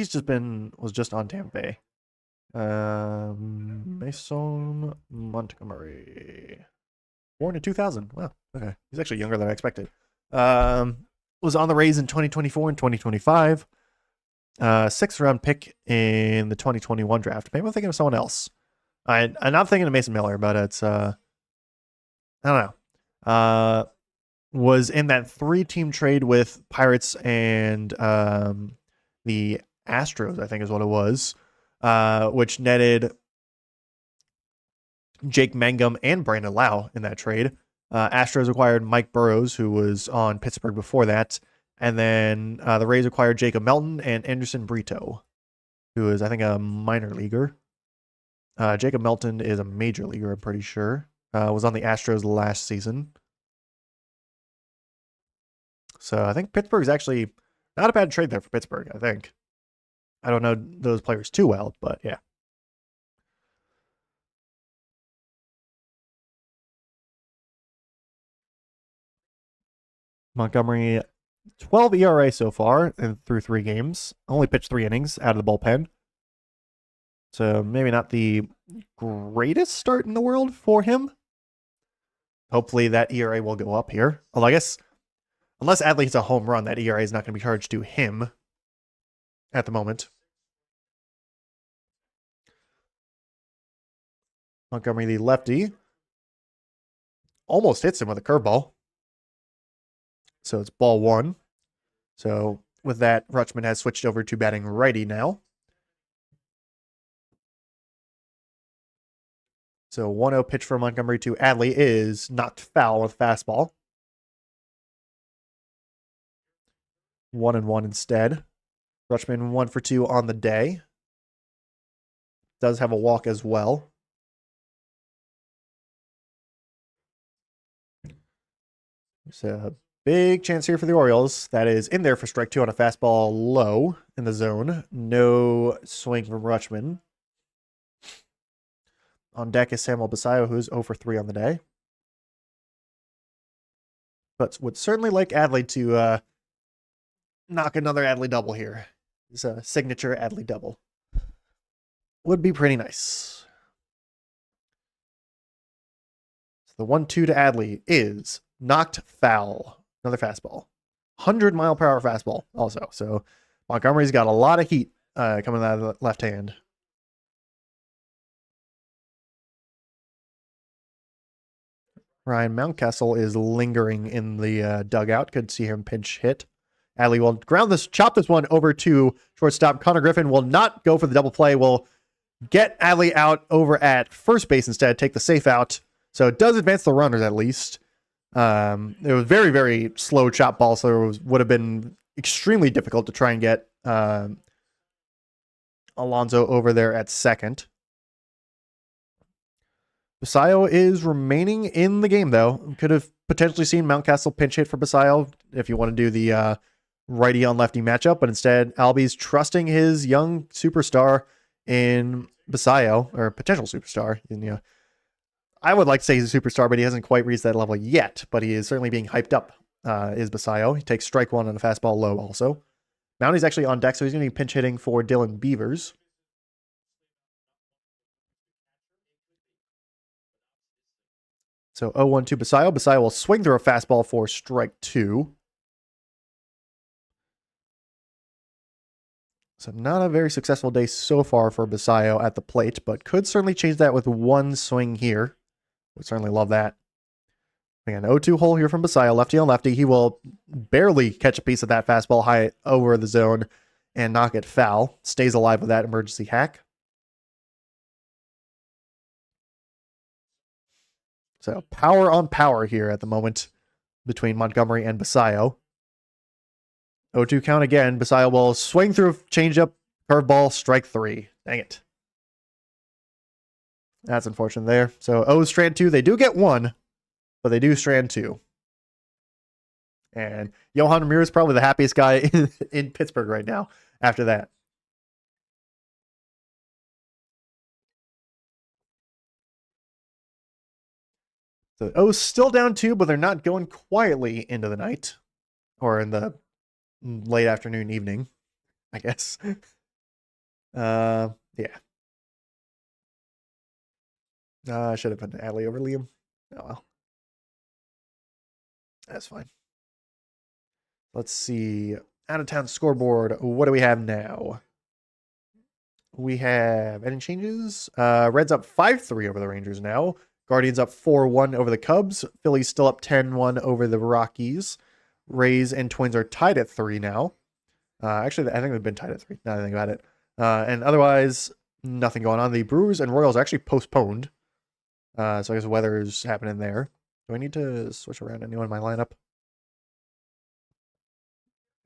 A: was just on Tampa Bay. Mason Montgomery. Born in 2000. Wow. Okay. He's actually younger than I expected. Was on the Rays in 2024 and 2025. 6th round pick in the 2021 draft. Maybe I'm thinking of someone else. I'm not thinking of Mason Miller, but it's I don't know. Was in that 3-team trade with Pirates and the Astros, I think is what it was, which netted Jake Mangum and Brandon Lau in that trade. Astros acquired Mike Burrows, who was on Pittsburgh before that. And then the Rays acquired Jacob Melton and Anderson Brito, who is, I think, a minor leaguer. Jacob Melton is a major leaguer, I'm pretty sure. Was on the Astros last season. So I think Pittsburgh's actually not a bad trade there for Pittsburgh, I think. I don't know those players too well, but yeah. Montgomery, 12 ERA so far and through 3 games. Only pitched 3 innings out of the bullpen. So maybe not the greatest start in the world for him. Hopefully that ERA will go up here. Although I guess unless Adley hits a home run, that ERA is not going to be charged to him at the moment. Montgomery, the lefty, almost hits him with a curveball. So it's ball 1. So with that, Rutschman has switched over to batting righty now. So 1-0 pitch for Montgomery to Adley is knocked foul with fastball. 1-1 instead. Rutschman 1 for 2 on the day. Does have a walk as well. So a big chance here for the Orioles. That is in there for strike 2 on a fastball low in the zone. No swing from Rutschman. On deck is Samuel Basayo, who's 0 for 3 on the day. but would certainly like Adley to knock another Adley double here. It's a signature Adley double. Would be pretty nice. So the 1-2 to Adley is knocked foul. Another fastball. 100-mile-per-hour fastball also. So Montgomery's got a lot of heat coming out of the left hand. Ryan Mountcastle is lingering in the dugout. Could see him pinch hit. Adley will chop this one over to shortstop. Connor Griffin will not go for the double play. Will get Adley out over at first base instead. Take the safe out. So it does advance the runners at least. It was very, very slow chop ball, so it would have been extremely difficult to try and get Alonso over there at second. Basayo is remaining in the game, though. Could have potentially seen Mountcastle pinch hit for Basayo if you want to do the righty on lefty matchup, but instead Albie's trusting his young superstar in Basayo, or potential superstar. And, I would like to say he's a superstar, but he hasn't quite reached that level yet, but he is certainly being hyped up, is Basayo. He takes strike one on a fastball low also. Mounty's actually on deck, so he's going to be pinch hitting for Dylan Beavers. So 0-1 to Basayo. Basayo will swing through a fastball for strike two. So not a very successful day so far for Basayo at the plate, but could certainly change that with one swing here. Would certainly love that. Again, 0-2 hole here from Basayo, lefty on lefty. He will barely catch a piece of that fastball high over the zone and knock it foul. Stays alive with that emergency hack. So power on power here at the moment between Montgomery and Basayo. 0-2 count again. Basayo will swing through changeup, curveball, strike three. Dang it. That's unfortunate there. So strand two. They do get one, but they do strand two. And Johan Ramirez is probably the happiest guy in Pittsburgh right now after that. So O's still down two, but they're not going quietly into the night or in the late afternoon, evening, I guess. Yeah. I should have put Adley over Liam. Oh well. That's fine. Let's see. Out of town scoreboard. What do we have now? We have any changes? Reds up 5-3 over the Rangers now. Guardians up 4-1 over the Cubs. Phillies still up 10-1 over the Rockies. Rays and Twins are tied at 3 now. Actually, I think they've been tied at 3 now that I think about it. And otherwise, nothing going on. The Brewers and Royals are actually postponed. So I guess weather's happening there. Do I need to switch around anyone in my lineup?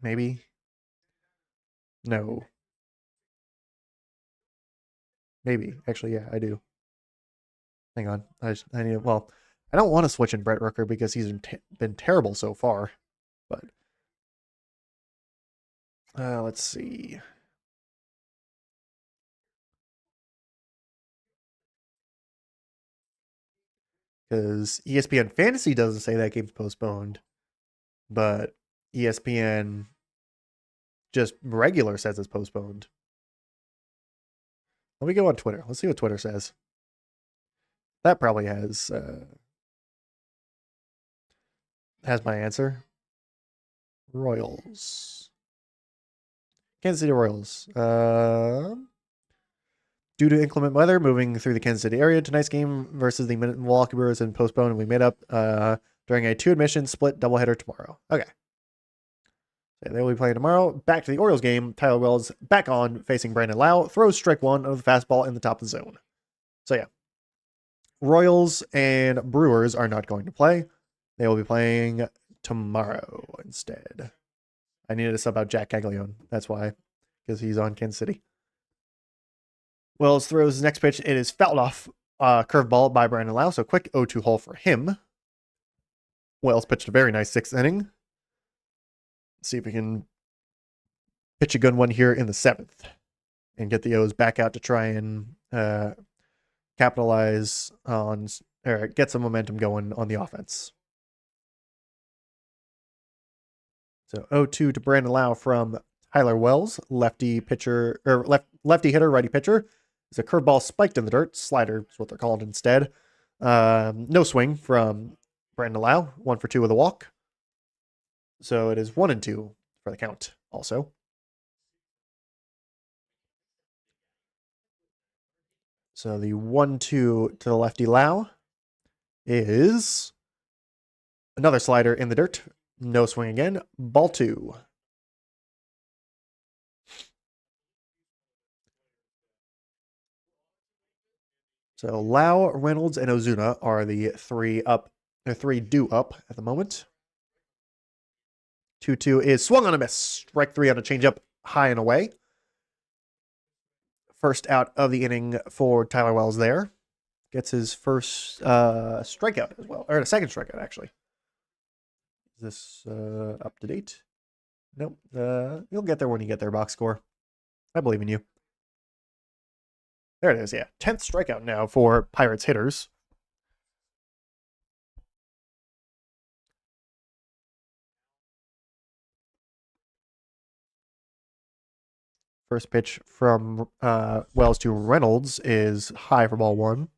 A: Maybe? No. Maybe. Actually, yeah, I do. Hang on. I need. Well, I don't want to switch in Brett Rooker because he's been terrible so far. But let's see. Because ESPN Fantasy doesn't say that game's postponed, but ESPN just regular says it's postponed. Let me go on Twitter. Let's see what Twitter says. That probably has my answer. Royals. Kansas City Royals. Due to inclement weather moving through the Kansas City area, tonight's game versus the Milwaukee Brewers has been postponed, and we made up during a 2-admission split doubleheader tomorrow. Okay. So they will be playing tomorrow. Back to the Orioles game. Tyler Wells back on facing Brandon Lau. Throws strike one of the fastball in the top of the zone. So yeah. Royals and Brewers are not going to play. They will be playing tomorrow instead. I needed to sub out Jack Caglione. That's why. Because he's on Kansas City. Wells throws his next pitch. It is fouled off curveball by Brandon Lau. So quick 0-2 hole for him. Wells pitched a very nice 6th inning. Let's see if we can pitch a good one here in the 7th and get the O's back out to try and capitalize on or get some momentum going on the offense. So 0-2 to Brandon Lau from Tyler Wells, lefty pitcher or lefty hitter, righty pitcher. It's a curveball spiked in the dirt. Slider is what they're called instead. No swing from Brandon Lau. 1 for 2 with a walk. So it is 1-2 for the count also. So the 1-2 to the lefty Lau is another slider in the dirt. No swing again. Ball 2. So Lau, Reynolds, and Ozuna are the 3 up. They're 3 due up at the moment. 2-2 is swung on a miss. Strike 3 on a changeup, high and away. First out of the inning for Tyler Wells there. Gets his first strikeout as well. Or a second strikeout, actually. Is this up to date? Nope. You'll get there when you get there, box score. I believe in you. There it is, yeah. 10th strikeout now for Pirates hitters. First pitch from Wells to Reynolds is high for ball 1.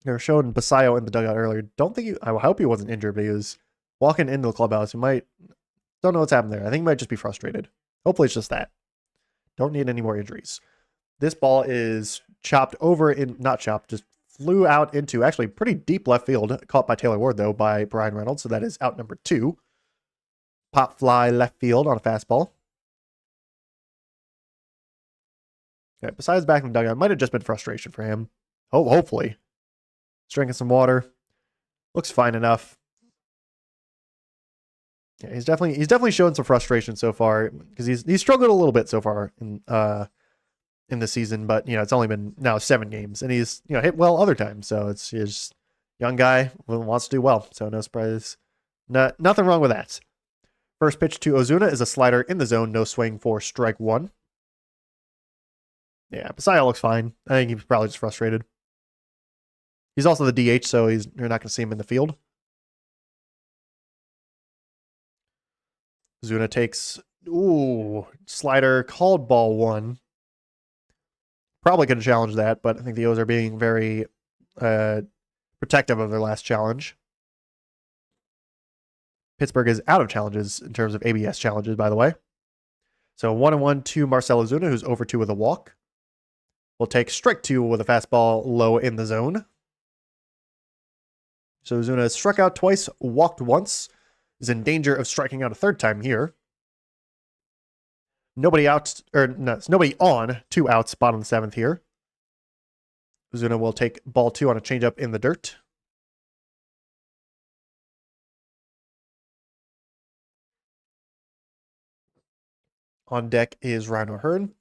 A: They were showing Basayo in the dugout earlier. I hope he wasn't injured, but he was walking into the clubhouse. Don't know what's happened there. I think he might just be frustrated. Hopefully it's just that. Don't need any more injuries. This ball is just flew out into actually pretty deep left field. Caught by Taylor Ward, though, by Brian Reynolds. So that is out number 2. Pop fly left field on a fastball. Okay, besides back in the dugout, it might have just been frustration for him. Hopefully. He's drinking some water. Looks fine enough. Yeah, he's definitely showing some frustration so far because he's struggled a little bit so far in the season, but it's only been now 7 games, and he's hit well other times. So it's just young guy wants to do well. So no surprise, nothing wrong with that. First pitch to Ozuna is a slider in the zone, no swing for strike 1. Yeah, Basayo looks fine. I think he's probably just frustrated. He's also the DH, so you're not going to see him in the field. Ozuna takes, slider, called ball 1. Probably could have challenged that, but I think the O's are being very protective of their last challenge. Pittsburgh is out of challenges in terms of ABS challenges, by the way. So 1-1 to Marcell Ozuna, who's over 2 with a walk. We'll take strike 2 with a fastball low in the zone. So Ozuna has struck out twice, walked once, is in danger of striking out a third time here. Nobody on, 2 outs, bottom of the 7th here. Ozuna will take ball 2 on a changeup in the dirt. On deck is Ryan O'Hearn.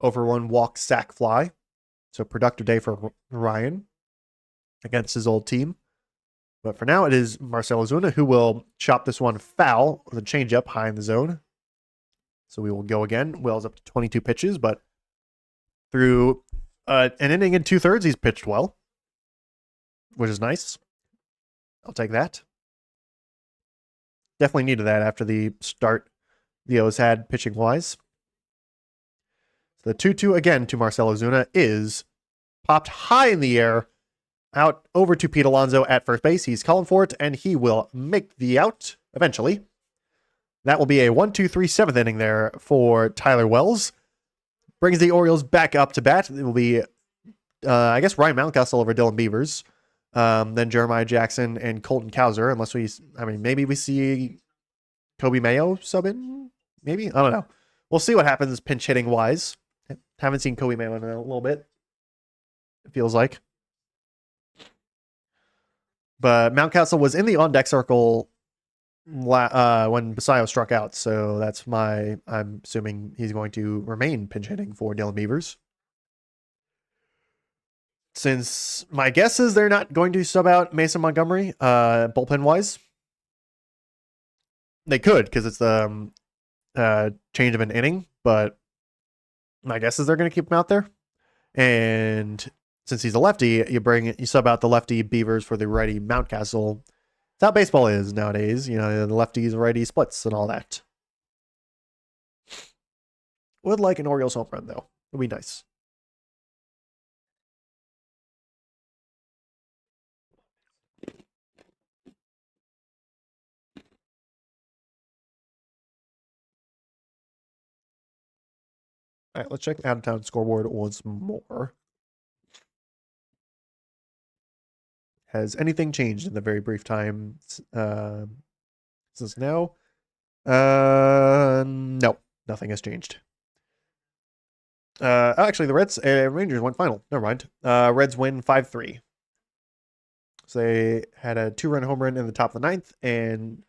A: Over 1 walk, sack fly. So productive day for Ryan against his old team. But for now, it is Marcell Ozuna who will chop this one foul with a changeup high in the zone. So we will go again. Wells up to 22 pitches, but through an inning and 2/3, he's pitched well, which is nice. I'll take that. Definitely needed that after the start the O's had pitching-wise. So the 2-2 again to Marcell Ozuna is popped high in the air, out over to Pete Alonso at first base. He's calling for it, and he will make the out eventually. That will be a 1-2-3 7th inning there for Tyler Wells. Brings the Orioles back up to bat. It will be, I guess, Ryan Mountcastle over Dylan Beavers. Then Jeremiah Jackson and Colton Cowser, maybe we see Kobe Mayo sub in? Maybe? I don't know. We'll see what happens pinch hitting wise. Haven't seen Kobe Mayo in a little bit, it feels like. But Mountcastle was in the on-deck circle when Basayo struck out, so I'm assuming he's going to remain pinch hitting for Dylan Beavers. Since my guess is they're not going to sub out Mason Montgomery, bullpen-wise. They could, because it's the change of an inning, but my guess is they're going to keep him out there. And since he's a lefty, you sub out the lefty Beavers for the righty Mountcastle, It's how baseball is nowadays. The lefties, righty splits and all that. Would like an Orioles home run, though. It'd be nice. All right, let's check the out-of-town scoreboard once more. Has anything changed in the very brief time since now? No, nothing has changed. Actually, the Rangers went final. Never mind. Reds win 5-3. So they had a 2-run home run in the top of the ninth and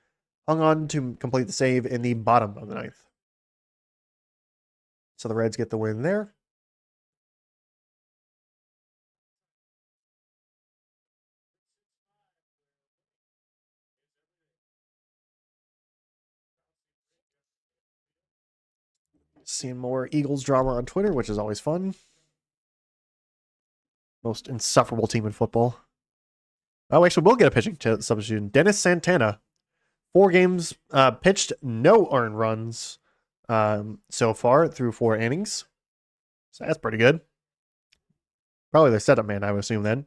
A: hung on to complete the save in the bottom of the ninth. So the Reds get the win there. Seeing more Eagles drama on Twitter, which is always fun. Most insufferable team in football. Oh, actually, we'll get a pitching substitution. Dennis Santana. 4 games pitched, no earned runs so far through 4 innings. So that's pretty good. Probably their setup man, I would assume then.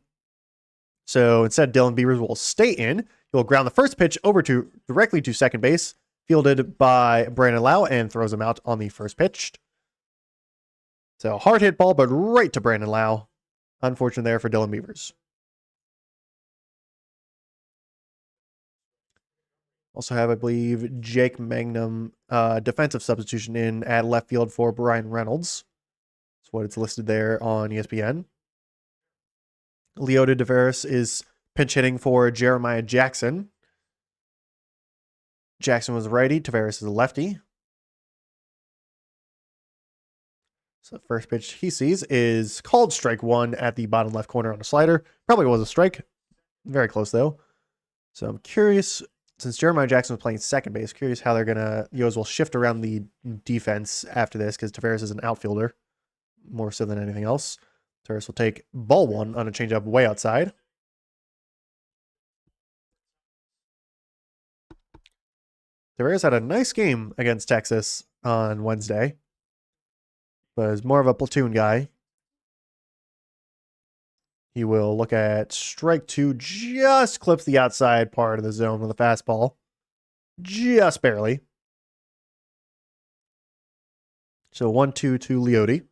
A: So instead, Dylan Beavers will stay in. He'll ground the first pitch over directly to second base, fielded by Brandon Lau, and throws him out on the first pitch. So hard hit ball, but right to Brandon Lau. Unfortunate there for Dylan Beavers. Also have, I believe, Jake Magnum defensive substitution in at left field for Brian Reynolds. That's what it's listed there on ESPN. Leota Taveras is pinch hitting for Jeremiah Jackson. Jackson was righty. Taveras is a lefty. So the first pitch he sees is called strike 1 at the bottom left corner on a slider. Probably was a strike. Very close, though. So I'm curious, since Jeremiah Jackson was playing second base, curious how they're going to, will shift around the defense after this, because Taveras is an outfielder more so than anything else. Taveras will take ball 1 on a changeup way outside. Taveras had a nice game against Texas on Wednesday, but is more of a platoon guy. He will look at strike 2, just clips the outside part of the zone with a fastball. Just barely. So 1-2 to Leota.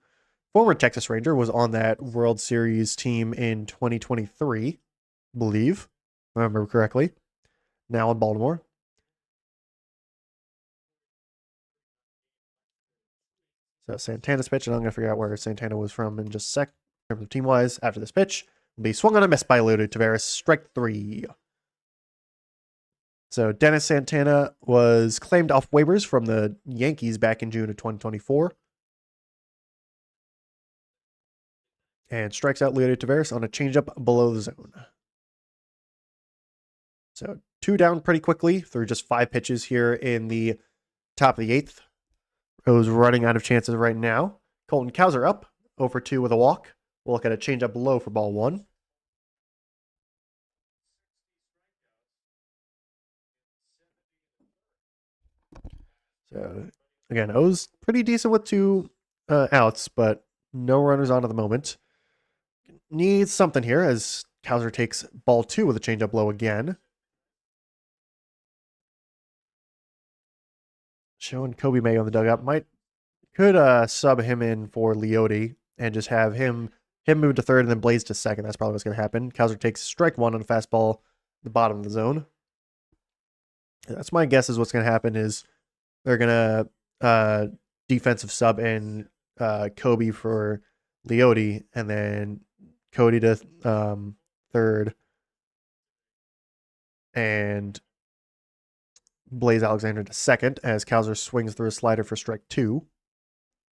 A: Former Texas Ranger, was on that World Series team in 2023, I believe, if I remember correctly. Now in Baltimore. So Santana's pitch, and I'm going to figure out where Santana was from in just a sec. In terms of team-wise, after this pitch, will be swung on a miss by Leota Taveras, strike 3. So Dennis Santana was claimed off waivers from the Yankees back in June of 2024. And strikes out Leota Taveras on a changeup below the zone. So 2 down pretty quickly through just 5 pitches here in the top of the 8th. Rose running out of chances right now. Colton Cowser up, 0-for-2 with a walk. We'll look at a changeup low for ball 1. So again, O's pretty decent with 2 outs, but no runners on at the moment. Needs something here as Cowser takes ball 2 with a changeup low again. Showing Kobe May on the dugout. Could sub him in for Leota and just have him move to third and then Blaze to second. That's probably what's going to happen. Cowser takes strike 1 on a fastball, the bottom of the zone. That's my guess is what's going to happen is they're going to defensive sub in Kobe for Leota and then Cody to third and Blaze Alexander to second as Cowser swings through a slider for strike 2.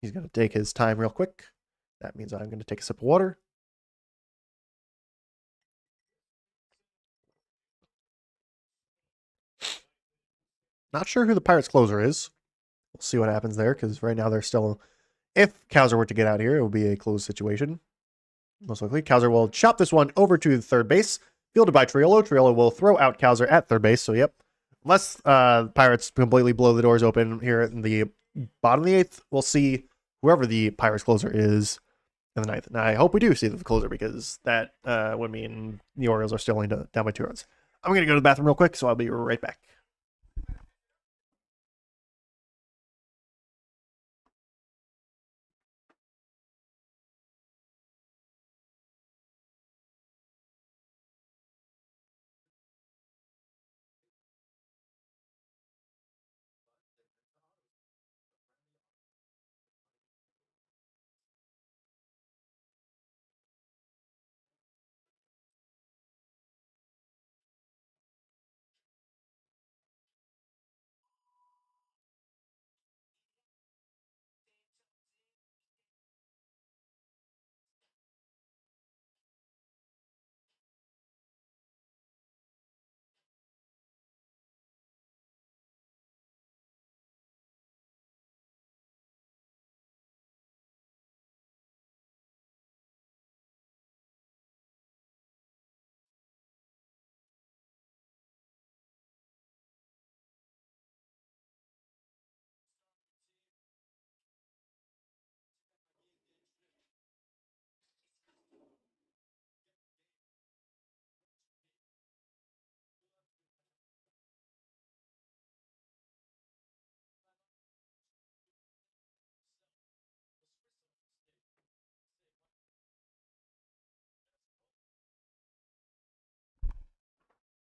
A: He's going to take his time real quick. That means I'm going to take a sip of water. Not sure who the Pirates closer is. We'll see what happens there because right now they're still... If Cowser were to get out here, it would be a closed situation. Most likely. Cowser will chop this one over to the third base. fielded by Triolo. Triolo will throw out Cowser at third base. So, yep. Unless Pirates completely blow the doors open here in the bottom of the eighth, we'll see whoever the Pirates closer is in the ninth. Now, I hope we do see the closer because that would mean the Orioles are still only down by 2 runs. I'm going to go to the bathroom real quick, so I'll be right back.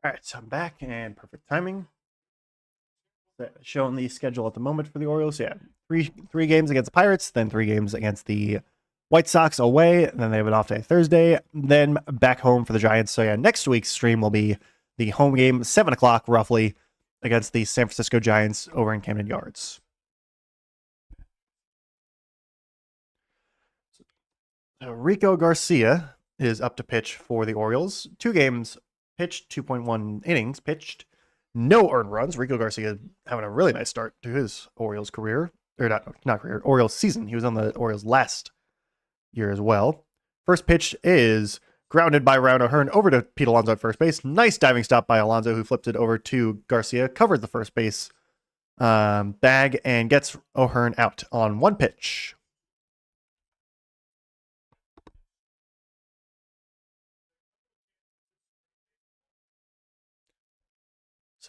A: All right, so I'm back and perfect timing. Showing the schedule at the moment for the Orioles. Yeah, three games against the Pirates, then 3 games against the White Sox away. Then they have an off day Thursday, then back home for the Giants. So yeah, next week's stream will be the home game, 7 o'clock roughly, against the San Francisco Giants over in Camden Yards. So Rico Garcia is up to pitch for the Orioles. 2 games pitched, 2.1 innings pitched. No earned runs. Rico Garcia having a really nice start to his Orioles career. Or not career, Orioles season. He was on the Orioles last year as well. First pitch is grounded by Ryan O'Hearn over to Pete Alonso at first base. Nice diving stop by Alonso, who flipped it over to Garcia, covered the first base bag, and gets O'Hearn out on 1 pitch.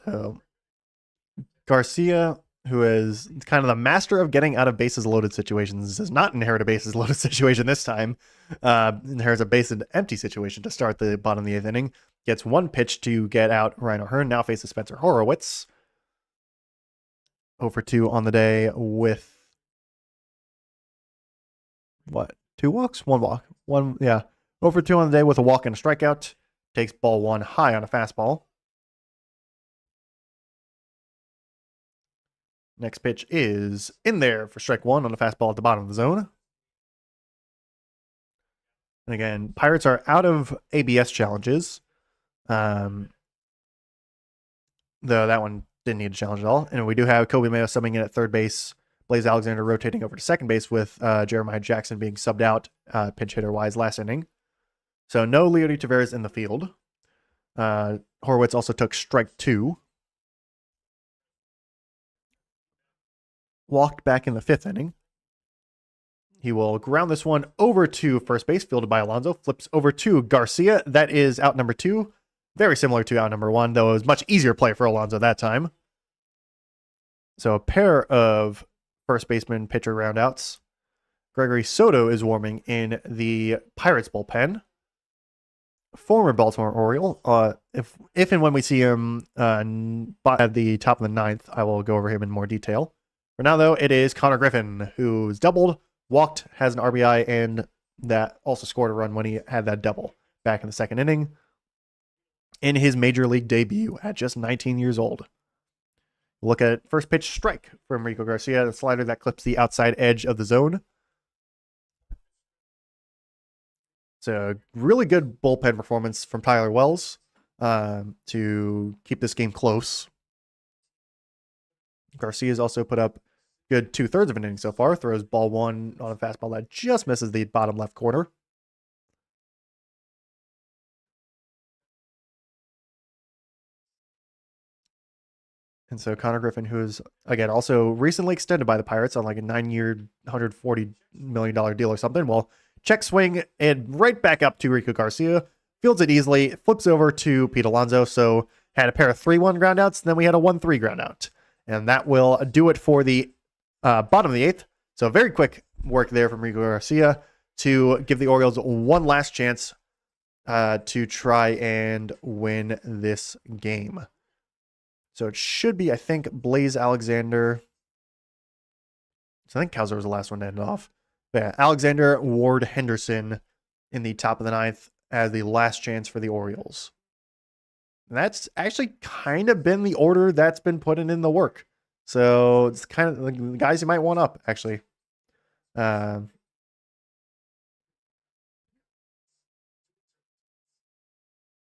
A: So Garcia, who is kind of the master of getting out of bases loaded situations, does not inherit a bases loaded situation this time. Inherits a bases empty situation to start the bottom of the 8th inning. Gets 1 pitch to get out Ryan O'Hearn. Now faces Spencer Horowitz. 0 for 2 on the day with what? 2 walks? 1 walk. 0 for 2 on the day with a walk and a strikeout. Takes ball 1 high on a fastball. Next pitch is in there for strike 1 on a fastball at the bottom of the zone. And again, Pirates are out of ABS challenges. Though that one didn't need a challenge at all. And we do have Kobe Mayo subbing in at third base. Blaze Alexander rotating over to second base with Jeremiah Jackson being subbed out pinch hitter-wise last inning. So no Leody Taveras in the field. Horowitz also took strike 2. Walked back in the 5th inning. He will ground this one over to first base, fielded by Alonso. Flips over to Garcia. That is out number 2. Very similar to out number 1, though it was much easier play for Alonso that time. So a pair of first baseman pitcher roundouts. Gregory Soto is warming in the Pirates bullpen. Former Baltimore Oriole. If and when we see him at the top of the 9th, I will go over him in more detail. For now, though, it is Connor Griffin, who's doubled, walked, has an RBI, and that also scored a run when he had that double back in the 2nd inning in his major league debut at just 19 years old. Look at first pitch strike from Rico Garcia, the slider that clips the outside edge of the zone. It's a really good bullpen performance from Tyler Wells to keep this game close. Garcia's also put up good 2/3 of an inning so far. Throws ball 1 on a fastball that just misses the bottom left corner. And so Connor Griffin, who's, again, also recently extended by the Pirates on like a 9-year, $140 million deal or something, well, check swing and right back up to Rico Garcia, fields it easily, flips over to Pete Alonso. So had a pair of 3-1 groundouts, then we had a 1-3 groundout. And that will do it for the bottom of the 8th. So very quick work there from Rico Garcia to give the Orioles one last chance to try and win this game. So it should be, I think, Blaze Alexander. So I think Kowser was the last one to end off. But yeah, Alexander, Ward, Henderson in the top of the 9th as the last chance for the Orioles. And that's actually kind of been the order that's been putting in the work. So it's kind of the guys you might want up, actually. So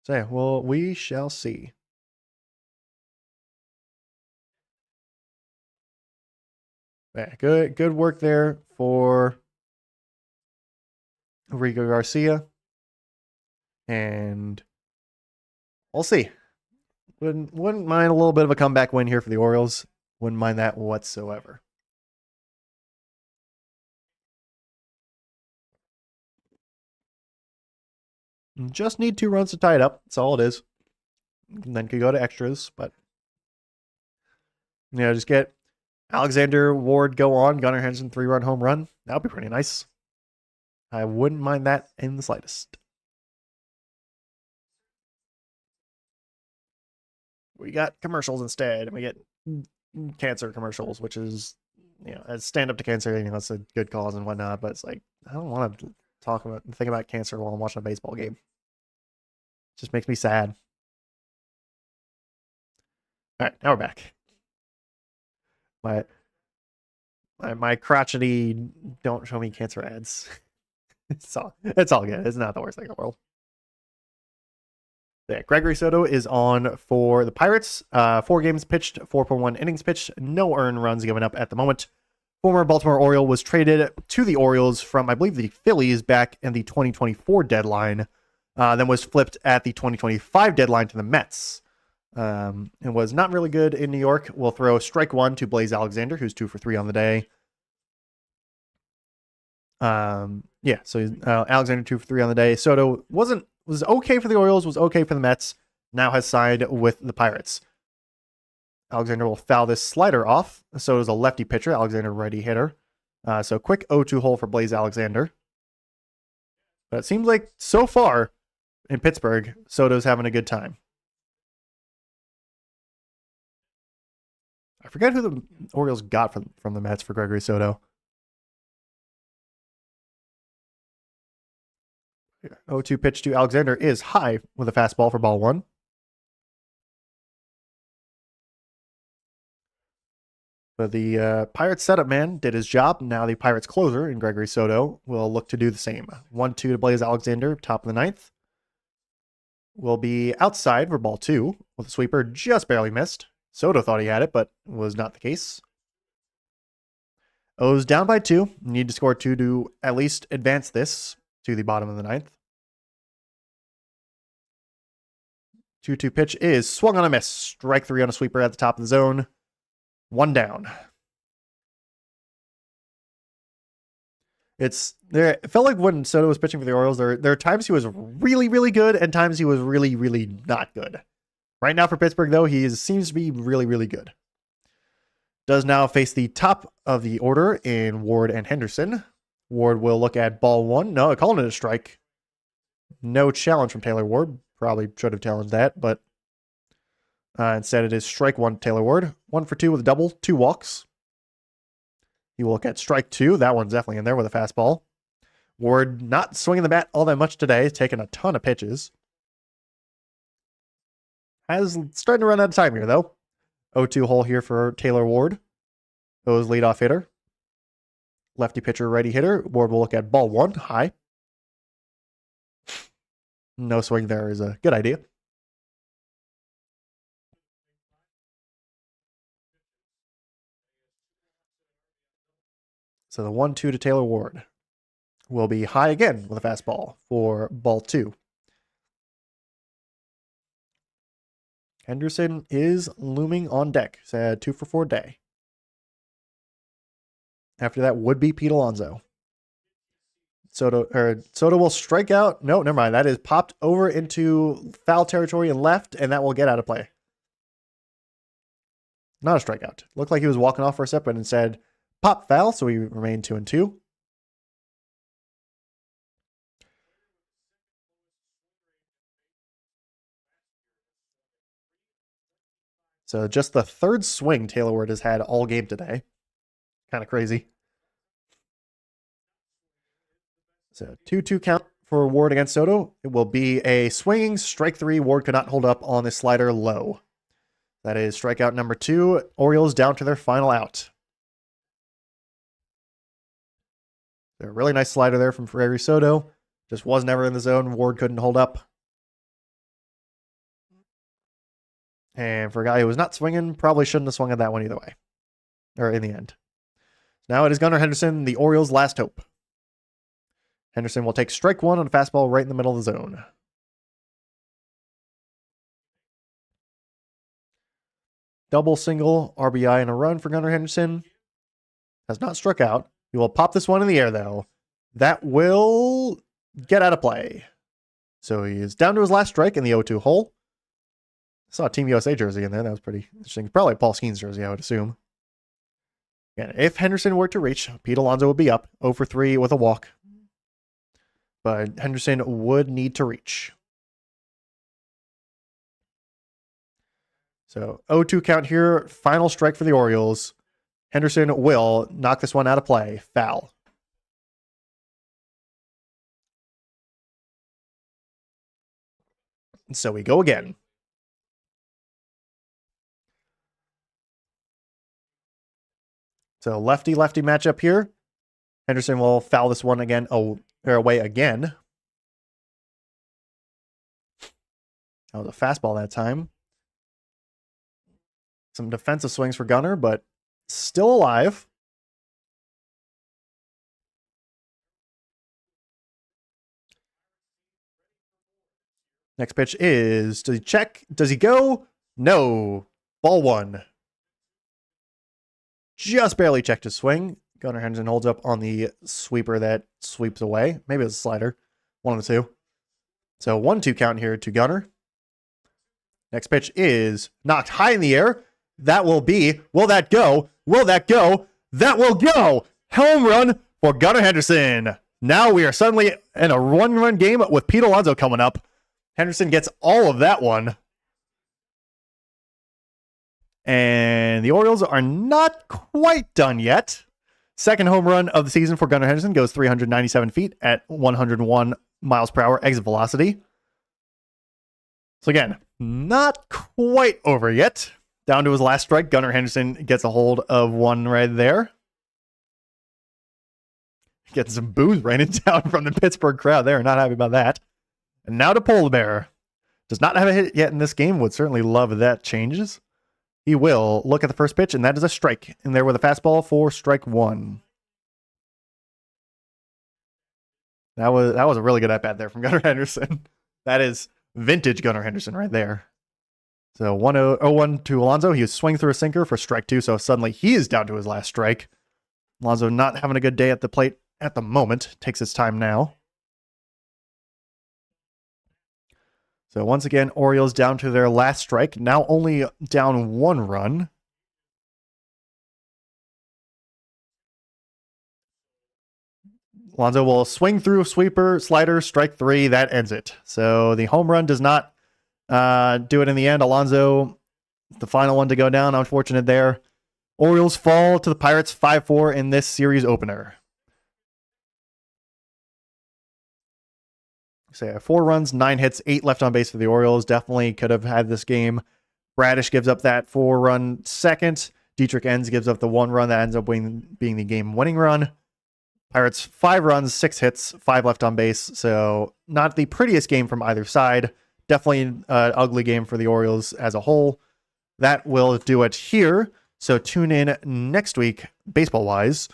A: yeah, well, we shall see. Yeah, good work there for Rico Garcia. And we'll see. Wouldn't mind a little bit of a comeback win here for the Orioles. Wouldn't mind that whatsoever. Just need 2 runs to tie it up. That's all it is. And then could go to extras, but just get Alexander, Ward go on, Gunnar Henderson 3-run home run. That would be pretty nice. I wouldn't mind that in the slightest. We got commercials instead, and we get cancer commercials, which is, as stand up to cancer, that's a good cause and whatnot, but it's like, I don't want to think about cancer while I'm watching a baseball game. It just makes me sad. All right, now we're back. My crotchety don't show me cancer ads. It's all good. It's not the worst thing in the world. Yeah, Gregory Soto is on for the Pirates. 4 games pitched, 4.1 innings pitched, no earned runs given up at the moment. Former Baltimore Oriole was traded to the Orioles from, I believe, the Phillies back in the 2024 deadline. Then was flipped at the 2025 deadline to the Mets. And was not really good in New York. We'll throw strike 1 to Blaze Alexander, who's 2 for 3 on the day. So Alexander 2 for 3 on the day. Soto was okay for the Orioles, was okay for the Mets. Now has signed with the Pirates. Alexander will foul this slider off. Soto's a lefty pitcher. Alexander righty hitter. So quick 0-2 hole for Blaze Alexander. But it seems like so far in Pittsburgh, Soto's having a good time. I forget who the Orioles got from the Mets for Gregory Soto. 0-2 pitch to Alexander is high with a fastball for ball 1. But the Pirates setup man did his job. Now the Pirates closer in Gregory Soto will look to do the same. 1-2 to Blaze Alexander, top of the 9th. Will be outside for ball 2 with a sweeper just barely missed. Soto thought he had it, but was not the case. O's down by 2. Need to score 2 to at least advance this to the bottom of the 9th. 2-2 pitch is swung on a miss. Strike 3 on a sweeper at the top of the zone. 1 down. It felt like when Soto was pitching for the Orioles, there are times he was really, really good and times he was really, really not good. Right now for Pittsburgh, though, he seems to be really, really good. Does now face the top of the order in Ward and Henderson. Ward will look at ball 1. No, calling it a strike. No challenge from Taylor Ward. Probably should have challenged that, but instead it is strike 1 Taylor Ward. 1 for 2 with a double, 2 walks. You will look at strike 2. That one's definitely in there with a fastball. Ward not swinging the bat all that much today, taking a ton of pitches. Starting to run out of time here, though. 0-2 hole here for Taylor Ward. O's leadoff hitter. Lefty pitcher, righty hitter. Ward will look at ball 1, high. No swing there is a good idea. So the 1-2 to Taylor Ward will be high again with a fastball for ball 2. Henderson is looming on deck. He's had 2 for 4 day. After that would be Pete Alonso. Soto will strike out. No, never mind. That is popped over into foul territory and left, and that will get out of play. Not a strikeout. Looked like he was walking off for a step, but instead pop foul, so we remain 2-2. So just the third swing Taylor Ward has had all game today. Kind of crazy. So 2-2 count for Ward against Soto. It will be a swinging strike 3. Ward could not hold up on the slider low. That is strikeout number 2. Orioles down to their final out. A really nice slider there from Ferrari Soto. Just was never in the zone. Ward couldn't hold up. And for a guy who was not swinging, probably shouldn't have swung at that one either way. Or in the end. Now it is Gunnar Henderson, the Orioles' last hope. Henderson will take strike 1 on a fastball right in the middle of the zone. Double, single, RBI, and a run for Gunnar Henderson. Has not struck out. He will pop this one in the air, though. That will get out of play. So he is down to his last strike in the 0-2 hole. Saw a Team USA jersey in there. That was pretty interesting. Probably Paul Skeens jersey, I would assume. Again, if Henderson were to reach, Pete Alonso would be up 0 for 3 with a walk. But Henderson would need to reach. So 0-2 count here. Final strike for the Orioles. Henderson will knock this one out of play. Foul. So we go again. So lefty-lefty matchup here. Henderson will foul this one again. Away again. That was a fastball that time. Some defensive swings for Gunnar, but still alive. Next pitch is, does he check? Does he go? No. Ball 1. Just barely checked his swing. Gunnar Henderson holds up on the sweeper that sweeps away. Maybe it's a slider. 1 of the 2. So 1-2 count here to Gunnar. Next pitch is knocked high in the air. That will be, will that go? Will that go? That will go! Home run for Gunnar Henderson. Now we are suddenly in a 1-run game with Pete Alonso coming up. Henderson gets all of that one. And the Orioles are not quite done yet. Second home run of the season for Gunnar Henderson goes 397 feet at 101 miles per hour exit velocity. So again, not quite over yet. Down to his last strike, Gunnar Henderson gets a hold of one right there. Getting some boos raining down from the Pittsburgh crowd. They're not happy about that. And now to Polar Bear. Does not have a hit yet in this game. Would certainly love if that changes. He will look at the first pitch, and that is a strike. In there with a fastball for strike 1. That was a really good at-bat there from Gunnar Henderson. That is vintage Gunnar Henderson right there. So 1-0 to Alonso. He was swinging through a sinker for strike 2, so suddenly he is down to his last strike. Alonso not having a good day at the plate at the moment. Takes his time now. So once again, Orioles down to their last strike. Now only down 1 run. Alonso will swing through sweeper, slider, strike 3. That ends it. So the home run does not do it in the end. Alonso, the final one to go down. Unfortunate there. Orioles fall to the Pirates 5-4 in this series opener. So 4 runs, 9 hits, 8 left on base for the Orioles. Definitely could have had this game. Bradish gives up that 4-run second. Dietrich Enns gives up the 1 run that ends up being the game-winning run. Pirates 5 runs, 6 hits, 5 left on base. So not the prettiest game from either side. Definitely an ugly game for the Orioles as a whole. That will do it here. So tune in next week, baseball-wise,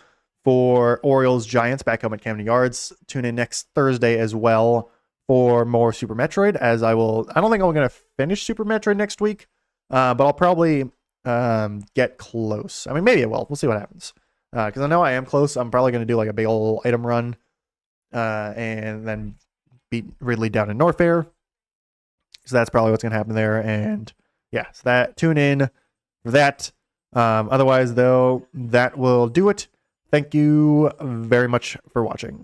A: for Orioles-Giants back home at Camden Yards. Tune in next Thursday as well for more Super Metroid, as I don't think I'm going to finish Super Metroid next week. but I'll probably get close. I mean, maybe it will. We'll see what happens. Because I know I am close. I'm probably going to do like a big old item run and then beat Ridley down in Norfair. So that's probably what's going to happen there. And yeah, so that tune in for that. Otherwise, though, that will do it. Thank you very much for watching.